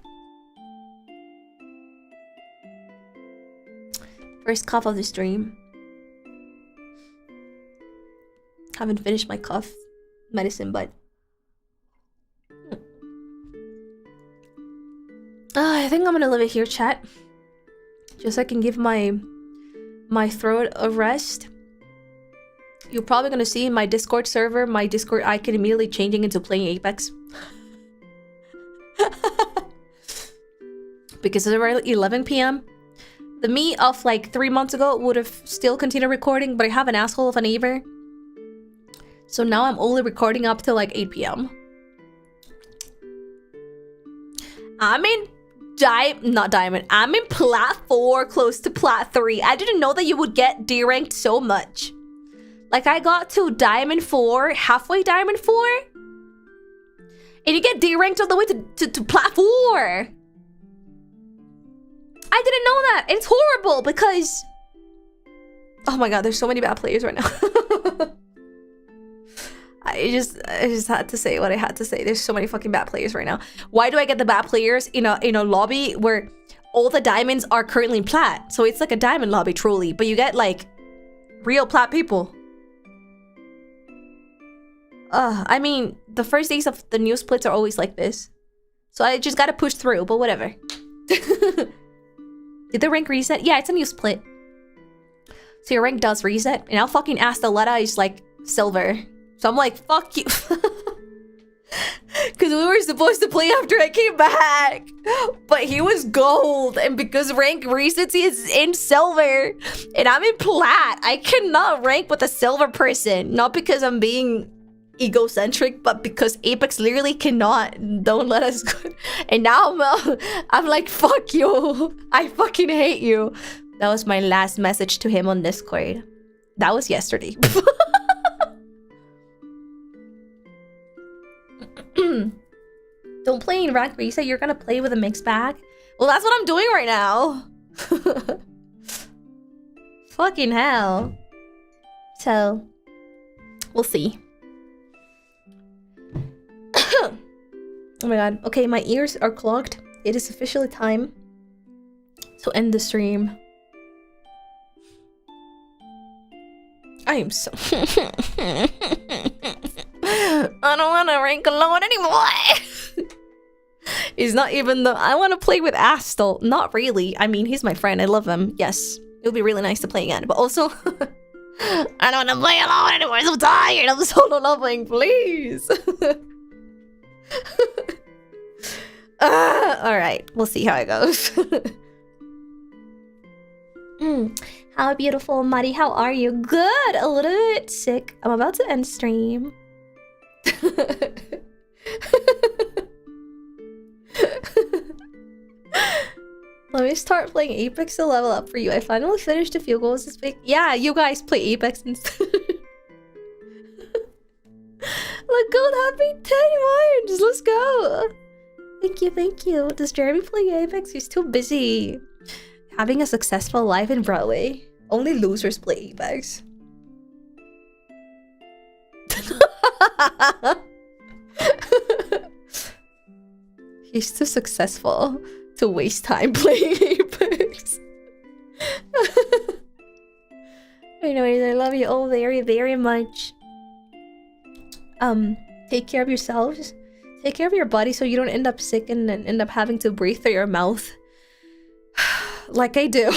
First cough of the stream. Haven't finished my cough medicine, but... I think I'm gonna leave it here, chat. Just so I can give my my throat of rest, you're probably gonna see in my Discord server, my Discord icon immediately changing into playing Apex. Because it's around 11 p.m. The me of like 3 months ago would have still continued recording, but I have an asshole of a neighbor. So now I'm only recording up till like 8 p.m. I'm in not diamond. I'm in plat 4, close to plat 3. I didn't know that you would get D ranked so much. Like I got to diamond 4, halfway diamond 4. And you get D ranked all the way to plat 4. I didn't know that. It's horrible because... Oh my god, there's so many bad players right now. I just had to say what I had to say. There's so many fucking bad players right now. Why do I get the bad players in a lobby where all the diamonds are currently in plat? So it's like a diamond lobby, truly. But you get like real plat people. I mean, the first days of the new splits are always like this. So I just gotta push through, but whatever. Did the rank reset? Yeah, it's a new split. So your rank does reset. And I'll fucking ask the Letta is like silver. So I'm like, fuck you. Because we were supposed to play after I came back. But he was gold. And because rank resets, he is in silver. And I'm in plat. I cannot rank with a silver person. Not because I'm being egocentric, but because Apex literally cannot. Don't let us go. And now I'm like, fuck you. I fucking hate you. That was my last message to him on Discord. That was yesterday. Don't play in rank reset. You're gonna play with a mixed bag. Well, that's what I'm doing right now. Fucking hell. So, we'll see. Oh my god. Okay, my ears are clogged. It is officially time to end the stream. I am so... I don't want to rank alone anymore. He's not even the... I want to play with Astal. Not really. I mean, he's my friend. I love him. Yes. It would be really nice to play again. But also... I don't want to play alone anymore. I'm so tired. I'm solo loving. Please. Alright. We'll see how it goes. How beautiful, Marie. How are you? Good. A little bit sick. I'm about to end stream. Let me start playing Apex to level up for you. I finally finished a few goals this week. Yeah, you guys play Apex instead. Look, gold happy 10 orange. Let's go. Thank you, thank you. Does Jeremy play Apex? He's too busy having a successful life in Broadway. Only losers play Apex. He's too successful to waste time playing Apex. Anyways, I love you all very, very much. Take care of yourselves. Take care of your body so you don't end up sick and then end up having to breathe through your mouth. Like I do.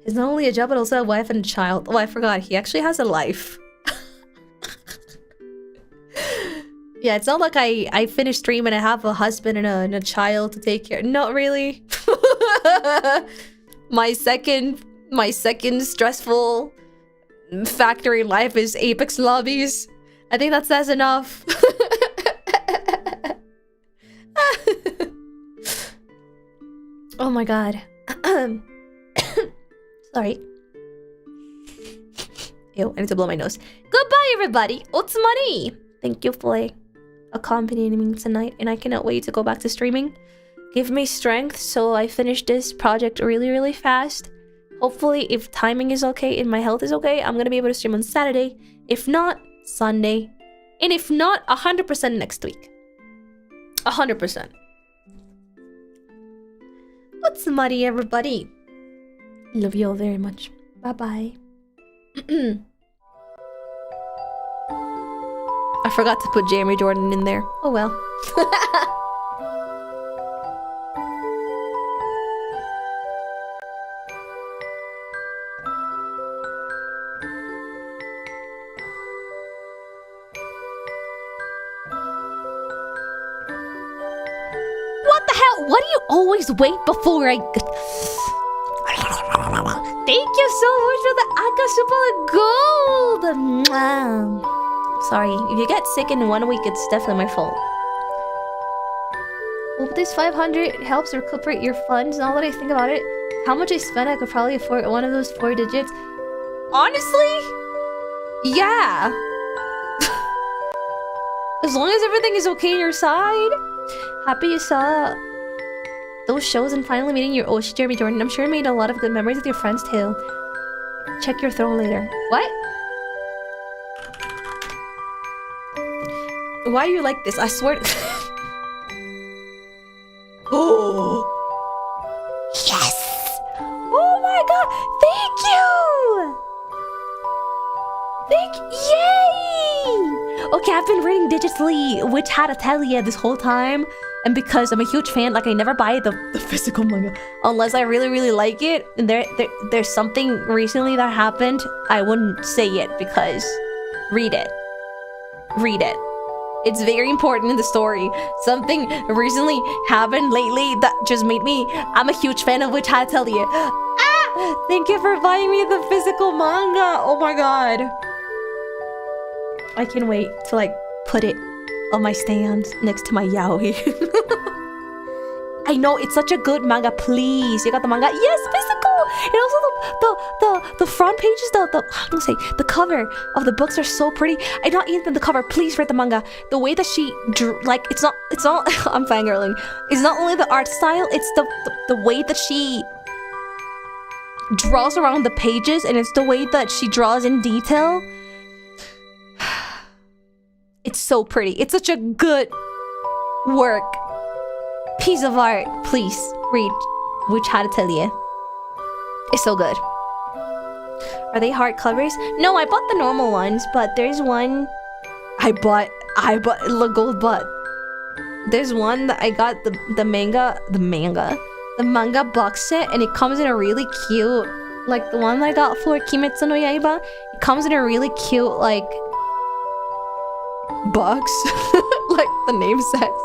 He's not only a job, but also a wife and a child. Oh, I forgot. He actually has a life. Yeah, it's not like I finished stream and I have a husband and a child to take care. Not really. My second stressful factor in life is Apex lobbies. I think that says enough. Oh my god. Sorry. Ew, I need to blow my nose. Goodbye, everybody. It's Marie. Thank you for accompanying me tonight, and I cannot wait to go back to streaming. Give me strength so I finish this project really, really fast. Hopefully, if timing is okay and my health is okay, I'm gonna be able to stream on Saturday. If not, Sunday. And if not, 100% next week. 100%. What's the money, everybody? Love you all very much. Bye-bye. I forgot to put Jeremy Jordan in there. Oh well. Yeah, why do you always wait before I... Thank you so much for the Akashiba Gold! Sorry, if you get sick in 1 week, it's definitely my fault. Hope this 500 helps recuperate your funds. Now that I think about it, how much I spent, I could probably afford one of those 4 digits. Honestly? Yeah. As long as everything is okay on your side. Happy you saw those shows and finally meeting your Oshi Jeremy Jordan. I'm sure you made a lot of good memories with your friends too. Check your throw later. What? Why are you like this? I swear to... Oh! Yes! Oh my god! Thank you! Yay! Okay, I've been reading digitally, which had to tell you this whole time. And because I'm a huge fan, like I never buy the physical manga unless I really like it. And there's something recently that happened. I wouldn't say it because read it. Read it. It's very important in the story. Something recently happened lately that just made me... I'm a huge fan of which I tell you. Ah! Thank you for buying me the physical manga. Oh my god. I can't wait to like put it on my stand next to my yaoi. I know, it's such a good manga. Please, you got the manga? Yes, physical. And also the front pages, I'm gonna say the cover of the books are so pretty. And not even the cover. Please read the manga. The way that she drew, like it's not. I'm fangirling. It's not only the art style. It's the way that she draws around the pages, and it's the way that she draws in detail. It's so pretty. It's such a good work. Piece of art. Please read which had to tell you. It's so good. Are they hardcovers? No, I bought the normal ones, but there's one I bought the gold butt. There's one that I got the manga box set, and it comes in a really cute, like the one I got for Kimetsu no Yaiba. It comes in a really cute like box, like the name says,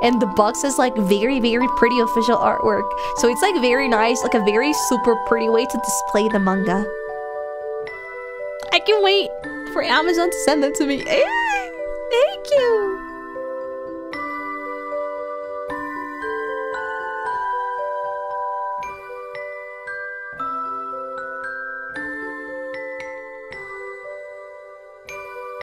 and the box is like very pretty official artwork, so it's like very nice, like a very super pretty way to display the manga. I can wait for Amazon to send them to me.